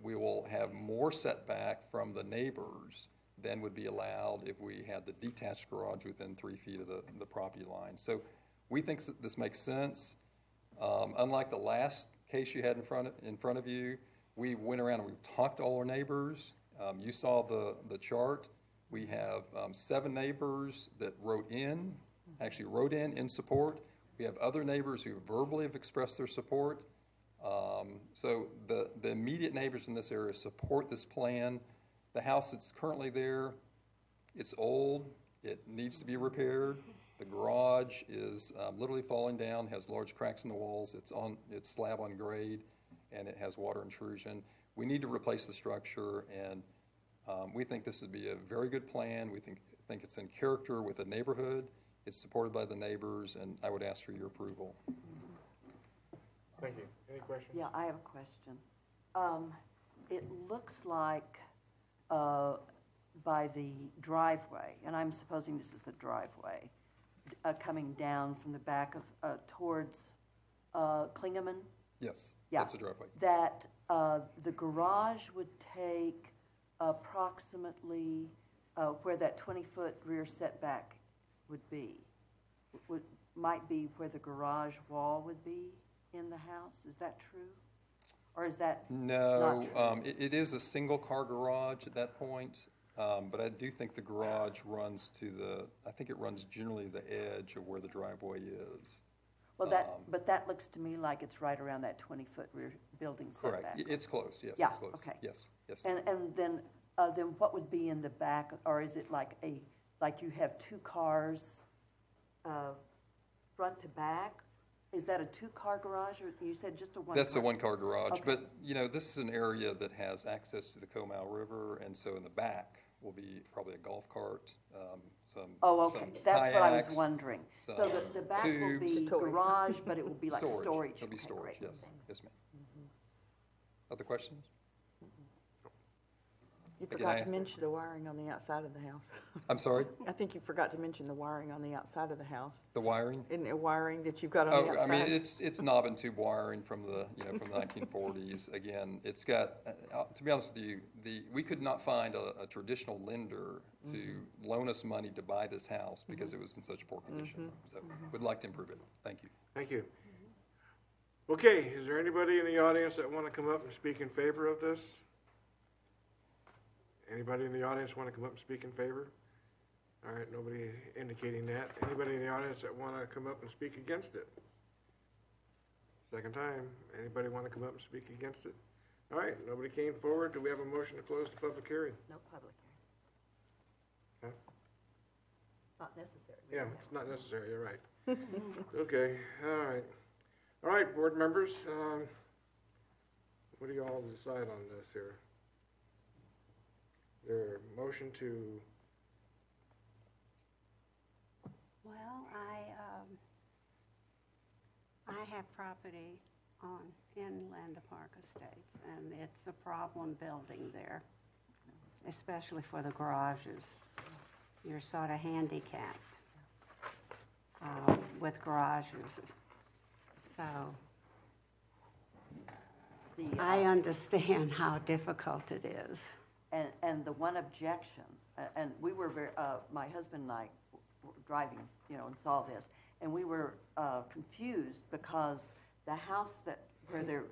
we will have more setback from the neighbors than would be allowed if we had the detached garage within 3 feet of the property line. So we think that this makes sense. Unlike the last case you had in front of you, we went around and we've talked to all our neighbors. You saw the chart. We have 7 neighbors that wrote in support. We have other neighbors who verbally have expressed their support. So the immediate neighbors in this area support this plan. The house that's currently there, it's old. It needs to be repaired. The garage is literally falling down, has large cracks in the walls. It's slab on grade, and it has water intrusion. We need to replace the structure, and we think this would be a very good plan. We think it's in character with the neighborhood. It's supported by the neighbors, and I would ask for your approval. Thank you. Any questions? Yeah, I have a question. It looks like by the driveway, and I'm supposing this is the driveway, coming down from the back of towards Klingeman. Yes, Yeah, that's a driveway. That the garage would take approximately where that 20-foot rear setback would be. Might be where the garage wall would be in the house. Is that true? Or is that No, not true? it is a single-car garage at that point, but I do think the garage runs I think it runs generally the edge of where the driveway is. Well, but that looks to me like it's right around that 20-foot rear building setback. Correct. It's close, yes, Yeah, it's close. okay. Yes, yes. And then what would be in the back, or is it like you have 2 cars front to back? Is that a 2-car garage, or you said just a 1-car? That's a 1-car garage, Okay. but, this is an area that has access to the Comal River, and so in the back will be probably a golf cart, some Oh, okay, that's what I was kayaks, wondering. So some the back will tubes. be garage, but it will be like storage. It'll be Okay, storage, great. yes, yes, ma'am. Other questions? You Again, forgot to mention the wiring on the outside of the house. I'm sorry? I think you forgot to mention the wiring on the outside of the house. The wiring? Isn't it wiring that you've got on the Oh, outside? I mean, it's knob and tube wiring from the 1940s. Again, it's got, to be honest with you, we could not find a traditional lender to loan us money to buy this house because it was in such poor condition. So we'd like to improve it. Thank you. Thank you. Okay, is there anybody in the audience that want to come up and speak in favor of this? Anybody in the audience want to come up and speak in favor? All right, nobody indicating that. Anybody in the audience that want to come up and speak against it? Second time. Anybody want to come up and speak against it? All right, nobody came forward. Do we have a motion to close the public hearing? No public hearing. Huh? It's not necessary. Yeah, it's not necessary, you're right. Okay, all right. All right, board members, what do you all decide on this here? Is there a motion to, Well, I have property in Land Park Estates, and it's a problem building there, especially for the garages. You're sort of handicapped with garages. So I understand how difficult it is. And the one objection, and we were my husband and I were driving, and saw this, and we were confused because the house where the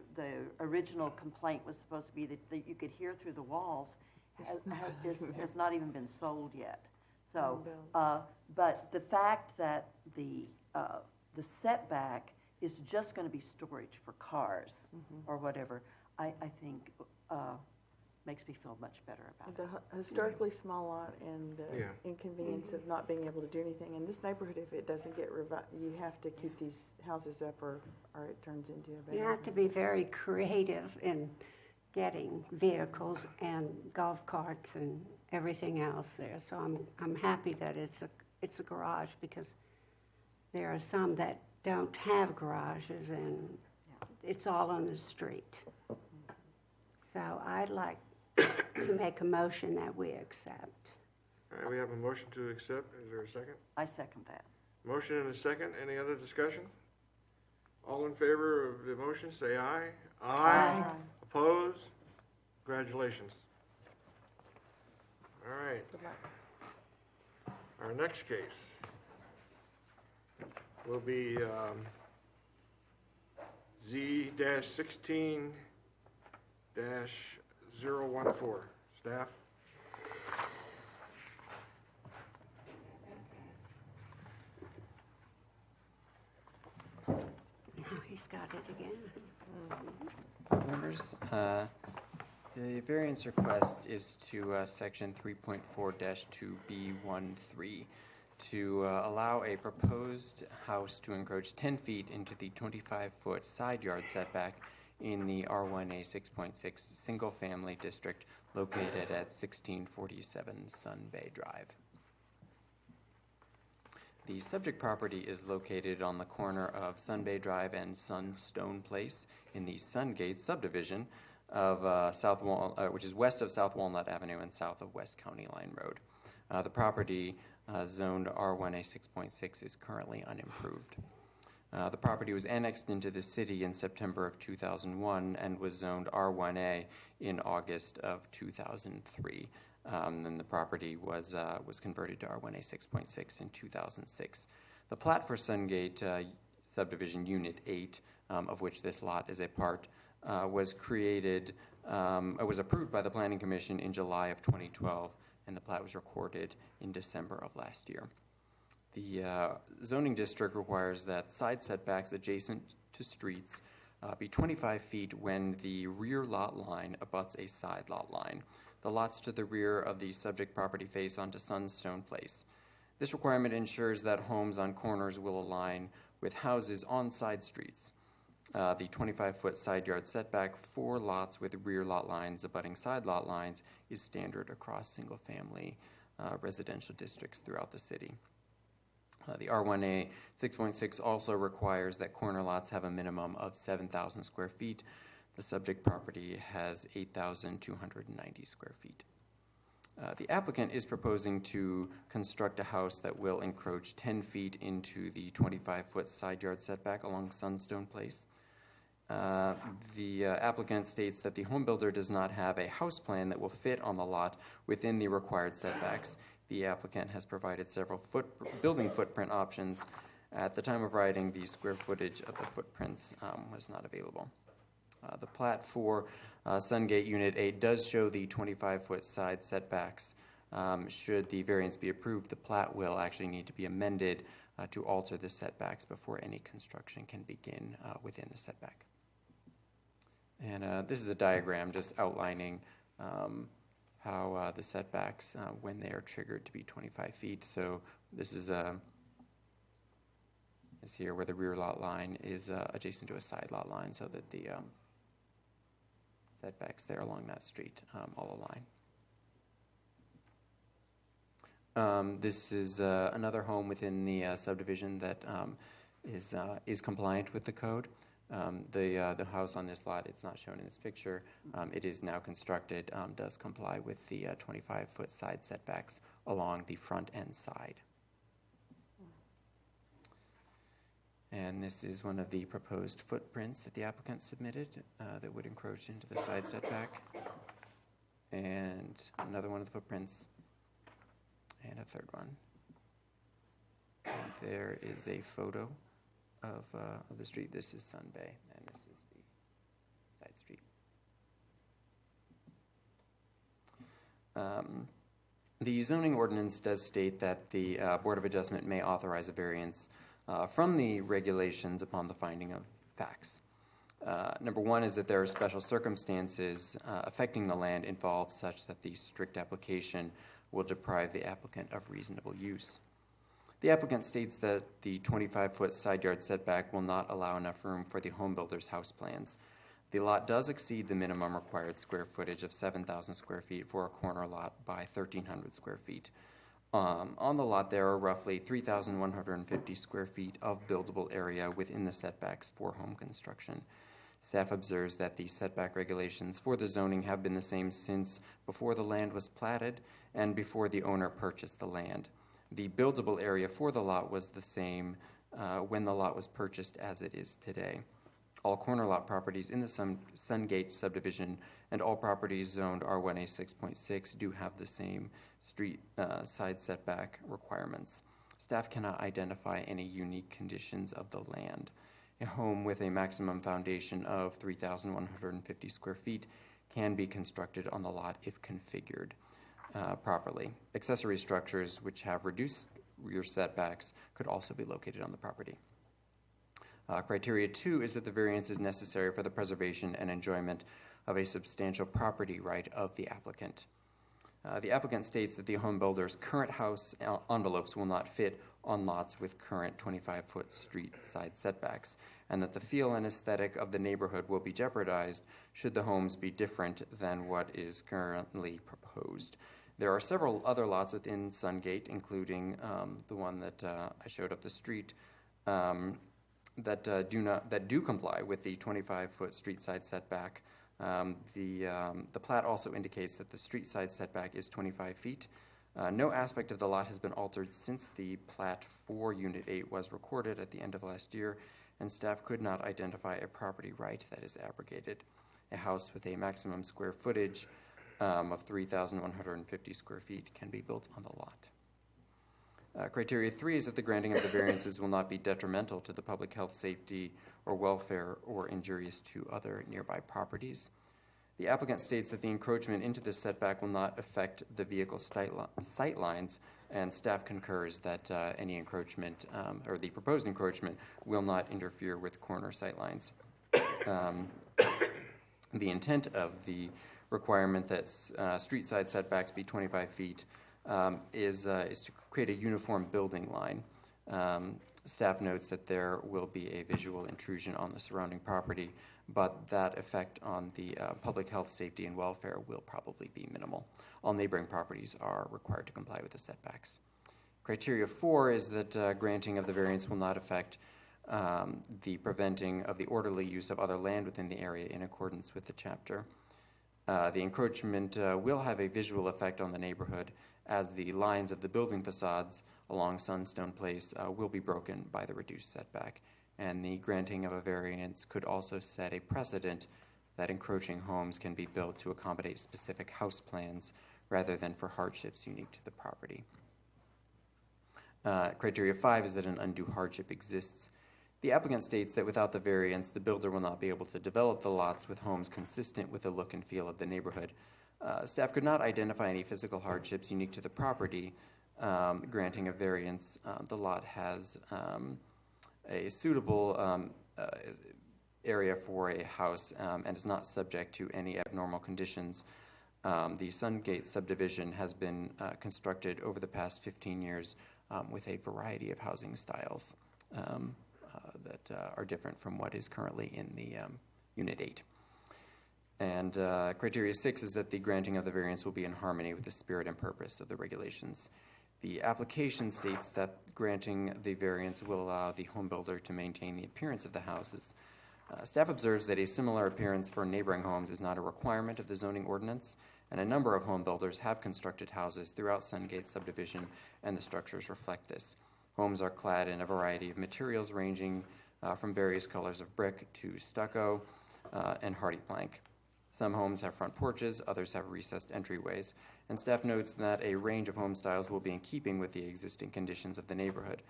original complaint was supposed to be that you could hear through the walls has not even been sold yet. So, but the fact that the setback is just going to be storage for cars or whatever, I think makes me feel much better about it. The historically small lot and the inconvenience of not being able to do anything. In this neighborhood, if it doesn't get you have to keep these houses up or it turns into a You bad. have to be very creative in getting vehicles and golf carts and everything else there. So I'm happy that it's a garage, because there are some that don't have garages and it's all on the street. So I'd like to make a motion that we accept. all right, we have a motion to accept. Is there a second? I second that. Motion and a second. Any other discussion? All in favor of the motion, say aye. Aye. Opposed? Congratulations. All right. Our next case will be Z-16-014. Staff? Oh, he's got it again. Members, the variance request is to section 3.4-2B13 to allow a proposed house to encroach 10 feet into the 25-foot side yard setback in the R1A 6.6 single-family district located at 1647 Sun Bay Drive. The subject property is located on the corner of Sun Bay Drive and Sunstone Place in the Sungate subdivision of which is west of South Walnut Avenue and south of West County Line Road. The property zoned R1A 6.6 is currently unimproved. The property was annexed into the city in September of 2001 and was zoned R1A in August of 2003. Then the property was converted to R1A 6.6 in 2006. The plat for Sungate Subdivision Unit 8, of which this lot is a part, was approved by the Planning Commission in July of 2012, and the plat was recorded in December of last year. The zoning district requires that side setbacks adjacent to streets be 25 feet when the rear lot line abuts a side lot line. The lots to the rear of the subject property face onto Sunstone Place. This requirement ensures that homes on corners will align with houses on side streets. The 25-foot side yard setback for lots with rear lot lines abutting side lot lines is standard across single-family residential districts throughout the city. The R1A 6.6 also requires that corner lots have a minimum of 7,000 square feet. The subject property has 8,290 square feet. The applicant is proposing to construct a house that will encroach 10 feet into the 25-foot side yard setback along Sunstone Place. The applicant states that the home builder does not have a house plan that will fit on the lot within the required setbacks. The applicant has provided several building footprint options. At the time of writing, the square footage of the footprints was not available. The plat for Sungate Unit 8 does show the 25-foot side setbacks. Should the variance be approved, the plat will actually need to be amended to alter the setbacks before any construction can begin within the setback. And this is a diagram just outlining how the setbacks, when they are triggered to be 25 feet. So this is here where the rear lot line is adjacent to a side lot line so that the setbacks there along that street all align. This is another home within the subdivision that is compliant with the code. The house on this lot, it's not shown in this picture. It is now constructed, does comply with the 25-foot side setbacks along the front and side. And this is one of the proposed footprints that the applicant submitted that would encroach into the side setback. And another one of the footprints, and a third one. And there is a photo of the street. This is Sun Bay, and this is the side street. The zoning ordinance does state that the Board of Adjustment may authorize a variance from the regulations upon the finding of facts. Number one is that there are special circumstances affecting the land involved such that the strict application will deprive the applicant of reasonable use. The applicant states that the 25-foot side yard setback will not allow enough room for the home builder's house plans. The lot does exceed the minimum required square footage of 7,000 square feet for a corner lot by 1,300 square feet. On the lot, there are roughly 3,150 square feet of buildable area within the setbacks for home construction. Staff observes that the setback regulations for the zoning have been the same since before the land was platted and before the owner purchased the land. The buildable area for the lot was the same when the lot was purchased as it is today. All corner lot properties in the Sungate subdivision and all properties zoned R1A 6.6 do have the same street side setback requirements. Staff cannot identify any unique conditions of the land. A home with a maximum foundation of 3,150 square feet can be constructed on the lot if configured properly. Accessory structures which have reduced rear setbacks could also be located on the property. Criteria 2 is that the variance is necessary for the preservation and enjoyment of a substantial property right of the applicant. The applicant states that the home builder's current house envelopes will not fit on lots with current 25-foot street side setbacks, and that the feel and aesthetic of the neighborhood will be jeopardized should the homes be different than what is currently proposed. There are several other lots within Sungate, including the one that I showed up the street, that do comply with the 25-foot street side setback. The plat also indicates that the street side setback is 25 feet. No aspect of the lot has been altered since the plat for Unit 8 was recorded at the end of last year, and staff could not identify a property right that is abrogated. A house with a maximum square footage of 3,150 square feet can be built on the lot. Criteria 3 is that the granting of the variances will not be detrimental to the public health, safety, or welfare, or injurious to other nearby properties. The applicant states that the encroachment into the setback will not affect the vehicle sight lines, and staff concurs that any encroachment, or the proposed encroachment, will not interfere with corner sight lines. The intent of the requirement that street side setbacks be 25 feet is to create a uniform building line. Staff notes that there will be a visual intrusion on the surrounding property, but that effect on the public health, safety, and welfare will probably be minimal. All neighboring properties are required to comply with the setbacks. Criteria 4 is that granting of the variance will not affect the preventing of the orderly use of other land within the area in accordance with the chapter. The encroachment will have a visual effect on the neighborhood, as the lines of the building facades along Sunstone Place will be broken by the reduced setback, and the granting of a variance could also set a precedent that encroaching homes can be built to accommodate specific house plans rather than for hardships unique to the property. Criteria 5 is that an undue hardship exists. The applicant states that without the variance, the builder will not be able to develop the lots with homes consistent with the look and feel of the neighborhood. Staff could not identify any physical hardships unique to the property. Granting a variance, the lot has a suitable area for a house and is not subject to any abnormal conditions. The Sungate subdivision has been constructed over the past 15 years with a variety of housing styles that are different from what is currently in the Unit 8. And criteria 6 is that the granting of the variance will be in harmony with the spirit and purpose of the regulations. The application states that granting the variance will allow the home builder to maintain the appearance of the houses. Staff observes that a similar appearance for neighboring homes is not a requirement of the zoning ordinance, and a number of home builders have constructed houses throughout Sungate subdivision, and the structures reflect this. Homes are clad in a variety of materials ranging from various colors of brick to stucco and hardy plank. Some homes have front porches, others have recessed entryways, and staff notes that a range of home styles will be in keeping with the existing conditions of the neighborhood.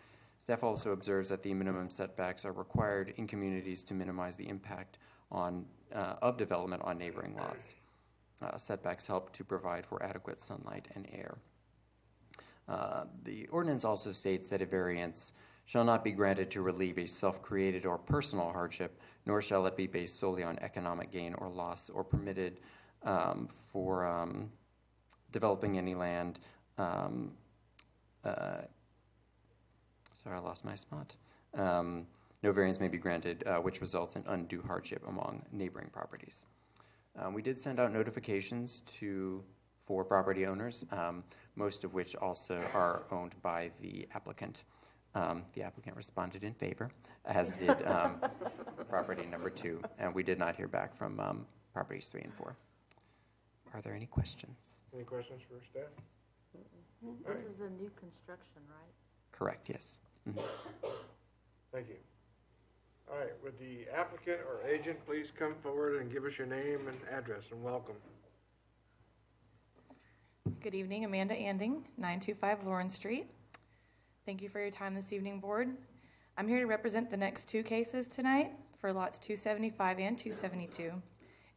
Staff also observes that the minimum setbacks are required in communities to minimize the impact of development on neighboring lots. Setbacks help to provide for adequate sunlight and air. The ordinance also states that a variance shall not be granted to relieve a self-created or personal hardship, nor shall it be based solely on economic gain or loss, or permitted for developing any land. Sorry, I lost my spot. No variance may be granted, which results in undue hardship among neighboring properties. We did send out notifications for property owners, most of which also are owned by the applicant. The applicant responded in favor, as did property number 2, and we did not hear back from properties 3 and 4. Are there any questions? Any questions for staff? This is a new construction, right? Correct, yes. Mm-hmm. Thank you. All right, would the applicant or agent please come forward and give us your name and address, and welcome. Good evening, Amanda Anding, 925 Lawrence Street. Thank you for your time this evening, Board. I'm here to represent the next two cases tonight for lots 275 and 272,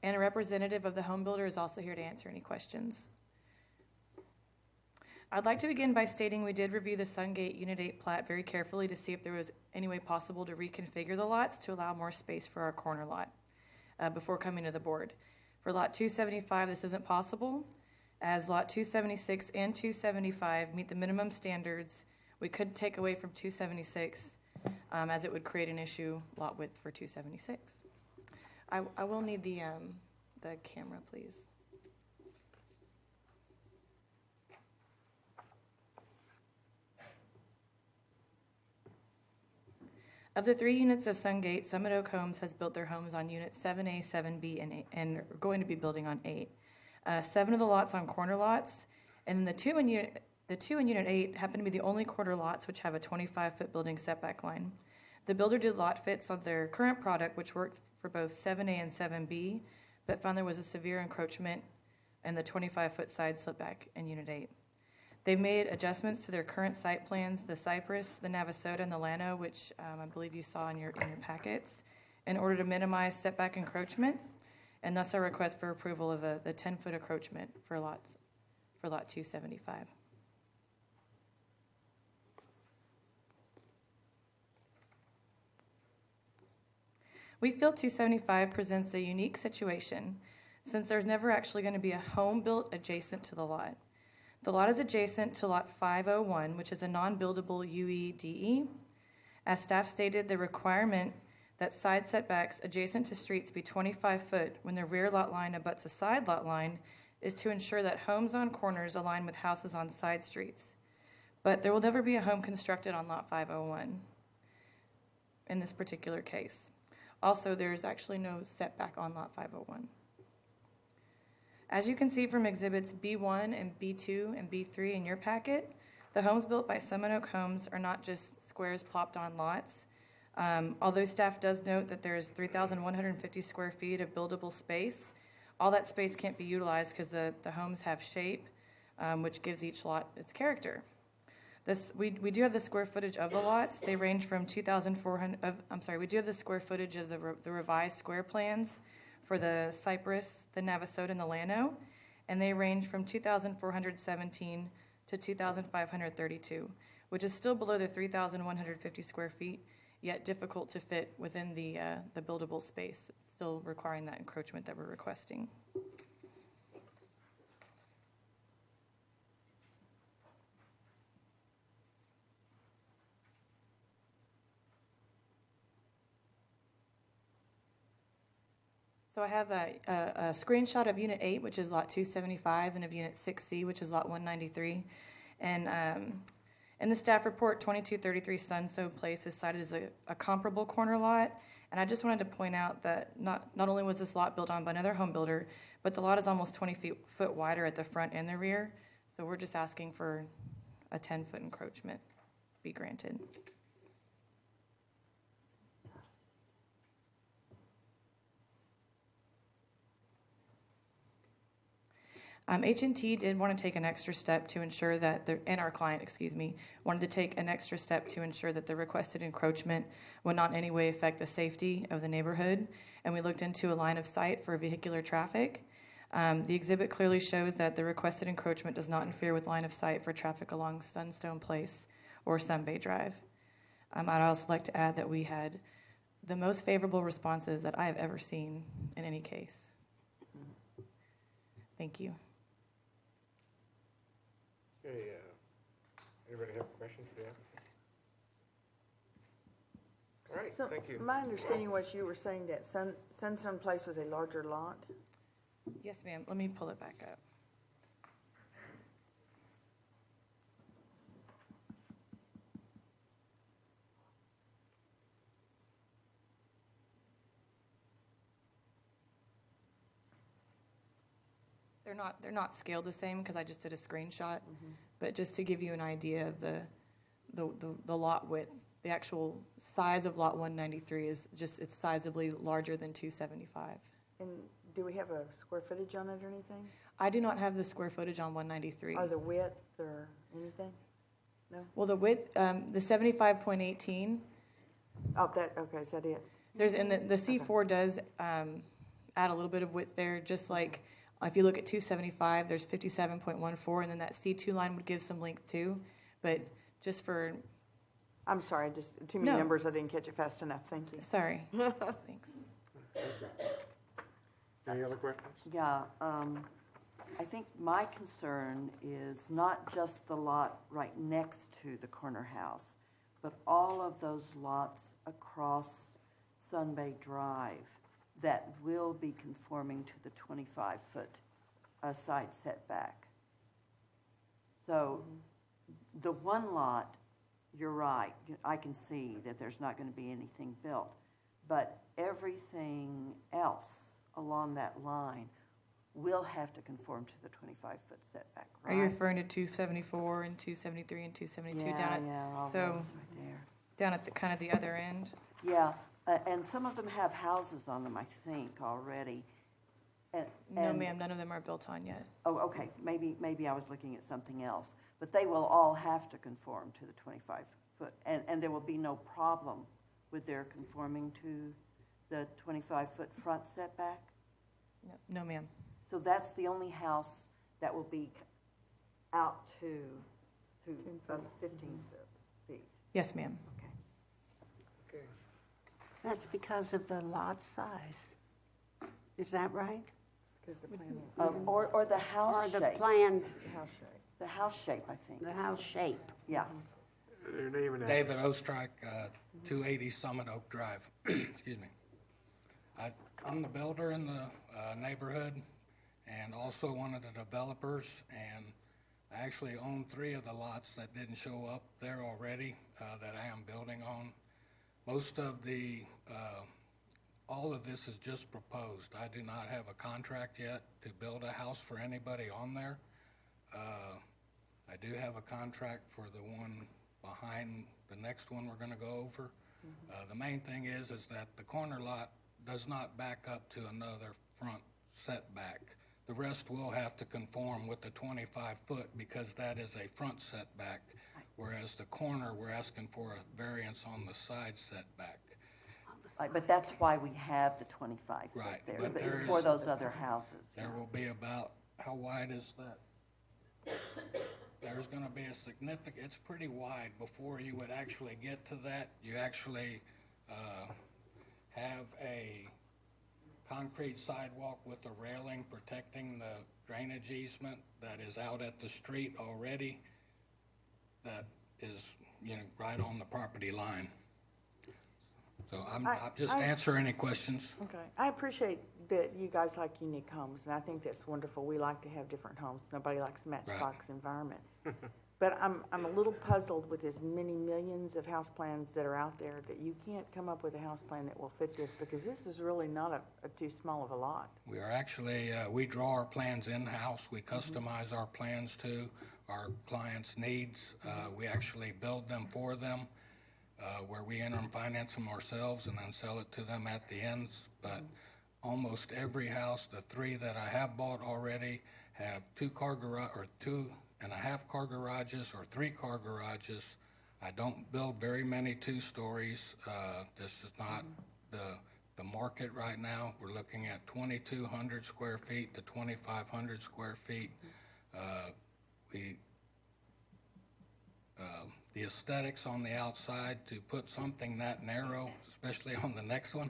and a representative of the home builder is also here to answer any questions. I'd like to begin by stating we did review the Sungate Unit 8 plat very carefully to see if there was any way possible to reconfigure the lots to allow more space for our corner lot before coming to the board. For lot 275, this isn't possible, as lot 276 and 275 meet the minimum standards. We could take away from 276 as it would create an issue lot width for 276. I will need the camera, please. Of the 3 units of Sungate, Summit Oak Homes has built their homes on units 7A, 7B, and 8, and are going to be building on 8. 7 of the lots on corner lots, and then the two in unit 8 happen to be the only corner lots which have a 25-foot building setback line. The builder did lot fits on their current product, which worked for both 7A and 7B, but found there was a severe encroachment in the 25-foot side slipback in unit 8. They've made adjustments to their current site plans, the Cypress, the Navasota, and the Llano, which I believe you saw in your packets, in order to minimize setback encroachment, and thus our request for approval of the 10-foot encroachment for lot 275. We feel 275 presents a unique situation since there's never actually going to be a home built adjacent to the lot. The lot is adjacent to lot 501, which is a non-buildable UEDE. As staff stated, the requirement that side setbacks adjacent to streets be 25 foot when the rear lot line abuts a side lot line is to ensure that homes on corners align with houses on side streets. But there will never be a home constructed on lot 501 in this particular case. Also, there's actually no setback on lot 501. As you can see from exhibits B1 and B2 and B3 in your packet, the homes built by Summit Oak Homes are not just squares plopped on lots. Although staff does note that there's 3,150 square feet of buildable space, all that space can't be utilized because the homes have shape, which gives each lot its character. We do have the square footage of the lots. They range from 2,400. We do have the square footage of the revised square plans for the Cypress, the Navasota, and the Llano, and they range from 2,417 to 2,532, which is still below the 3,150 square feet, yet difficult to fit within the buildable space, still requiring that encroachment that we're requesting. So I have a screenshot of Unit 8, which is Lot 275, and of Unit 6C, which is Lot 193. And in the staff report, 2233 Sunstone Place is cited as a comparable corner lot. And I just wanted to point out that not only was this lot built on by another home builder, but the lot is almost 20 foot wider at the front and the rear. So we're just asking for a 10-foot encroachment be granted. H&T did want to take an extra step to ensure that, and our client, wanted to take an extra step to ensure that the requested encroachment would not in any way affect the safety of the neighborhood. And we looked into a line of sight for vehicular traffic. The exhibit clearly shows that the requested encroachment does not interfere with line of sight for traffic along Sunstone Place or Sunbay Drive. I'd also like to add that we had the most favorable responses that I have ever seen in any case. Thank you. Okay, anybody have questions for the applicant? All right, So thank you. my understanding was you were saying that Sunstone Place was a larger lot? Yes, ma'am. Let me pull it back up. They're not scaled the same because I just did a screenshot, but just to give you an idea of the lot width, the actual size of lot 193 is just, it's sizably larger than 275. And do we have a square footage on it or anything? I do not have the square footage on 193. Or the width or anything? No? Well, the width, the 75.18 Oh, okay, is that it? There's, and the C4 does add a little bit of width there, just like if you look at 275, there's 57.14, and then that C2 line would give some length too. But just for... I'm sorry, just too many numbers, I didn't catch it fast enough, thank you. Sorry. Thanks. Any other questions? Yeah, I think my concern is not just the lot right next to the corner house, but all of those lots across Sun Bay Drive that will be conforming to the 25-foot side setback. So the one lot, you're right, I can see that there's not going to be anything built, but everything else along that line will have to conform to the 25-foot setback, right? Are you referring to 274 and 273 and 272 down at... all so those right there. down at the kind of the other end? Yeah, and some of them have houses on them, I think, already. No, ma'am, none of them are built on yet. Oh, okay, maybe I was looking at something else. But they will all have to conform to the 25-foot, and there will be no problem with their conforming to the 25-foot front setback? No, ma'am. So that's the only house that will be out to 15 feet? Yes, ma'am. Okay. That's because of the lot size. Is that right? Because the plan. Or the house Or shape. the plan, It's a house shape. The house shape, I think. the house shape. Yeah. Your name and address. David Ostrike, 280 Summit Oak Drive. Excuse me. I'm the builder in the neighborhood and also one of the developers, and I actually own 3 of the lots that didn't show up there already that I am building on. Most of all of this is just proposed. I do not have a contract yet to build a house for anybody on there. I do have a contract for the one behind the next one we're going to go over. The main thing is that the corner lot does not back up to another front setback. The rest will have to conform with the 25-foot because that is a front setback, whereas the corner, we're asking for a variance on the side setback. Right, but that's why we have the 25 foot Right, there. but It's there for is- those other houses. There will be about, how wide is that? There's going to be a significant, it's pretty wide. Before you would actually get to that, you actually have a concrete sidewalk with a railing protecting the drainage easement that is out at the street already, that is, right on the property line. So I'll just answer any questions. Okay, I appreciate that you guys like unique homes, and I think that's wonderful. We like to have different homes. Nobody likes a matchbox environment. But I'm a little puzzled with as many millions of house plans that are out there that you can't come up with a house plan that will fit this, because this is really not a too small of a lot. We are actually, we draw our plans in-house. We customize our plans to our clients' needs. We actually build them for them, where we enter and finance them ourselves and then sell it to them at the ends. But almost every house, the 3 that I have bought already, have 2-car garage or 2.5-car garages or 3-car garages. I don't build very many 2-stories. This is not the market right now. We're looking at 2,200 square feet to 2,500 square feet. The aesthetics on the outside, to put something that narrow, especially on the next one,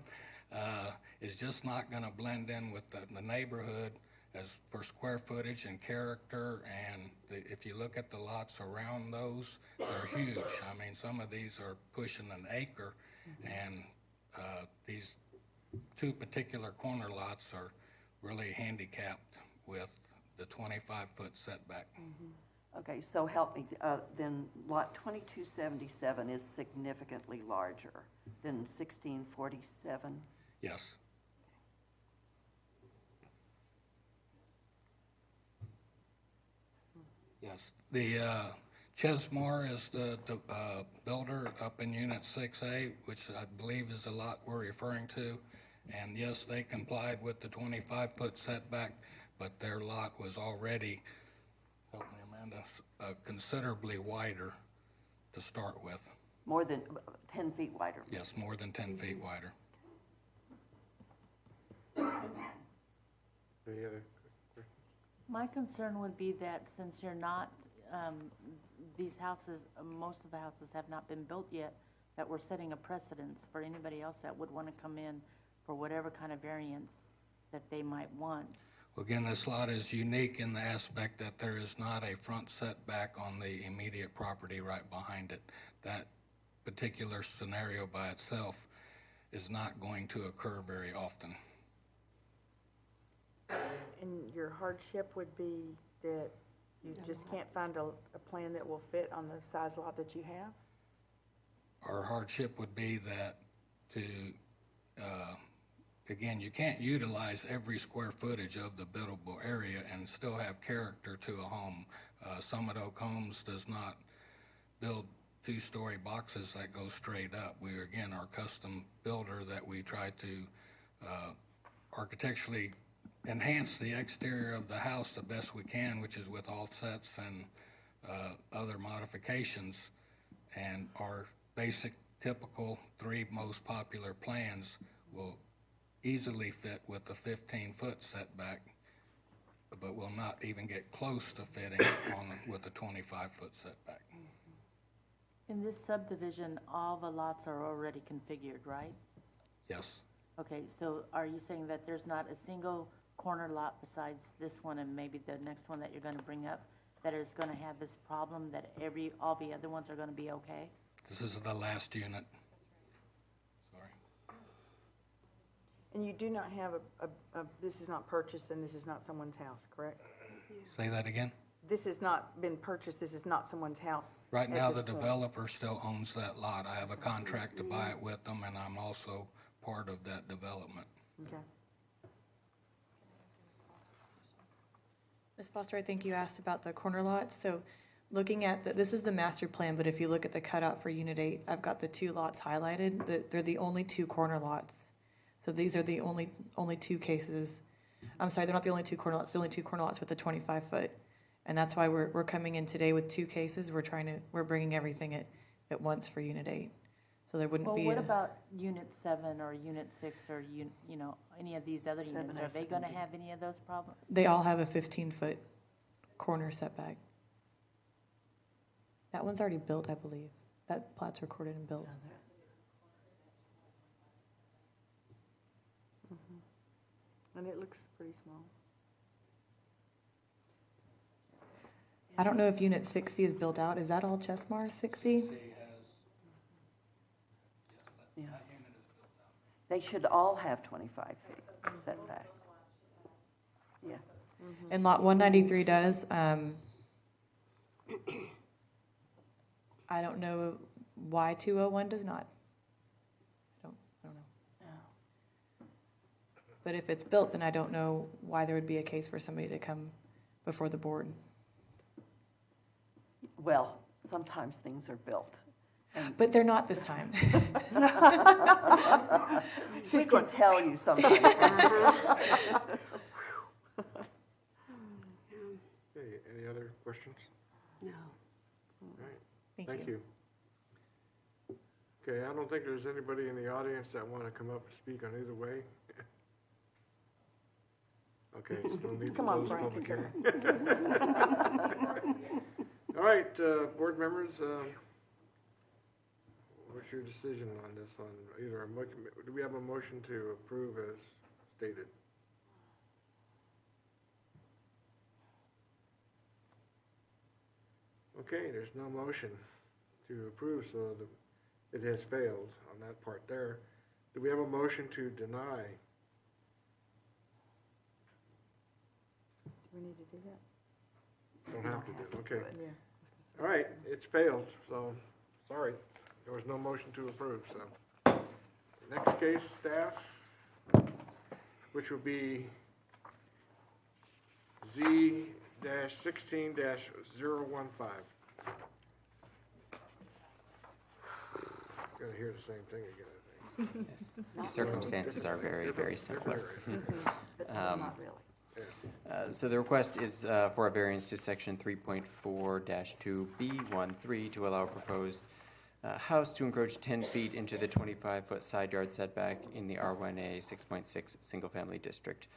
is just not going to blend in with the neighborhood as for square footage and character. And if you look at the lots around those, they're huge. I mean, some of these are pushing an acre, and these 2 particular corner lots are really handicapped with the 25-foot setback. Okay, so help me, then lot 2277 is significantly larger than 1647? Yes. Yes. The Chesmar is the builder up in Unit 6A, which I believe is the lot we're referring to. And yes, they complied with the 25-foot setback, but their lot was already, help me Amanda, considerably wider to start with. More than 10 feet wider. Yes, more than 10 feet wider. Any other? My concern would be that since you're not, these houses, most of the houses have not been built yet, that we're setting a precedence for anybody else that would want to come in for whatever kind of variance that they might want. Well, again, this lot is unique in the aspect that there is not a front setback on the immediate property right behind it. That particular scenario by itself is not going to occur very often. And your hardship would be that you just can't find a plan that will fit on the size lot that you have? Our hardship would be that again, you can't utilize every square footage of the buildable area and still have character to a home. Summit Oak Homes does not build two-story boxes that go straight up. We, again, are a custom builder that we try to architecturally enhance the exterior of the house the best we can, which is with offsets and other modifications. And our basic, typical 3 most popular plans will easily fit with the 15-foot setback, but will not even get close to fitting with the 25-foot setback. In this subdivision, all the lots are already configured, right? Yes. Okay, so are you saying that there's not a single corner lot besides this one and maybe the next one that you're going to bring up that is going to have this problem, that all the other ones are going to be okay? This is the last unit. Sorry. And you do not have this is not purchased and this is not someone's house, correct? Say that again? This has not been purchased, this is not someone's house. Right at now, this the point. developer still owns that lot. I have a contract to buy it with them, and I'm also part of that development. Okay. Ms. Foster, I think you asked about the corner lots. So looking at, this is the master plan, but if you look at the cutout for Unit 8, I've got the 2 lots highlighted. They're the only 2 corner lots. So these are the only 2 cases. I'm sorry, they're not the only 2 corner lots, the only 2 corner lots with the 25-foot. And that's why we're coming in today with 2 cases. We're bringing everything at once for Unit 8. So there wouldn't be Well, what about Unit 7 or Unit 6 or, any of these other units? Are they going to have any of those problems? They all have a 15-foot corner setback. That one's already built, I believe. That plat's recorded and built. And it looks pretty small. I don't know if Unit 6C is built out. Is that all Chesmar 6C? Yeah. They should all have 25 feet setback. Yeah. And Lot 193 does. I don't know why 201 does not. I don't know. Yeah. But if it's built, then I don't know why there would be a case for somebody to come before the board. Well, sometimes things are built. But they're not this time. We can tell you sometimes. Okay, any other questions? No. All right, thank you. Okay, I don't think there's anybody in the audience that want to come up and speak on either way. Okay, so no need to Come on, close the Frank. public hearing. All right, board members, what's your decision on this, on either, do we have a motion to approve as stated? Okay, there's no motion to approve, so it has failed on that part there. Do we have a motion to deny? Do we need to do that? Don't have to do, okay. Yeah. All right, it's failed, so, sorry. There was no motion to approve, so. Next case, staff, which will be Z-16-015. Gonna hear the same thing again, I think. Yes. The circumstances are very, very similar. Not really. So the request is for a variance to section 3.4-2B13 to allow proposed house to encroach 10 feet into the 25-foot side yard setback in the R1A 6.6 single-family district,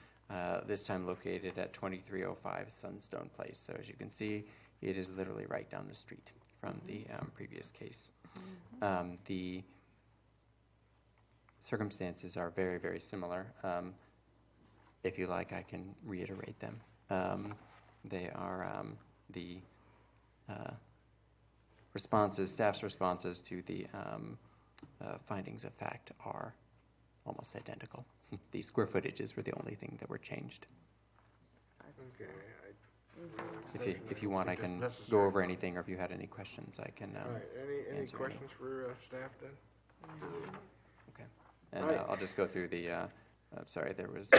this time located at 2305 Sunstone Place. So as you can see, it is literally right down the street from the previous case. The circumstances are very, very similar. If you like, I can reiterate them. They are the responses, staff's responses to the findings of fact are almost identical. The square footages were the only thing that were changed. Okay. If you want, I can go over anything, or if you had any questions, I can All right, any answer questions for staff then? Okay. And All right. I'll just go through the, sorry, there was,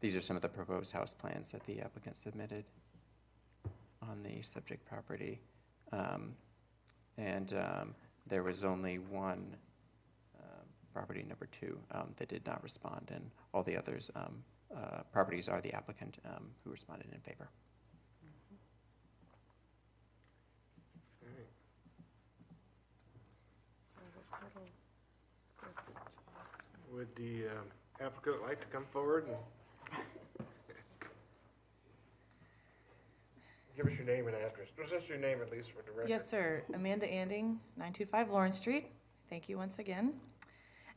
these are some of the proposed house plans that the applicant submitted on the subject property. There was only one property, number 2, that did not respond, and all the others properties are the applicant who responded in favor. Would the applicant like to come forward and give us your name and address? Just your name, at least, for the record. Yes, sir. Amanda Anding, 925 Lawrence Street. Thank you once again.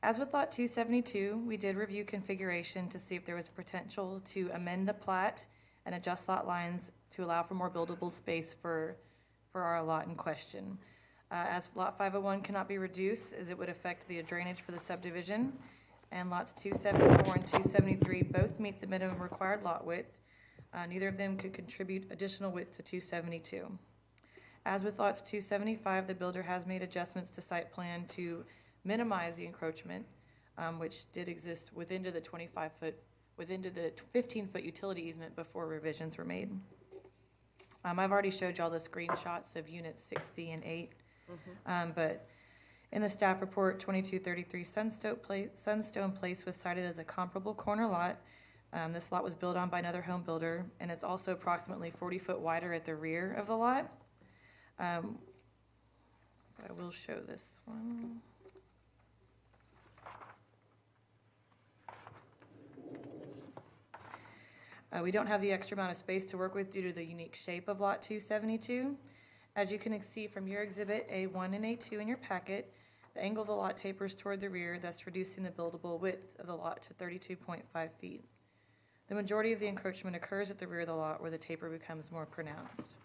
As with Lot 272, we did review configuration to see if there was potential to amend the plat and adjust lot lines to allow for more buildable space for our lot in question. As Lot 501 cannot be reduced, as it would affect the drainage for the subdivision, and Lots 274 and 273 both meet the minimum required lot width. Neither of them could contribute additional width to 272. As with Lots 275, the builder has made adjustments to site plan to minimize the encroachment, which did exist within the 25-foot, within the 15-foot utility easement before revisions were made. I've already showed y'all the screenshots of units 6C and 8, but in the staff report, 2233 Sunstone Place was cited as a comparable corner lot. This lot was built on by another home builder, and it's also approximately 40 foot wider at the rear of the lot. I will show this one. We don't have the extra amount of space to work with due to the unique shape of Lot 272. As you can see from your exhibit A1 and A2 in your packet, the angle of the lot tapers toward the rear, thus reducing the buildable width of the lot to 32.5 feet. The majority of the encroachment occurs at the rear of the lot where the taper becomes more pronounced.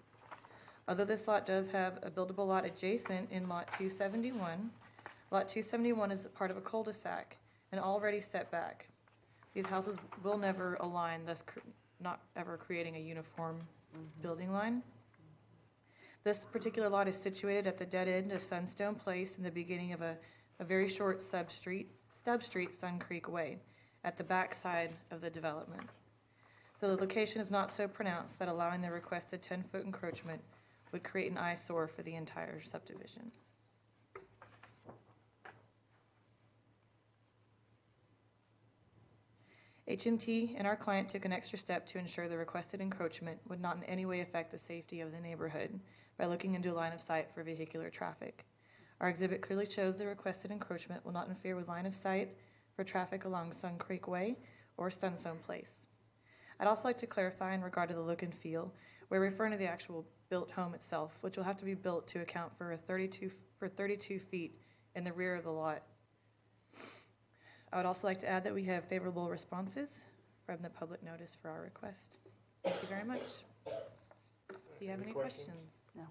Although this lot does have a buildable lot adjacent in Lot 271, Lot 271 is part of a cul-de-sac and already set back. These houses will never align, thus not ever creating a uniform building line. This particular lot is situated at the dead end of Sunstone Place in the beginning of a very short stub street, Sun Creek Way, at the back side of the development. So the location is not so pronounced that allowing the requested 10-foot encroachment would create an eyesore for the entire subdivision. HMT and our client took an extra step to ensure the requested encroachment would not in any way affect the safety of the neighborhood by looking into line of sight for vehicular traffic. Our exhibit clearly shows the requested encroachment will not interfere with line of sight for traffic along Sun Creek Way or Sunstone Place. I'd also like to clarify in regard to the look and feel, we're referring to the actual built home itself, which will have to be built to account for 32 feet in the rear of the lot. I would also like to add that we have favorable responses from the public notice for our request. Thank you very much. Do you have any questions? No.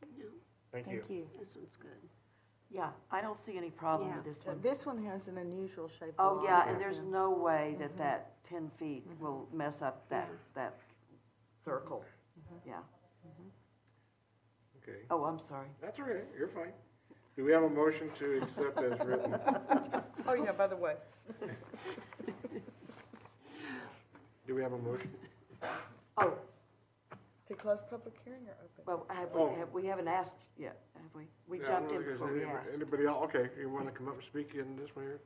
No. Thank you. Thank you. That sounds good. Yeah, I don't see any problem Yeah. with this one. This one has an unusual shape. Oh, yeah, and there's no way that that 10 feet Mm-hmm. will mess up that circle. Yeah. Okay. Oh, I'm sorry. That's okay, you're fine. Do we have a motion to accept as written? Oh, yeah, by the way. Do we have a motion? Oh, To close public hearing or open? well, Oh. we haven't asked yet, have we? We Yeah, jumped well, in is before we anybody- asked. Anybody else? Okay, you want to come up and speak in this one here?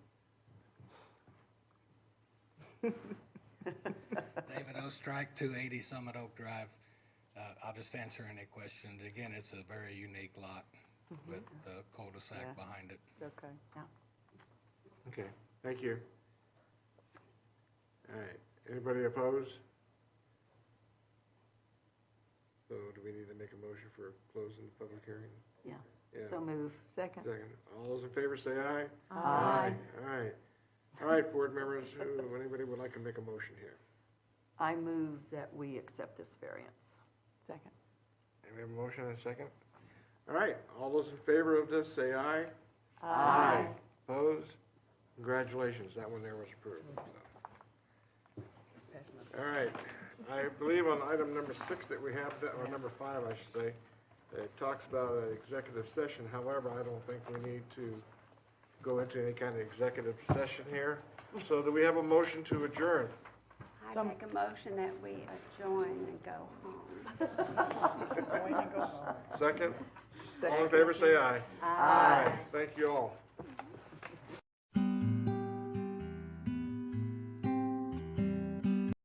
David Ostrike, 280 Summit Oak Drive. I'll just answer any questions. Again, it's a very unique lot. with the cul-de-sac Yeah. behind it. Okay. Okay, thank you. All right, anybody opposed? So do we need to make a motion for closing the public hearing? Yeah. Yeah. So move. Second. Second. All those in favor say aye. Aye. All right. All right, board members, who, anybody would like to make a motion here? I move that we accept this variance. Second. And we have a motion and a second? All right, all those in favor of this, say aye. Aye. Opposed? Congratulations, that one there was approved. So. All right, I believe on item number 6 that we have, or number 5, I should say, it talks about an executive session. However, I don't think we need to go into any kind of executive session here. So do we have a motion to adjourn? I make a motion that we adjourn and go home. Second? All in favor, say aye. Aye. Thank you all.